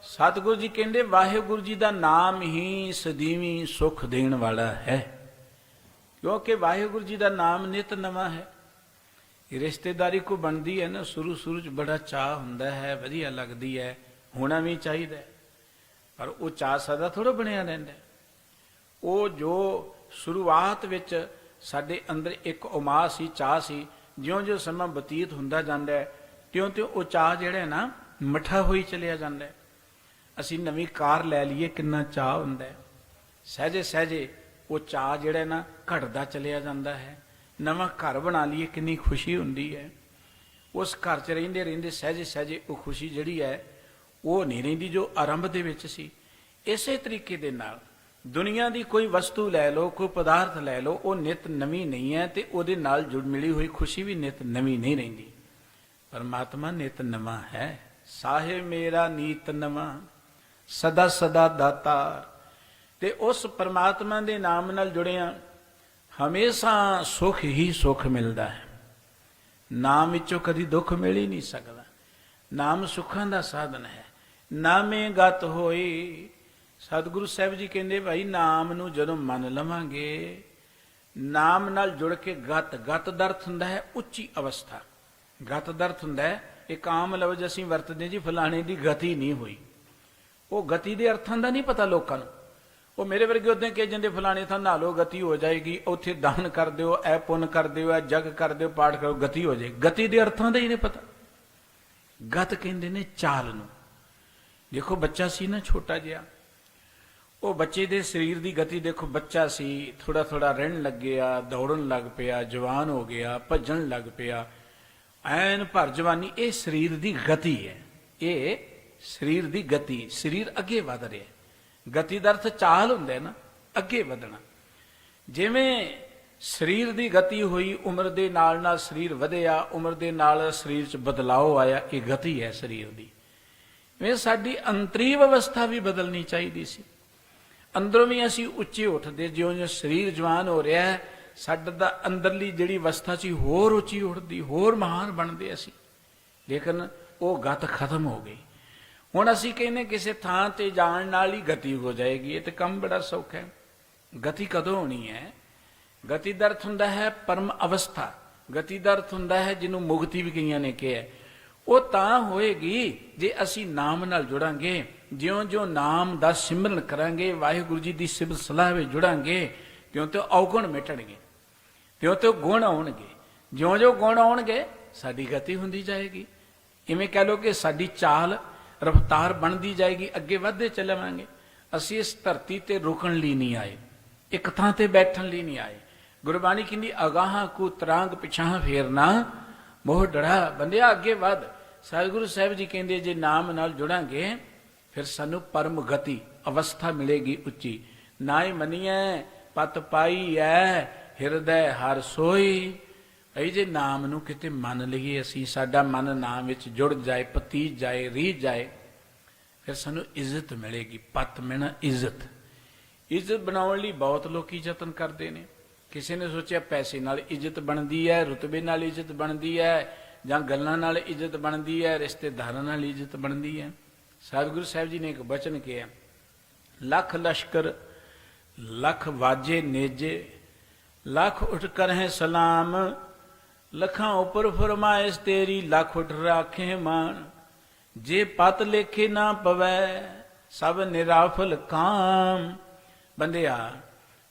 ਸਤਿਗੁਰੂ ਜੀ ਕਹਿੰਦੇ ਵਾਹਿਗੁਰੂ ਜੀ ਦਾ ਨਾਮ ਹੀ ਸਦੀਵੀ ਸੁਖ ਦੇਣ ਵਾਲਾ ਹੈ, ਕਿਉਂਕਿ ਵਾਹਿਗੁਰੂ ਜੀ ਦਾ ਨਾਮ ਨਿਤ ਨਵਾਂ ਹੈ। ਰਿਸ਼ਤੇਦਾਰੀ ਕੋ ਬਣਦੀ ਹੈ ਨਾ, ਸ਼ੁਰੂ ਚ ਬੜਾ ਚਾਅ ਹੁੰਦਾ ਹੈ, ਵਧੀਆ ਲੱਗਦੀ ਹੈ, ਹੋਣਾ ਵੀ ਚਾਹੀਦਾ, ਪਰ ਉਹ ਚਾਅ ਸਦਾ ਥੋੜਾ ਬਣਿਆ ਰਹਿੰਦਾ। ਉਹ ਜੋ ਸ਼ੁਰੂਆਤ ਵਿੱਚ ਸਾਡੇ ਅੰਦਰ ਇੱਕ ਉਮਾ ਸੀ, ਚਾਅ ਸੀ, ਜਿਉਂ-ਜਿਉਂ ਸਮਾਂ ਬਤੀਤ ਹੁੰਦਾ ਜਾਂਦਾ ਹੈ ਤਿਉਂ-ਤਿਉਂ ਉਹ ਚਾਅ ਜਿਹੜਾ ਨਾ ਮਿੱਠਾ ਹੋਈ ਚਲਿਆ ਜਾਂਦਾ ਹੈ। ਅਸੀਂ ਨਵੀਂ ਕਾਰ ਲੈ ਲਈਏ, ਕਿੰਨਾ ਚਾਅ ਹੁੰਦਾ ਹੈ, ਸਹਿਜੇ ਸਹਿਜੇ ਉਹ ਚਾਅ ਜਿਹੜਾ ਨਾ ਘਟਦਾ ਚਲਿਆ ਜਾਂਦਾ ਹੈ। ਨਵਾਂ ਘਰ ਬਣਾ ਲਈਏ, ਕਿੰਨੀ ਖੁਸ਼ੀ ਹੁੰਦੀ ਹੈ। ਉਸ ਘਰ 'ਚ ਰਹਿੰਦੇ ਰਹਿੰਦੇ ਸਹਿਜੇ ਸਹਿਜੇ ਉਹ ਖੁਸ਼ੀ ਜਿਹੜੀ ਹੈ ਉਹ ਨਹੀਂ ਰਹਿੰਦੀ ਜੋ ਆਰੰਭ ਦੇ ਵਿੱਚ ਸੀ। ਇਸੇ ਤਰੀਕੇ ਦੇ ਨਾਲ ਦੁਨੀਆ ਦੀ ਕੋਈ ਵਸਤੂ ਲੈ ਲਓ, ਕੋਈ ਪਦਾਰਥ ਲੈ ਲਓ, ਉਹ ਨਿਤ ਨਵੀਂ ਨਹੀਂ ਹੈ ਤੇ ਉਹਦੇ ਨਾਲ ਜੁੜ ਮਿਲੀ ਹੋਈ ਖੁਸ਼ੀ ਵੀ ਨਿਤ ਨਵੀਂ ਨਹੀਂ ਰਹਿੰਦੀ। ਪਰਮਾਤਮਾ ਨਿਤ ਨਵਾਂ ਹੈ। ਸਾਹਿਬ ਮੇਰਾ ਨੀਤ ਨਵਾਂ, ਸਦਾ ਸਦਾ ਦਾਤਾਰ। ਤੇ ਉਸ ਪਰਮਾਤਮਾ ਦੇ ਨਾਮ ਨਾਲ ਜੁੜਿਆ ਹਮੇਸ਼ਾ ਸੁਖ ਹੀ ਸੁਖ ਮਿਲਦਾ ਹੈ। ਨਾਮ ਵਿੱਚੋਂ ਕਦੀ ਦੁੱਖ ਮਿਲ ਹੀ ਨਹੀਂ ਸਕਦਾ। ਨਾਮ ਸੁੱਖਾਂ ਦਾ ਸਾਧਨ ਹੈ। ਨਾਮੇ ਗਤ ਹੋਈ। ਸਤਿਗੁਰੂ ਸਾਹਿਬ ਜੀ ਕਹਿੰਦੇ ਭਾਈ ਨਾਮ ਨੂੰ ਜਦੋਂ ਮੰਨ ਲਵਾਂਗੇ, ਨਾਮ ਨਾਲ ਜੁੜ ਕੇ ਗਤ ਦਾ ਅਰਥ ਹੁੰਦਾ ਹੈ ਉੱਚੀ ਅਵਸਥਾ। ਗਤ ਦਾ ਅਰਥ ਹੁੰਦਾ ਹੈ, ਇੱਕ ਆਮ ਲਫ਼ਜ਼ ਅਸੀਂ ਵਰਤਦੇ ਜੀ ਫਲਾਣੇ ਦੀ ਗਤੀ ਨਹੀਂ ਹੋਈ। ਉਹ ਗਤੀ ਦੇ ਅਰਥਾਂ ਦਾ ਨਹੀਂ ਪਤਾ ਲੋਕਾਂ ਨੂੰ। ਉਹ ਮੇਰੇ ਵਰਗੇ ਉਦੋਂ ਕਹੀ ਜਾਂਦੇ ਫਲਾਣੇ ਥਾਂ ਨਹਾ ਲਓ ਗਤੀ ਹੋ ਜਾਏਗੀ, ਉੱਥੇ ਦਾਨ ਕਰ ਦਿਓ, ਇਹ ਪੁੰਨ ਕਰ ਦਿਓ, ਇਹ ਜਗ ਕਰ ਦਿਓ, ਪਾਠ ਕਰੋ, ਗਤੀ ਹੋ ਜਾਏਗੀ। ਗਤੀ ਦੇ ਅਰਥਾਂ ਦਾ ਹੀ ਨਹੀਂ ਪਤਾ। ਗਤ ਕਹਿੰਦੇ ਨੇ ਚਾਲ ਨੂੰ। ਦੇਖੋ ਬੱਚਾ ਸੀ ਨਾ ਛੋਟਾ ਜਿਹਾ, ਉਹ ਬੱਚੇ ਦੇ ਸਰੀਰ ਦੀ ਗਤੀ ਦੇਖੋ, ਬੱਚਾ ਸੀ, ਥੋੜਾ ਥੋੜਾ ਰਹਿਣ ਲੱਗਿਆ, ਦੌੜਨ ਲੱਗ ਪਿਆ, ਜਵਾਨ ਹੋ ਗਿਆ, ਭੱਜਣ ਲੱਗ ਪਿਆ, ਐਨ ਭਰ ਜਵਾਨੀ। ਇਹ ਸਰੀਰ ਦੀ ਗਤੀ ਹੈ। ਇਹ ਸਰੀਰ ਦੀ ਗਤੀ, ਸਰੀਰ ਅੱਗੇ ਵਧ ਰਿਹਾ। ਗਤੀ ਦਾ ਅਰਥ ਚਾਲ ਹੁੰਦਾ ਨਾ, ਅੱਗੇ ਵਧਣਾ। ਜਿਵੇਂ ਸਰੀਰ ਦੀ ਗਤੀ ਹੋਈ, ਉਮਰ ਦੇ ਨਾਲ ਨਾਲ ਸਰੀਰ ਵਧਿਆ, ਉਮਰ ਦੇ ਨਾਲ ਸਰੀਰ 'ਚ ਬਦਲਾਓ ਆਇਆ, ਇਹ ਗਤੀ ਹੈ ਸਰੀਰ ਦੀ। ਇਵੇਂ ਸਾਡੀ ਅੰਤਰੀ ਅਵਸਥਾ ਵੀ ਬਦਲਣੀ ਚਾਹੀਦੀ ਸੀ। ਅੰਦਰੋਂ ਵੀ ਅਸੀਂ ਉੱਚੇ ਉੱਠਦੇ, ਜਿਉਂ-ਜਿਉਂ ਸਰੀਰ ਜਵਾਨ ਹੋ ਰਿਹਾ ਸਾਡਾ ਦਾ ਅੰਦਰਲੀ ਜਿਹੜੀ ਅਵਸਥਾ ਸੀ ਹੋਰ ਉੱਚੀ ਉੱਠਦੀ, ਹੋਰ ਮਹਾਨ ਬਣਦੇ ਅਸੀਂ, ਲੇਕਿਨ ਉਹ ਗਤ ਖਤਮ ਹੋ ਗਈ। ਹੁਣ ਅਸੀਂ ਕਹਿੰਦੇ ਕਿਸੇ ਥਾਂ ਤੇ ਜਾਣ ਨਾਲ ਹੀ ਗਤੀ ਹੋ ਜਾਏਗੀ, ਇਹ ਤੇ ਕੰਮ ਬੜਾ ਸੌਖਾ ਹੈ। ਗਤੀ ਕਦੋਂ ਹੋਣੀ ਹੈ? ਗਤੀ ਦਾ ਅਰਥ ਹੁੰਦਾ ਹੈ ਪਰਮ ਅਵਸਥਾ, ਗਤੀ ਦਾ ਅਰਥ ਹੁੰਦਾ ਹੈ ਜਿਹਨੂੰ ਮੁਕਤੀ ਵੀ ਕਈਆਂ ਨੇ ਕਿਹਾ, ਉਹ ਤਾਂ ਹੋਏਗੀ ਜੇ ਅਸੀਂ ਨਾਮ ਨਾਲ ਜੁੜਾਂਗੇ। ਜਿਉਂ-ਜਿਉਂ ਨਾਮ ਦਾ ਸਿਮਰਨ ਕਰਾਂਗੇ, ਵਾਹਿਗੁਰੂ ਜੀ ਦੀ ਸਿਫਤ ਸਲਾਹ ਵਿੱਚ ਜੁੜਾਂਗੇ, ਤਿਉਂ-ਤਿਉਂ ਔਗੁਣ ਮਿਟਣਗੇ, ਤਿਉਂ-ਤਿਉਂ ਗੁਣ ਆਉਣਗੇ। ਜਿਉਂ-ਜਿਉਂ ਗੁਣ ਆਉਣਗੇ ਸਾਡੀ ਗਤੀ ਹੁੰਦੀ ਜਾਏਗੀ। ਇਵੇਂ ਕਹਿ ਲਓ ਕਿ ਸਾਡੀ ਚਾਲ ਰਫਤਾਰ ਬਣਦੀ ਜਾਏਗੀ, ਅੱਗੇ ਵੱਧਦੇ ਚੱਲਾਂਗੇ। ਅਸੀਂ ਇਸ ਧਰਤੀ ਤੇ ਰੁਕਣ ਲਈ ਨਹੀਂ ਆਏ, ਇੱਕ ਥਾਂ ਤੇ ਬੈਠਣ ਲਈ ਨਹੀਂ ਆਏ। ਗੁਰਬਾਣੀ ਕਹਿੰਦੀ ਅਗਾਹਾਂ ਕੂ ਤਰਾਂਗ ਪਿਛਾਂ ਫੇਰਨਾ ਮੋਹ ਡੜਾ, ਬੰਦਿਆ ਅੱਗੇ ਵੱਧ। ਸਤਿਗੁਰੂ ਸਾਹਿਬ ਜੀ ਕਹਿੰਦੇ ਜੇ ਨਾਮ ਨਾਲ ਜੁੜਾਂਗੇ ਫਿਰ ਸਾਨੂੰ ਪਰਮ ਗਤੀ ਅਵਸਥਾ ਮਿਲੇਗੀ ਉੱਚੀ। ਨਾ ਹੀ ਮੰਨੀਐ ਪਤ ਪਾਈ ਐ ਹਿਰਦੈ ਹਰ ਸੋਈ। ਇਹ ਜੇ ਨਾਮ ਨੂੰ ਕਿਤੇ ਮੰਨ ਲਈਏ ਅਸੀਂ, ਸਾਡਾ ਮਨ ਨਾਮ ਵਿੱਚ ਜੁੜ ਜਾਏ, ਪਤੀਜ ਜਾਏ, ਰੀਝ ਜਾਏ, ਫਿਰ ਸਾਨੂੰ ਇੱਜ਼ਤ ਮਿਲੇਗੀ। ਪਤ ਮਿਲਣਾ ਇੱਜ਼ਤ। ਇੱਜ਼ਤ ਬਣਾਉਣ ਲਈ ਬਹੁਤ ਲੋਕੀ ਯਤਨ ਕਰਦੇ ਨੇ। ਕਿਸੇ ਨੇ ਸੋਚਿਆ ਪੈਸੇ ਨਾਲ ਇੱਜ਼ਤ ਬਣਦੀ ਹੈ, ਰੁਤਬੇ ਨਾਲ ਇੱਜ਼ਤ ਬਣਦੀ ਹੈ, ਜਾਂ ਗੱਲਾਂ ਨਾਲ ਇੱਜ਼ਤ ਬਣਦੀ ਹੈ, ਰਿਸ਼ਤੇਦਾਰਾਂ ਨਾਲ ਇੱਜ਼ਤ ਬਣਦੀ ਹੈ। ਸਤਿਗੁਰੂ ਸਾਹਿਬ ਜੀ ਨੇ ਇੱਕ ਬਚਨ ਕਿਹਾ, ਲੱਖ ਲਸ਼ਕਰ ਲੱਖ ਵਾਜੇ ਨੇਜੇ, ਲੱਖ ਉੱਠ ਕਰਹਿ ਸਲਾਮ, ਲੱਖਾਂ ਉੱਪਰ ਫਰਮਾਇਸ਼ ਤੇਰੀ, ਲੱਖ ਉੱਠ ਰਾਖੇ ਮਾਨ। ਜੇ ਪਤ ਲੇਖੇ ਨਾ ਪਵੈ ਸਭ ਨਿਰਾਫਲ ਕਾਮ। ਬੰਦਿਆ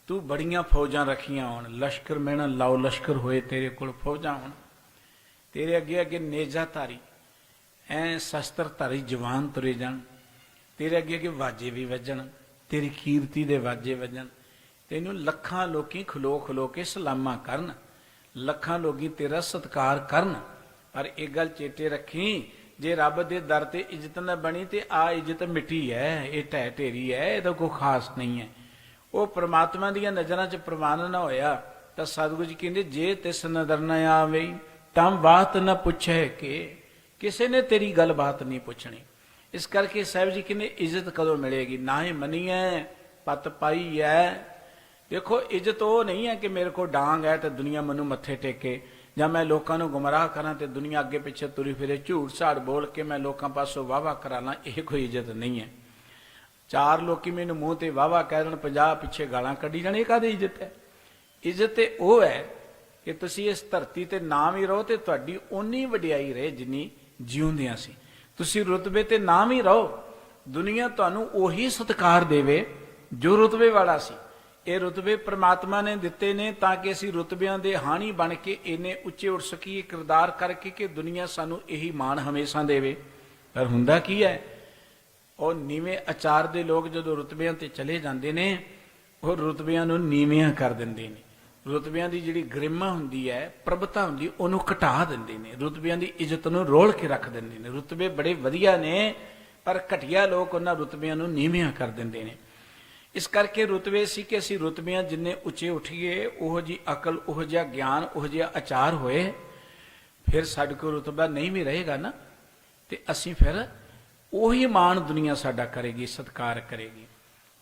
ਤੂੰ ਬੜੀਆਂ ਫੌਜਾਂ ਰੱਖੀਆਂ ਹੋਣ, ਲਸ਼ਕਰ ਮੈਣਾ ਲਾਓ ਲਸ਼ਕਰ ਹੋਏ ਤੇਰੇ ਕੋਲ ਫੌਜਾਂ ਹੋਣ, ਤੇਰੇ ਅੱਗੇ ਅੱਗੇ ਨੇਜਾ ਧਾਰੀ ਐ ਸ਼ਸਤਰ ਧਾਰੀ ਜਵਾਨ ਤੁਰੇ ਜਾਣ, ਤੇਰੇ ਅੱਗੇ ਅੱਗੇ ਵਾਜੇ ਵੀ ਵੱਜਣ, ਤੇਰੀ ਕੀਰਤੀ ਦੇ ਵਾਜੇ ਵੱਜਣ, ਤੈਨੂੰ ਲੱਖਾਂ ਲੋਕੀ ਖਲੋ ਖਲੋ ਕੇ ਸਲਾਮਾਂ ਕਰਨ, ਲੱਖਾਂ ਲੋਕੀ ਤੇਰਾ ਸਤਿਕਾਰ ਕਰਨ। ਪਰ ਇਹ ਗੱਲ ਚੇਤੇ ਰੱਖੀ, ਜੇ ਰੱਬ ਦੇ ਦਰ ਤੇ ਇੱਜ਼ਤ ਨਾ ਬਣੀ ਤੇ ਆ ਇੱਜ਼ਤ ਮਿੱਟੀ ਹੈ, ਇਹ ਢਹਿ ਢੇਰੀ ਹੈ, ਇਹਦਾ ਕੋਈ ਖਾਸ ਨਹੀਂ ਹੈ। ਉਹ ਪ੍ਰਮਾਤਮਾ ਦੀਆਂ ਨਜ਼ਰਾਂ 'ਚ ਪ੍ਰਵਾਨ ਨਾ ਹੋਇਆ ਤਾਂ ਸਤਿਗੁਰੂ ਜੀ ਕਹਿੰਦੇ ਜੇ ਤਿਸ ਨਦਰ ਨਾ ਆਵੇ ਤਾਂ ਬਾਤ ਨਾ ਪੁੱਛੇ, ਕਿ ਕਿਸੇ ਨੇ ਤੇਰੀ ਗੱਲ ਬਾਤ ਨਹੀਂ ਪੁੱਛਣੀ। ਇਸ ਕਰਕੇ ਸਾਹਿਬ ਜੀ ਕਹਿੰਦੇ ਇੱਜ਼ਤ ਕਦੋਂ ਮਿਲੇਗੀ? ਨਾ ਹੀ ਮੰਨੀਐ ਪਤ ਪਾਈ ਹੈ। ਦੇਖੋ ਇੱਜ਼ਤ ਉਹ ਨਹੀਂ ਹੈ ਕਿ ਮੇਰੇ ਕੋਲ ਡਾਂਗ ਹੈ ਤੇ ਦੁਨੀਆ ਮੈਨੂੰ ਮੱਥੇ ਟੇਕੇ, ਜਾਂ ਮੈਂ ਲੋਕਾਂ ਨੂੰ ਗੁੰਮਰਾਹ ਕਰਾਂ ਤੇ ਦੁਨੀਆ ਅੱਗੇ ਪਿੱਛੇ ਤੁਰੀ ਫਿਰੇ, ਝੂਠ ਝਾੜ ਬੋਲ ਕੇ ਮੈਂ ਲੋਕਾਂ ਪਾਸੋਂ ਵਾਹਵਾ ਕਰਾ ਲਾਂ, ਇਹ ਕੋਈ ਇੱਜ਼ਤ ਨਹੀਂ ਹੈ। ਚਾਰ ਲੋਕੀ ਮੈਨੂੰ ਮੂੰਹ ਤੇ ਵਾਹਵਾ ਕਹਿ ਦੇਣ, 50 ਪਿੱਛੇ ਗਾਲਾਂ ਕੱਢੀ ਜਾਣ, ਇਹ ਕਾਹਦੀ ਇੱਜ਼ਤ ਹੈ? ਇੱਜ਼ਤ ਤੇ ਉਹ ਹੈ ਕਿ ਤੁਸੀਂ ਇਸ ਧਰਤੀ ਤੇ ਨਾਮ ਹੀ ਰਹੋ ਤੇ ਤੁਹਾਡੀ ਓਨੀ ਵਡਿਆਈ ਰਹੇ ਜਿੰਨੀ ਜਿਉਂਦਿਆਂ ਸੀ। ਤੁਸੀਂ ਰੁਤਬੇ ਤੇ ਨਾਮ ਹੀ ਰਹੋ, ਦੁਨੀਆ ਤੁਹਾਨੂੰ ਉਹੀ ਸਤਿਕਾਰ ਦੇਵੇ ਜੋ ਰੁਤਬੇ ਵਾਲਾ ਸੀ। ਇਹ ਰੁਤਬੇ ਪ੍ਰਮਾਤਮਾ ਨੇ ਦਿੱਤੇ ਨੇ ਤਾਂ ਕਿ ਅਸੀਂ ਰੁਤਬਿਆਂ ਦੇ ਹਾਣੀ ਬਣ ਕੇ ਇੰਨੇ ਉੱਚੇ ਉੱਠ ਸਕੀਏ ਕਿਰਦਾਰ ਕਰਕੇ ਕਿ ਦੁਨੀਆ ਸਾਨੂੰ ਇਹੀ ਮਾਣ ਹਮੇਸ਼ਾ ਦੇਵੇ। ਪਰ ਹੁੰਦਾ ਕੀ ਹੈ, ਉਹ ਨੀਵੇਂ ਆਚਾਰ ਦੇ ਲੋਕ ਜਦੋਂ ਰੁਤਬਿਆਂ ਤੇ ਚਲੇ ਜਾਂਦੇ ਨੇ, ਉਹ ਰੁਤਬਿਆਂ ਨੂੰ ਨੀਵਿਆਂ ਕਰ ਦਿੰਦੇ ਨੇ। ਰੁਤਬਿਆਂ ਦੀ ਜਿਹੜੀ ਗਰਿਮਾ ਹੁੰਦੀ ਹੈ, ਪ੍ਰਭਤਾ ਹੁੰਦੀ, ਉਹਨੂੰ ਘਟਾ ਦਿੰਦੇ ਨੇ। ਰੁਤਬਿਆਂ ਦੀ ਇੱਜ਼ਤ ਨੂੰ ਰੋਲ ਕੇ ਰੱਖ ਦਿੰਦੇ ਨੇ। ਰੁਤਬੇ ਬੜੇ ਵਧੀਆ ਨੇ ਪਰ ਘਟੀਆ ਲੋਕ ਉਹਨਾਂ ਰੁਤਬਿਆਂ ਨੂੰ ਨੀਵਿਆਂ ਕਰ ਦਿੰਦੇ ਨੇ। ਇਸ ਕਰਕੇ ਰੁਤਬੇ ਸੀ ਕਿ ਅਸੀਂ ਰੁਤਬਿਆਂ ਜਿੰਨੇ ਉੱਚੇ ਉੱਠੀਏ, ਉਹੋ ਜਿਹੀ ਅਕਲ, ਉਹੋ ਜਿਹਾ ਗਿਆਨ, ਉਹੋ ਜਿਹਾ ਆਚਾਰ ਹੋਏ, ਫਿਰ ਸਾਡੇ ਕੋਲ ਰੁਤਬਾ ਨਹੀਂ ਵੀ ਰਹੇਗਾ ਨਾ, ਤੇ ਅਸੀਂ ਫਿਰ ਉਹੀ ਮਾਣ ਦੁਨੀਆ ਸਾਡਾ ਕਰੇਗੀ, ਸਤਿਕਾਰ ਕਰੇਗੀ।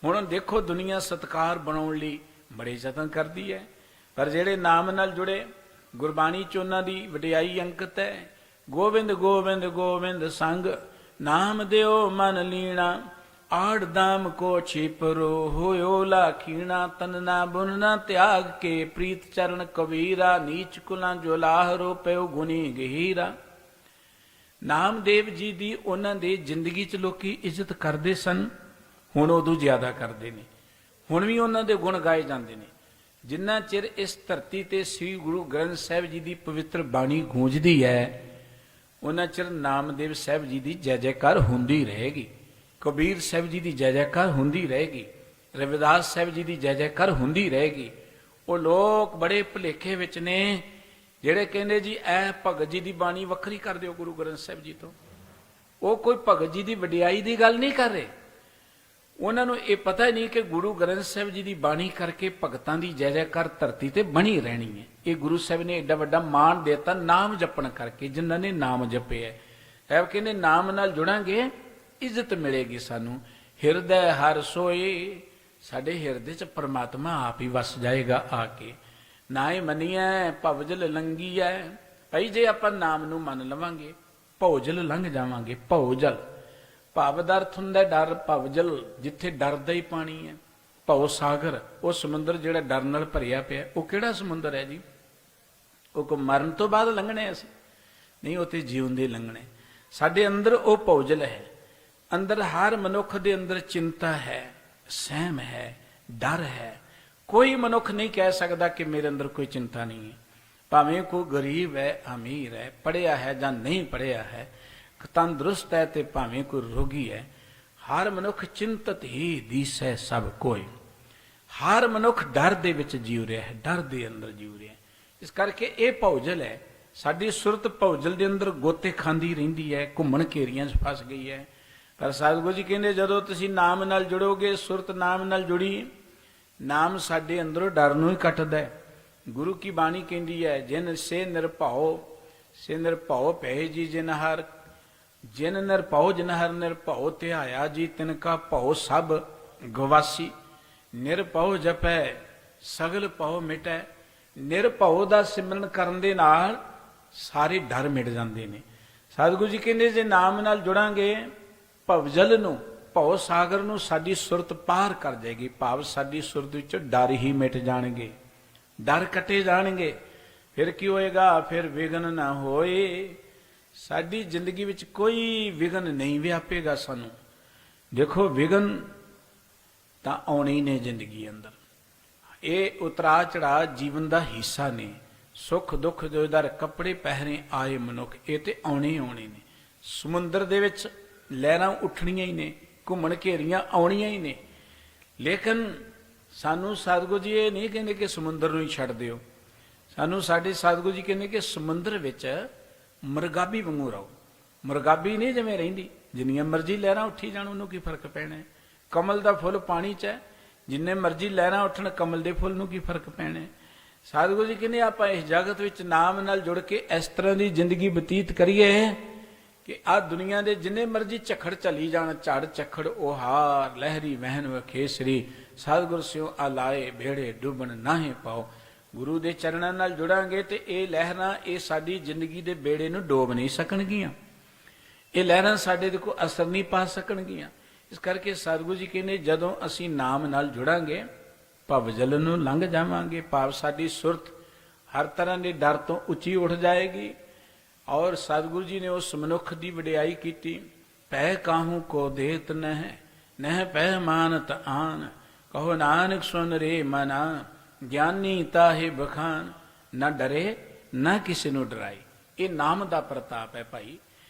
ਹੁਣ ਦੇਖੋ ਦੁਨੀਆ ਸਤਿਕਾਰ ਬਣਾਉਣ ਲਈ ਬੜੇ ਯਤਨ ਕਰਦੀ ਹੈ, ਪਰ ਜਿਹੜੇ ਨਾਮ ਨਾਲ ਜੁੜੇ, ਗੁਰਬਾਣੀ 'ਚ ਉਹਨਾਂ ਦੀ ਵਡਿਆਈ ਅੰਕਿਤ ਹੈ। ਗੋਬਿੰਦ ਗੋਬਿੰਦ ਗੋਬਿੰਦ ਸੰਗ ਨਾਮ ਦਿਓ ਮਨ ਲੀਣਾ, ਆੜ ਦਾਮ ਕੋ ਛਿਪਰੋ ਹੋਇਓ ਲਾਖੀਣਾ, ਤਨਨਾ ਬੁਨਨਾ ਤਿਆਗ ਕੇ ਪ੍ਰੀਤ ਚਰਨ ਕਬੀਰਾ, ਨੀਚ ਕੁਲਾਂ ਜੋ ਲਾਹਰੋ ਪਿਓ ਗੁਨੀ ਗਹੀਰਾ। ਨਾਮਦੇਵ ਜੀ ਦੀ ਉਹਨਾਂ ਦੇ ਜ਼ਿੰਦਗੀ 'ਚ ਲੋਕੀ ਇੱਜ਼ਤ ਕਰਦੇ ਸਨ, ਹੁਣ ਉਦੋਂ ਜ਼ਿਆਦਾ ਕਰਦੇ ਨੇ। ਹੁਣ ਵੀ ਉਹਨਾਂ ਦੇ ਗੁਣ ਗਾਏ ਜਾਂਦੇ ਨੇ। ਜਿੰਨਾ ਚਿਰ ਇਸ ਧਰਤੀ ਤੇ ਸ੍ਰੀ ਗੁਰੂ ਗ੍ਰੰਥ ਸਾਹਿਬ ਜੀ ਦੀ ਪਵਿੱਤਰ ਬਾਣੀ ਗੂੰਜਦੀ ਹੈ, ਉਹਨਾਂ ਚਿਰ ਨਾਮਦੇਵ ਸਾਹਿਬ ਜੀ ਦੀ ਜੈ ਜੈਕਾਰ ਹੁੰਦੀ ਰਹੇਗੀ, ਕਬੀਰ ਸਾਹਿਬ ਜੀ ਦੀ ਜੈ ਜੈਕਾਰ ਹੁੰਦੀ ਰਹੇਗੀ, ਰਵਿਦਾਸ ਸਾਹਿਬ ਜੀ ਦੀ ਜੈ ਜੈਕਾਰ ਹੁੰਦੀ ਰਹੇਗੀ। ਉਹ ਲੋਕ ਬੜੇ ਭੁਲੇਖੇ ਵਿੱਚ ਨੇ ਜਿਹੜੇ ਕਹਿੰਦੇ ਜੀ ਐ ਭਗਤ ਜੀ ਦੀ ਬਾਣੀ ਵੱਖਰੀ ਕਰ ਦਿਓ ਗੁਰੂ ਗ੍ਰੰਥ ਸਾਹਿਬ ਜੀ ਤੋਂ। ਉਹ ਕੋਈ ਭਗਤ ਜੀ ਦੀ ਵਡਿਆਈ ਦੀ ਗੱਲ ਨਹੀਂ ਕਰ ਰਹੇ। ਉਹਨਾਂ ਨੂੰ ਇਹ ਪਤਾ ਹੀ ਨਹੀਂ ਕਿ ਗੁਰੂ ਗ੍ਰੰਥ ਸਾਹਿਬ ਜੀ ਦੀ ਬਾਣੀ ਕਰਕੇ ਭਗਤਾਂ ਦੀ ਜੈ ਜੈਕਾਰ ਧਰਤੀ ਤੇ ਬਣੀ ਰਹਿਣੀ ਹੈ। ਇਹ ਗੁਰੂ ਸਾਹਿਬ ਨੇ ਏਡਾ ਵੱਡਾ ਮਾਣ ਦੇਤਾ ਨਾਮ ਜਪਣ ਕਰਕੇ, ਜਿਨ੍ਹਾਂ ਨੇ ਨਾਮ ਜਪਿਆ। ਸਾਹਿਬ ਕਹਿੰਦੇ ਨਾਮ ਨਾਲ ਜੁੜਾਂਗੇ ਇੱਜ਼ਤ ਮਿਲੇਗੀ ਸਾਨੂੰ। ਹਿਰਦੈ ਹਰ ਸੋਏ, ਸਾਡੇ ਹਿਰਦੇ 'ਚ ਪਰਮਾਤਮਾ ਆਪ ਹੀ ਵਸ ਜਾਏਗਾ ਆ ਕੇ। ਨਾਏ ਮੰਨੀਐ ਭਵਜਲ ਲੰਘੀਐ। ਭਾਈ ਜੇ ਆਪਾਂ ਨਾਮ ਨੂੰ ਮੰਨ ਲਵਾਂਗੇ ਭੌਜਲ ਲੰਘ ਜਾਵਾਂਗੇ। ਭੌਜਲ ਭਵ ਦਾ ਅਰਥ ਹੁੰਦਾ ਡਰ, ਭਵਜਲ ਜਿੱਥੇ ਡਰ ਦਾ ਹੀ ਪਾਣੀ ਹੈ। ਭਉ ਸਾਗਰ ਉਹ ਸਮੁੰਦਰ ਜਿਹੜਾ ਡਰ ਨਾਲ ਭਰਿਆ ਪਿਆ, ਉਹ ਕਿਹੜਾ ਸਮੁੰਦਰ ਹੈ ਜੀ? ਉਹ ਕੋ ਮਰਨ ਤੋਂ ਬਾਅਦ ਲੰਘਣੇ ਅਸੀਂ ਨਹੀਂ, ਉਹ ਤੇ ਜਿਉਂਦੇ ਲੰਘਣੇ। ਸਾਡੇ ਅੰਦਰ ਉਹ ਭੌਜਲ ਹੈ। ਅੰਦਰ ਹਰ ਮਨੁੱਖ ਦੇ ਅੰਦਰ ਚਿੰਤਾ ਹੈ, ਸਹਿਮ ਹੈ, ਡਰ ਹੈ। ਕੋਈ ਮਨੁੱਖ ਨਹੀਂ ਕਹਿ ਸਕਦਾ ਕਿ ਮੇਰੇ ਅੰਦਰ ਕੋਈ ਚਿੰਤਾ ਨਹੀਂ ਹੈ। ਭਾਵੇਂ ਕੋਈ ਗਰੀਬ ਹੈ, ਅਮੀਰ ਹੈ, ਪੜ੍ਹਿਆ ਹੈ ਜਾਂ ਨਹੀਂ ਪੜ੍ਹਿਆ ਹੈ, ਤੰਦਰੁਸਤ ਹੈ ਤੇ ਭਾਵੇਂ ਕੋਈ ਰੋਗੀ ਹੈ, ਹਰ ਮਨੁੱਖ ਚਿੰਤਤ ਹੀ ਦੀਸੈ ਸਭ ਕੋਈ। ਹਰ ਮਨੁੱਖ ਡਰ ਦੇ ਵਿੱਚ ਜੀਉ ਰਿਹਾ ਹੈ, ਡਰ ਦੇ ਅੰਦਰ ਜੀਉ ਰਿਹਾ ਹੈ। ਇਸ ਕਰਕੇ ਇਹ ਭੌਜਲ ਹੈ। ਸਾਡੀ ਸੁਰਤ ਭੌਜਲ ਦੇ ਅੰਦਰ ਗੋਤੇ ਖਾਂਦੀ ਰਹਿੰਦੀ ਹੈ, ਘੁੰਮਣ ਘੇਰੀਆਂ 'ਚ ਫਸ ਗਈ ਹੈ। ਪਰ ਸਤਿਗੁਰੂ ਜੀ ਕਹਿੰਦੇ ਜਦੋਂ ਤੁਸੀਂ ਨਾਮ ਨਾਲ ਜੁੜੋਗੇ, ਸੁਰਤ ਨਾਮ ਨਾਲ ਜੁੜੀ, ਨਾਮ ਸਾਡੇ ਅੰਦਰੋਂ ਡਰ ਨੂੰ ਹੀ ਕੱਟਦਾ ਹੈ। ਗੁਰੂ ਕੀ ਬਾਣੀ ਕਹਿੰਦੀ ਹੈ, ਜਿਨ ਸੇ ਨਿਰਭਉ ਸੇ ਨਿਰਭਉ ਭੈ ਜੀ ਜਿਨ ਹਰ, ਜਿਨ ਨਿਰਭਉ ਜਿਨ ਹਰ ਨਿਰਭਉ ਧਿਆਇਆ ਜੀ ਤਿਨ ਕਾ ਭਉ ਸਭ ਗਵਾਸੀ। ਨਿਰਭਉ ਜਪੈ ਸਗਲ ਭਉ ਮਿਟੈ। ਨਿਰਭਉ ਦਾ ਸਿਮਰਨ ਕਰਨ ਦੇ ਨਾਲ ਸਾਰੇ ਡਰ ਮਿਟ ਜਾਂਦੇ ਨੇ। ਸਤਿਗੁਰੂ ਜੀ ਕਹਿੰਦੇ ਜੇ ਨਾਮ ਨਾਲ ਜੁੜਾਂਗੇ, ਭਵਜਲ ਨੂੰ, ਭਉ ਸਾਗਰ ਨੂੰ ਸਾਡੀ ਸੁਰਤ ਪਾਰ ਕਰ ਜਾਏਗੀ। ਭਾਵ ਸਾਡੀ ਸੁਰਤ ਵਿੱਚੋਂ ਡਰ ਹੀ ਮਿਟ ਜਾਣਗੇ, ਡਰ ਕੱਟੇ ਜਾਣਗੇ। ਫਿਰ ਕੀ ਹੋਏਗਾ? ਫਿਰ ਵਿਘਨ ਨਾ ਹੋਏ। ਸਾਡੀ ਜ਼ਿੰਦਗੀ ਵਿੱਚ ਕੋਈ ਵਿਘਨ ਨਹੀਂ ਵਿਆਪੇਗਾ ਸਾਨੂੰ। ਦੇਖੋ ਵਿਘਨ ਤਾਂ ਆਉਣੇ ਹੀ ਨੇ ਜ਼ਿੰਦਗੀ ਅੰਦਰ। ਇਹ ਉਤਰਾ ਚੜਾ ਜੀਵਨ ਦਾ ਹਿੱਸਾ ਨੇ। ਸੁੱਖ ਦੁੱਖ ਜੋ ਦਰ ਕੱਪੜੇ ਪਹਿਰੇ ਆਏ ਮਨੁੱਖ, ਇਹ ਤੇ ਆਉਣੇ ਆਉਣੇ ਨੇ। ਸਮੁੰਦਰ ਦੇ ਵਿੱਚ ਲਹਿਰਾਂ ਉੱਠਣੀਆਂ ਹੀ ਨੇ, ਘੁੰਮਣ ਘੇਰੀਆਂ ਆਉਣੀਆਂ ਹੀ ਨੇ। ਲੇਕਿਨ ਸਾਨੂੰ ਸਤਿਗੁਰੂ ਜੀ ਇਹ ਨਹੀਂ ਕਹਿੰਦੇ ਕਿ ਸਮੁੰਦਰ ਨੂੰ ਹੀ ਛੱਡ ਦਿਓ। ਸਾਨੂੰ ਸਾਡੇ ਸਤਿਗੁਰੂ ਜੀ ਕਹਿੰਦੇ ਕਿ ਸਮੁੰਦਰ ਵਿੱਚ ਮੁਰਗਾਬੀ ਵਾਂਗੂ ਰਹੋ। ਮੁਰਗਾਬੀ ਨਹੀਂ ਜਿਵੇਂ ਰਹਿੰਦੀ, ਜਿੰਨੀਆਂ ਮਰਜ਼ੀ ਲਹਿਰਾਂ ਉੱਠੀ ਜਾਣ ਉਹਨੂੰ ਕੀ ਫਰਕ ਪੈਣਾ। ਕਮਲ ਦਾ ਫੁੱਲ ਪਾਣੀ 'ਚ ਹੈ, ਜਿੰਨੇ ਮਰਜ਼ੀ ਲਹਿਰਾਂ ਉੱਠਣ ਕਮਲ ਦੇ ਫੁੱਲ ਨੂੰ ਕੀ ਫਰਕ ਪੈਣਾ। ਸਤਿਗੁਰੂ ਜੀ ਕਹਿੰਦੇ ਆਪਾਂ ਇਸ ਜਗਤ ਵਿੱਚ ਨਾਮ ਨਾਲ ਜੁੜ ਕੇ ਇਸ ਤਰ੍ਹਾਂ ਦੀ ਜ਼ਿੰਦਗੀ ਬਤੀਤ ਕਰੀਏ ਕਿ ਆਹ ਦੁਨੀਆ ਦੇ ਜਿੰਨੇ ਮਰਜ਼ੀ ਝੱਖੜ ਚਲੀ ਜਾਣ, ਝੜ ਝੱਖੜ ਉਹ ਹਾਰ ਲਹਿਰੀ ਵਹਿਨ ਵਖੇਸਰੀ, ਸਤਿਗੁਰ ਸਿਓ ਆਲਾਏ ਬੇੜੇ ਡੁੱਬਣ ਨਾਹੇ ਪਾਓ। ਗੁਰੂ ਦੇ ਚਰਨਾਂ ਨਾਲ ਜੁੜਾਂਗੇ ਤੇ ਇਹ ਲਹਿਰਾਂ, ਇਹ ਸਾਡੀ ਜ਼ਿੰਦਗੀ ਦੇ ਬੇੜੇ ਨੂੰ ਡੋਬ ਨਹੀਂ ਸਕਣਗੀਆਂ। ਇਹ ਲਹਿਰਾਂ ਸਾਡੇ ਦੇ ਕੋਈ ਅਸਰ ਨਹੀਂ ਪਾ ਸਕਣਗੀਆਂ। ਇਸ ਕਰਕੇ ਸਤਿਗੁਰੂ ਜੀ ਕਹਿੰਦੇ ਜਦੋਂ ਅਸੀਂ ਨਾਮ ਨਾਲ ਜੁੜਾਂਗੇ, ਭਵਜਲ ਨੂੰ ਲੰਘ ਜਾਵਾਂਗੇ। ਭਾਵ ਸਾਡੀ ਸੁਰਤ ਹਰ ਤਰ੍ਹਾਂ ਦੇ ਡਰ ਤੋਂ ਉੱਚੀ ਉੱਠ ਜਾਏਗੀ। ਔਰ ਸਤਿਗੁਰੂ ਜੀ ਨੇ ਉਸ ਮਨੁੱਖ ਦੀ ਵਡਿਆਈ ਕੀਤੀ, ਪੈ ਕਾਹੂ ਕੋ ਦੇਤ ਨਹਿ ਨਹਿ ਪੈ ਮਾਨਤ ਆਨ, ਕਹੋ ਨਾਨਕ ਸੁਨ ਰੇ ਮਨਾ, ਗਿਆਨੀ ਤਾਹੇ ਬਖਾਨ, ਨਾ ਡਰੇ ਨਾ ਕਿਸੇ ਨੂੰ ਡਰਾਈ। ਇਹ ਨਾਮ ਦਾ ਪ੍ਰਤਾਪ ਹੈ ਭਾਈ।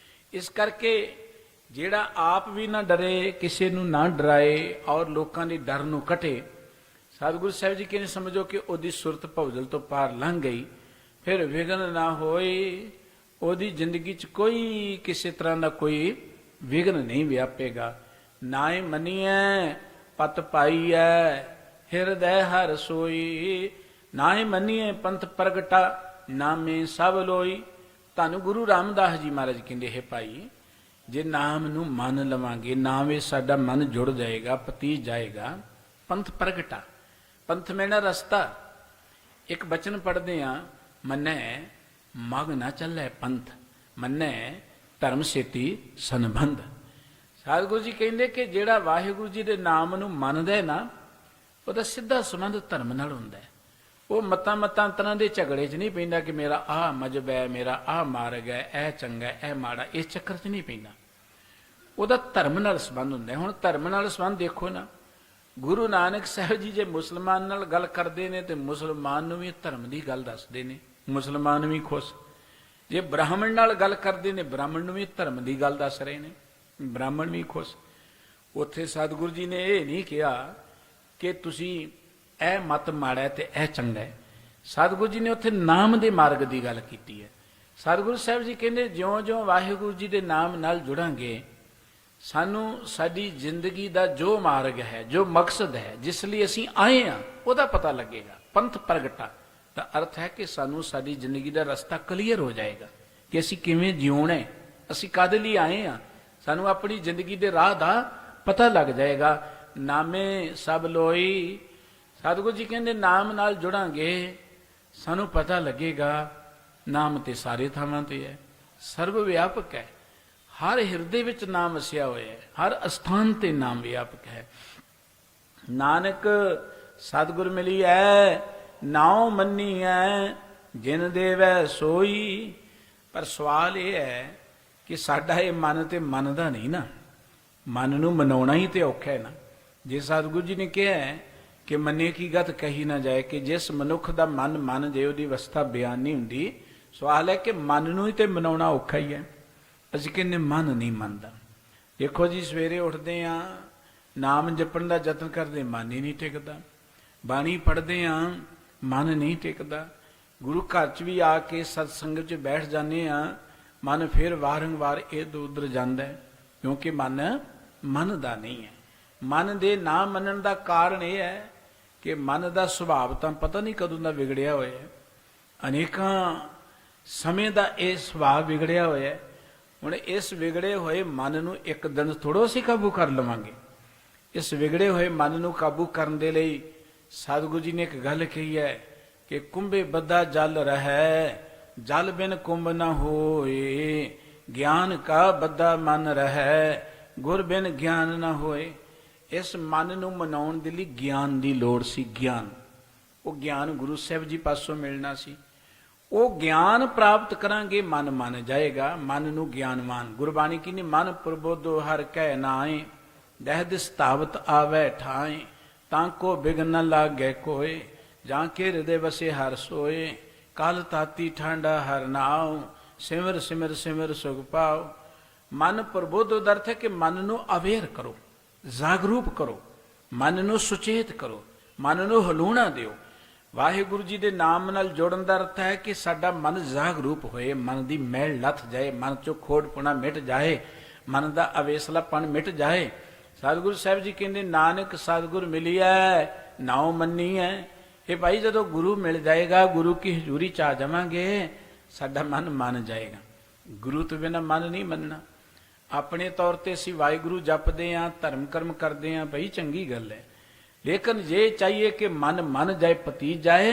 ਇਸ ਕਰਕੇ ਜਿਹੜਾ ਆਪ ਵੀ ਨਾ ਡਰੇ, ਕਿਸੇ ਨੂੰ ਨਾ ਡਰਾਏ ਔਰ ਲੋਕਾਂ ਦੇ ਡਰ ਨੂੰ ਕੱਟੇ, ਸਤਿਗੁਰੂ ਸਾਹਿਬ ਜੀ ਕਹਿੰਦੇ ਸਮਝੋ ਕਿ ਉਹਦੀ ਸੁਰਤ ਭਵਜਲ ਤੋਂ ਪਾਰ ਲੰਘ ਗਈ। ਫਿਰ ਵਿਘਨ ਨਾ ਹੋਏ। ਉਹਦੀ ਜ਼ਿੰਦਗੀ 'ਚ ਕੋਈ ਕਿਸੇ ਤਰ੍ਹਾਂ ਦਾ ਕੋਈ ਵਿਘਨ ਨਹੀਂ ਵਿਆਪੇਗਾ। ਨਾਏ ਮੰਨੀਐ ਪਤ ਪਾਈਐ ਹਿਰਦੈ ਹਰ ਸੋਈ, ਨਾਏ ਮੰਨੀਐ ਪੰਥ ਪ੍ਰਗਟਾ ਨਾਮੇ ਸਭ ਲੋਈ। ਤੁਹਾਨੂੰ ਗੁਰੂ ਰਾਮਦਾਸ ਜੀ ਮਹਾਰਾਜ ਕਹਿੰਦੇ ਹੈ ਭਾਈ, ਜੇ ਨਾਮ ਨੂੰ ਮੰਨ ਲਵਾਂਗੇ, ਨਾਮ ਵਿੱਚ ਸਾਡਾ ਮਨ ਜੁੜ ਜਾਏਗਾ, ਪਤੀਤ ਜਾਏਗਾ, ਪੰਥ ਪ੍ਰਗਟਾ। ਪੰਥ ਮੇਰਾ ਰਸਤਾ। ਇੱਕ ਬਚਨ ਪੜ੍ਹਦੇ ਹਾਂ, ਮੰਨੈ ਮਗ ਨਾ ਚੱਲੇ ਪੰਥ, ਮੰਨੈ ਧਰਮ ਸੇਤੀ ਸੰਬੰਧ। ਸਤਿਗੁਰੂ ਜੀ ਕਹਿੰਦੇ ਕਿ ਜਿਹੜਾ ਵਾਹਿਗੁਰੂ ਜੀ ਦੇ ਨਾਮ ਨੂੰ ਮੰਨਦਾ ਹੈ ਨਾ, ਉਹਦਾ ਸਿੱਧਾ ਸੰਬੰਧ ਧਰਮ ਨਾਲ ਹੁੰਦਾ ਹੈ। ਉਹ ਮਤਾਂ ਤਰ੍ਹਾਂ ਦੇ ਝਗੜੇ 'ਚ ਨਹੀਂ ਪੈਂਦਾ ਕਿ ਮੇਰਾ ਆਹ ਮਜ਼ਹਬ ਹੈ, ਮੇਰਾ ਆਹ ਮਾਰਗ ਹੈ, ਇਹ ਚੰਗਾ ਇਹ ਮਾੜਾ, ਇਸ ਚੱਕਰ 'ਚ ਨਹੀਂ ਪੈਂਦਾ। ਉਹਦਾ ਧਰਮ ਨਾਲ ਸੰਬੰਧ ਹੁੰਦਾ। ਹੁਣ ਧਰਮ ਨਾਲ ਸੰਬੰਧ ਦੇਖੋ ਨਾ, ਗੁਰੂ ਨਾਨਕ ਸਾਹਿਬ ਜੀ ਜੇ ਮੁਸਲਮਾਨ ਨਾਲ ਗੱਲ ਕਰਦੇ ਨੇ ਤੇ ਮੁਸਲਮਾਨ ਨੂੰ ਵੀ ਧਰਮ ਦੀ ਗੱਲ ਦੱਸਦੇ ਨੇ, ਮੁਸਲਮਾਨ ਵੀ ਖੁਸ਼। ਜੇ ਬ੍ਰਾਹਮਣ ਨਾਲ ਗੱਲ ਕਰਦੇ ਨੇ, ਬ੍ਰਾਹਮਣ ਨੂੰ ਵੀ ਧਰਮ ਦੀ ਗੱਲ ਦੱਸ ਰਹੇ ਨੇ, ਬ੍ਰਾਹਮਣ ਵੀ ਖੁਸ਼। ਉੱਥੇ ਸਤਿਗੁਰੂ ਜੀ ਨੇ ਇਹ ਨਹੀਂ ਕਿਹਾ ਕਿ ਤੁਸੀਂ ਇਹ ਮਤ ਮਾੜਾ ਤੇ ਇਹ ਚੰਗਾ ਹੈ। ਸਤਿਗੁਰੂ ਜੀ ਨੇ ਉੱਥੇ ਨਾਮ ਦੇ ਮਾਰਗ ਦੀ ਗੱਲ ਕੀਤੀ ਹੈ। ਸਤਿਗੁਰੂ ਸਾਹਿਬ ਜੀ ਕਹਿੰਦੇ ਜਿਉਂ-ਜਿਉਂ ਵਾਹਿਗੁਰੂ ਜੀ ਦੇ ਨਾਮ ਨਾਲ ਜੁੜਾਂਗੇ, ਸਾਨੂੰ ਸਾਡੀ ਜ਼ਿੰਦਗੀ ਦਾ ਜੋ ਮਾਰਗ ਹੈ, ਜੋ ਮਕਸਦ ਹੈ, ਜਿਸ ਲਈ ਅਸੀਂ ਆਏ ਹਾਂ, ਉਹਦਾ ਪਤਾ ਲੱਗੇਗਾ। ਪੰਥ ਪ੍ਰਗਟਾ ਦਾ ਅਰਥ ਹੈ ਕਿ ਸਾਨੂੰ ਸਾਡੀ ਜ਼ਿੰਦਗੀ ਦਾ ਰਸਤਾ ਕਲੀਅਰ ਹੋ ਜਾਏਗਾ ਕਿ ਅਸੀਂ ਕਿਵੇਂ ਜਿਉਣਾ, ਅਸੀਂ ਕਾਹਦੇ ਲਈ ਆਏ ਹਾਂ। ਸਾਨੂੰ ਆਪਣੀ ਜ਼ਿੰਦਗੀ ਦੇ ਰਾਹ ਦਾ ਪਤਾ ਲੱਗ ਜਾਏਗਾ। ਨਾਮੇ ਸਭ ਲੋਈ। ਸਤਿਗੁਰੂ ਜੀ ਕਹਿੰਦੇ ਨਾਮ ਨਾਲ ਜੁੜਾਂਗੇ ਸਾਨੂੰ ਪਤਾ ਲੱਗੇਗਾ ਨਾਮ ਤੇ ਸਾਰੇ ਥਾਵਾਂ ਤੇ ਹੈ, ਸਰਵ ਵਿਆਪਕ ਹੈ, ਹਰ ਹਿਰਦੇ ਵਿੱਚ ਨਾਮ ਵਸਿਆ ਹੋਇਆ ਹੈ, ਹਰ ਅਸਥਾਨ ਤੇ ਨਾਮ ਵਿਆਪਕ ਹੈ। ਨਾਨਕ ਸਤਿਗੁਰ ਮਿਲੀਐ ਨਾਉ ਮੰਨੀਐ ਜਿਨ ਦੇਵੈ ਸੋਈ। ਪਰ ਸਵਾਲ ਇਹ ਹੈ ਕਿ ਸਾਡਾ ਇਹ ਮਨ ਤੇ ਮੰਨਦਾ ਨਹੀਂ ਨਾ, ਮਨ ਨੂੰ ਮਨਾਉਣਾ ਹੀ ਤੇ ਔਖਾ ਹੈ ਨਾ। ਜੇ ਸਤਿਗੁਰੂ ਜੀ ਨੇ ਕਿਹਾ ਹੈ ਕਿ ਮੰਨੇ ਕੀ ਗਤ ਕਹੀ ਨਾ ਜਾਏ, ਕਿ ਜਿਸ ਮਨੁੱਖ ਦਾ ਮਨ ਮੰਨ ਜੇ ਉਹਦੀ ਅਵਸਥਾ ਬਿਆਨ ਨਹੀਂ ਹੁੰਦੀ। ਸਵਾਲ ਹੈ ਕਿ ਮਨ ਨੂੰ ਹੀ ਤੇ ਮਨਾਉਣਾ ਔਖਾ ਹੀ ਹੈ। ਅਸੀਂ ਕਹਿੰਦੇ ਮਨ ਨਹੀਂ ਮੰਨਦਾ। ਦੇਖੋ ਜੀ, ਸਵੇਰੇ ਉੱਠਦੇ ਹਾਂ, ਨਾਮ ਜਪਣ ਦਾ ਯਤਨ ਕਰਦੇ, ਮਨ ਹੀ ਨਹੀਂ ਟਿਕਦਾ। ਬਾਣੀ ਪੜ੍ਹਦੇ ਹਾਂ, ਮਨ ਨਹੀਂ ਟਿਕਦਾ। ਗੁਰੂ ਘਰ 'ਚ ਵੀ ਆ ਕੇ ਸਤਸੰਗਤ 'ਚ ਬੈਠ ਜਾਂਦੇ ਹਾਂ, ਮਨ ਫਿਰ ਵਾਰੰਵਾਰ ਇੱਧਰ ਉੱਧਰ ਜਾਂਦਾ ਹੈ, ਕਿਉਂਕਿ ਮਨ ਮੰਨਦਾ ਨਹੀਂ ਹੈ। ਮਨ ਦੇ ਨਾ ਮੰਨਣ ਦਾ ਕਾਰਨ ਇਹ ਹੈ ਕਿ ਮਨ ਦਾ ਸੁਭਾਅ ਤਾਂ ਪਤਾ ਨਹੀਂ ਕਦੋਂ ਦਾ ਵਿਗੜਿਆ ਹੋਇਆ ਹੈ। ਅਨੇਕਾਂ ਸਮੇਂ ਦਾ ਇਹ ਸੁਭਾਅ ਵਿਗੜਿਆ ਹੋਇਆ ਹੈ। ਹੁਣ ਇਸ ਵਿਗੜੇ ਹੋਏ ਮਨ ਨੂੰ ਇੱਕ ਦਿਨ ਥੋੜ੍ਹਾ ਅਸੀਂ ਕਾਬੂ ਕਰ ਲਵਾਂਗੇ। ਇਸ ਵਿਗੜੇ ਹੋਏ ਮਨ ਨੂੰ ਕਾਬੂ ਕਰਨ ਦੇ ਲਈ ਸਤਿਗੁਰੂ ਜੀ ਨੇ ਇੱਕ ਗੱਲ ਕਹੀ ਹੈ ਕਿ ਕੁੰਭੇ ਬੱਧਾ ਜਲ ਰਹਿ, ਜਲ ਬਿਨ ਕੁੰਭ ਨ ਹੋਏ, ਗਿਆਨ ਕਾ ਬੱਧਾ ਮਨ ਰਹਿ, ਗੁਰ ਬਿਨ ਗਿਆਨ ਨ ਹੋਏ। ਇਸ ਮਨ ਨੂੰ ਮਨਾਉਣ ਦੇ ਲਈ ਗਿਆਨ ਦੀ ਲੋੜ ਸੀ। ਗਿਆਨ, ਉਹ ਗਿਆਨ ਗੁਰੂ ਸਾਹਿਬ ਜੀ ਪਾਸੋਂ ਮਿਲਣਾ ਸੀ। ਉਹ ਗਿਆਨ ਪ੍ਰਾਪਤ ਕਰਾਂਗੇ, ਮਨ ਮੰਨ ਜਾਏਗਾ। ਮਨ ਨੂੰ ਗਿਆਨਵਾਨ, ਗੁਰਬਾਣੀ ਕਹਿੰਦੀ ਮਨ ਪ੍ਰਬੋਧੋ ਹਰ ਕਹਿ ਨਾਏ, ਦਹਿ ਸਤਾਵਤ ਆਵੈ ਠਾਏ, ਤਾਂ ਕੋ ਬਿਗਨ ਨ ਲਾਗੈ ਕੋਏ, ਜਾਂ ਕੇ ਹਿਰਦੇ ਵਸੇ ਹਰ ਸੋਏ, ਕਲ ਤਾਤੀ ਠਾਂਡਾ ਹਰ ਨਾਉ, ਸਿਮਰ ਸਿਮਰ ਸਿਮਰ ਸੁਖ ਪਾਓ। ਮਨ ਪ੍ਰਬੋਧ ਦਾ ਅਰਥ ਹੈ ਕਿ ਮਨ ਨੂੰ ਅਵੇਅਰ ਕਰੋ, ਜਾਗਰੂਕ ਕਰੋ, ਮਨ ਨੂੰ ਸੁਚੇਤ ਕਰੋ, ਮਨ ਨੂੰ ਹਲੂਣਾ ਦਿਓ। ਵਾਹਿਗੁਰੂ ਜੀ ਦੇ ਨਾਮ ਨਾਲ ਜੋੜਨ ਦਾ ਅਰਥ ਹੈ ਕਿ ਸਾਡਾ ਮਨ ਜਾਗਰੂਕ ਹੋਏ, ਮਨ ਦੀ ਮੈਲ ਲੱਥ ਜਾਏ, ਮਨ ਚੋਂ ਖੋੜਪੁਣਾ ਮਿਟ ਜਾਏ, ਮਨ ਦਾ ਅਵੇਸਲਾਪਣ ਮਿਟ ਜਾਏ। ਸਤਿਗੁਰੂ ਸਾਹਿਬ ਜੀ ਕਹਿੰਦੇ ਨਾਨਕ ਸਤਿਗੁਰ ਮਿਲਿਐ ਨਾਉ ਮੰਨੀਐ। ਇਹ ਭਾਈ ਜਦੋਂ ਗੁਰੂ ਮਿਲ ਜਾਏਗਾ, ਗੁਰੂ ਕੀ ਹਜ਼ੂਰੀ 'ਚ ਆ ਜਾਵਾਂਗੇ, ਸਾਡਾ ਮਨ ਮੰਨ ਜਾਏਗਾ। ਗੁਰੂ ਤੋਂ ਬਿਨਾਂ ਮਨ ਨਹੀਂ ਮੰਨਣਾ। ਆਪਣੇ ਤੌਰ ਤੇ ਅਸੀਂ ਵਾਹਿਗੁਰੂ ਜਪਦੇ ਹਾਂ, ਧਰਮ ਕਰਮ ਕਰਦੇ ਹਾਂ, ਬਈ ਚੰਗੀ ਗੱਲ ਹੈ। ਲੇਕਿਨ ਜੇ ਚਾਹੀਏ ਕਿ ਮਨ ਮੰਨ ਜਾਏ, ਪਤੀਤ ਜਾਏ,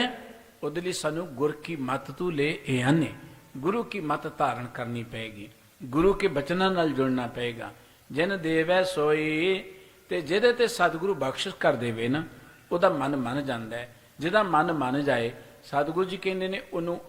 ਉਹਦੇ ਲਈ ਸਾਨੂੰ ਗੁਰ ਕੀ ਮੱਤ ਤੂੰ ਲੈ ਇਹ ਆਨੇ, ਗੁਰੂ ਕੀ ਮੱਤ ਧਾਰਨ ਕਰਨੀ ਪਏਗੀ, ਗੁਰੂ ਕੇ ਬਚਨਾਂ ਨਾਲ ਜੁੜਨਾ ਪਏਗਾ। ਜਿਨ ਦੇਵੈ ਸੋਈ, ਤੇ ਜਿਹਦੇ ਤੇ ਸਤਿਗੁਰੂ ਬਖਸ਼ਿਸ਼ ਕਰ ਦੇਵੇ ਨਾ, ਉਹਦਾ ਮਨ ਮੰਨ ਜਾਂਦਾ ਹੈ। ਜਿਹਦਾ ਮਨ ਮੰਨ ਜਾਏ, ਸਤਿਗੁਰੂ ਜੀ ਕਹਿੰਦੇ ਨੇ ਉਹਨੂੰ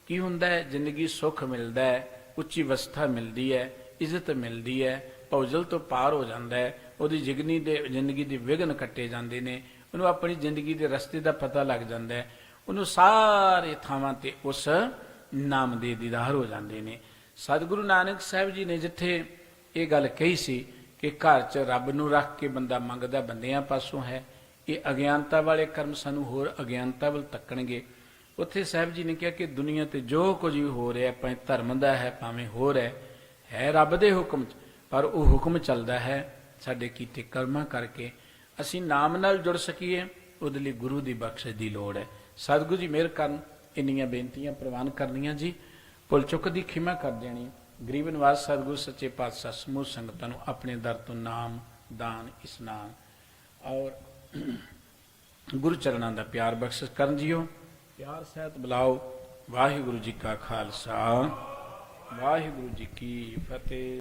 ਕੀ ਹੁੰਦਾ ਹੈ, ਜ਼ਿੰਦਗੀ ਸੁੱਖ ਮਿਲਦਾ ਹੈ, ਉੱਚੀ ਅਵਸਥਾ ਮਿਲਦੀ ਹੈ, ਇੱਜ਼ਤ ਮਿਲਦੀ ਹੈ, ਭੌਜਲ ਤੋਂ ਪਾਰ ਹੋ ਜਾਂਦਾ ਹੈ, ਉਹਦੀ ਜ਼ਿੰਦਗੀ ਦੇ ਵਿਘਨ ਕੱਟੇ ਜਾਂਦੇ ਨੇ, ਉਹਨੂੰ ਆਪਣੀ ਜ਼ਿੰਦਗੀ ਦੇ ਰਸਤੇ ਦਾ ਪਤਾ ਲੱਗ ਜਾਂਦਾ ਹੈ, ਉਹਨੂੰ ਸਾਰੇ ਥਾਵਾਂ ਤੇ ਉਸ ਨਾਮ ਦੇ ਦੀਦਾਰ ਹੋ ਜਾਂਦੇ ਨੇ। ਸਤਿਗੁਰੂ ਨਾਨਕ ਸਾਹਿਬ ਜੀ ਨੇ ਜਿੱਥੇ ਇਹ ਗੱਲ ਕਹੀ ਸੀ ਕਿ ਘਰ 'ਚ ਰੱਬ ਨੂੰ ਰੱਖ ਕੇ ਬੰਦਾ ਮੰਗਦਾ ਬੰਦਿਆਂ ਪਾਸੋਂ ਹੈ, ਇਹ ਅਗਿਆਨਤਾ ਵਾਲੇ ਕਰਮ ਸਾਨੂੰ ਹੋਰ ਅਗਿਆਨਤਾ ਵੱਲ ਤੱਕਣਗੇ। ਉੱਥੇ ਸਾਹਿਬ ਜੀ ਨੇ ਕਿਹਾ ਕਿ ਦੁਨੀਆ ਤੇ ਜੋ ਕੁਝ ਵੀ ਹੋ ਰਿਹਾ, ਭਾਵੇਂ ਧਰਮ ਦਾ ਹੈ, ਭਾਵੇਂ ਹੋਰ ਹੈ ਰੱਬ ਦੇ ਹੁਕਮ 'ਚ, ਪਰ ਉਹ ਹੁਕਮ ਚੱਲਦਾ ਹੈ ਸਾਡੇ ਕੀਤੇ ਕਰਮਾਂ ਕਰਕੇ। ਅਸੀਂ ਨਾਮ ਨਾਲ ਜੁੜ ਸਕੀਏ, ਉਹਦੇ ਲਈ ਗੁਰੂ ਦੀ ਬਖਸ਼ਿਸ਼ ਦੀ ਲੋੜ ਹੈ। ਸਤਿਗੁਰੂ ਜੀ ਮਿਹਰ ਕਰਨ। ਇੰਨੀਆਂ ਬੇਨਤੀਆਂ ਪ੍ਰਵਾਨ ਕਰਨੀਆਂ ਜੀ, ਭੁੱਲ ਚੁੱਕ ਦੀ ਖਿਮਾ ਕਰ ਦੇਣੀ। ਗਰੀਬ ਨਿਵਾਜ ਸਤਿਗੁਰੂ ਸੱਚੇ ਪਾਤਸ਼ਾਹ ਸਮੂਹ ਸੰਗਤਾਂ ਨੂੰ ਆਪਣੇ ਦਰ ਤੋਂ ਨਾਮ, ਦਾਨ, ਇਸ਼ਨਾਨ ਔਰ ਗੁਰੂ ਚਰਨਾਂ ਦਾ ਪਿਆਰ ਬਖਸ਼ਿਸ਼ ਕਰਨ ਜੀਓ। ਪਿਆਰ ਸਹਿਤ ਬੁਲਾਓ। ਵਾਹਿਗੁਰੂ ਜੀ ਕਾ ਖਾਲਸਾ, ਵਾਹਿਗੁਰੂ ਜੀ ਕੀ ਫਤਿਹ।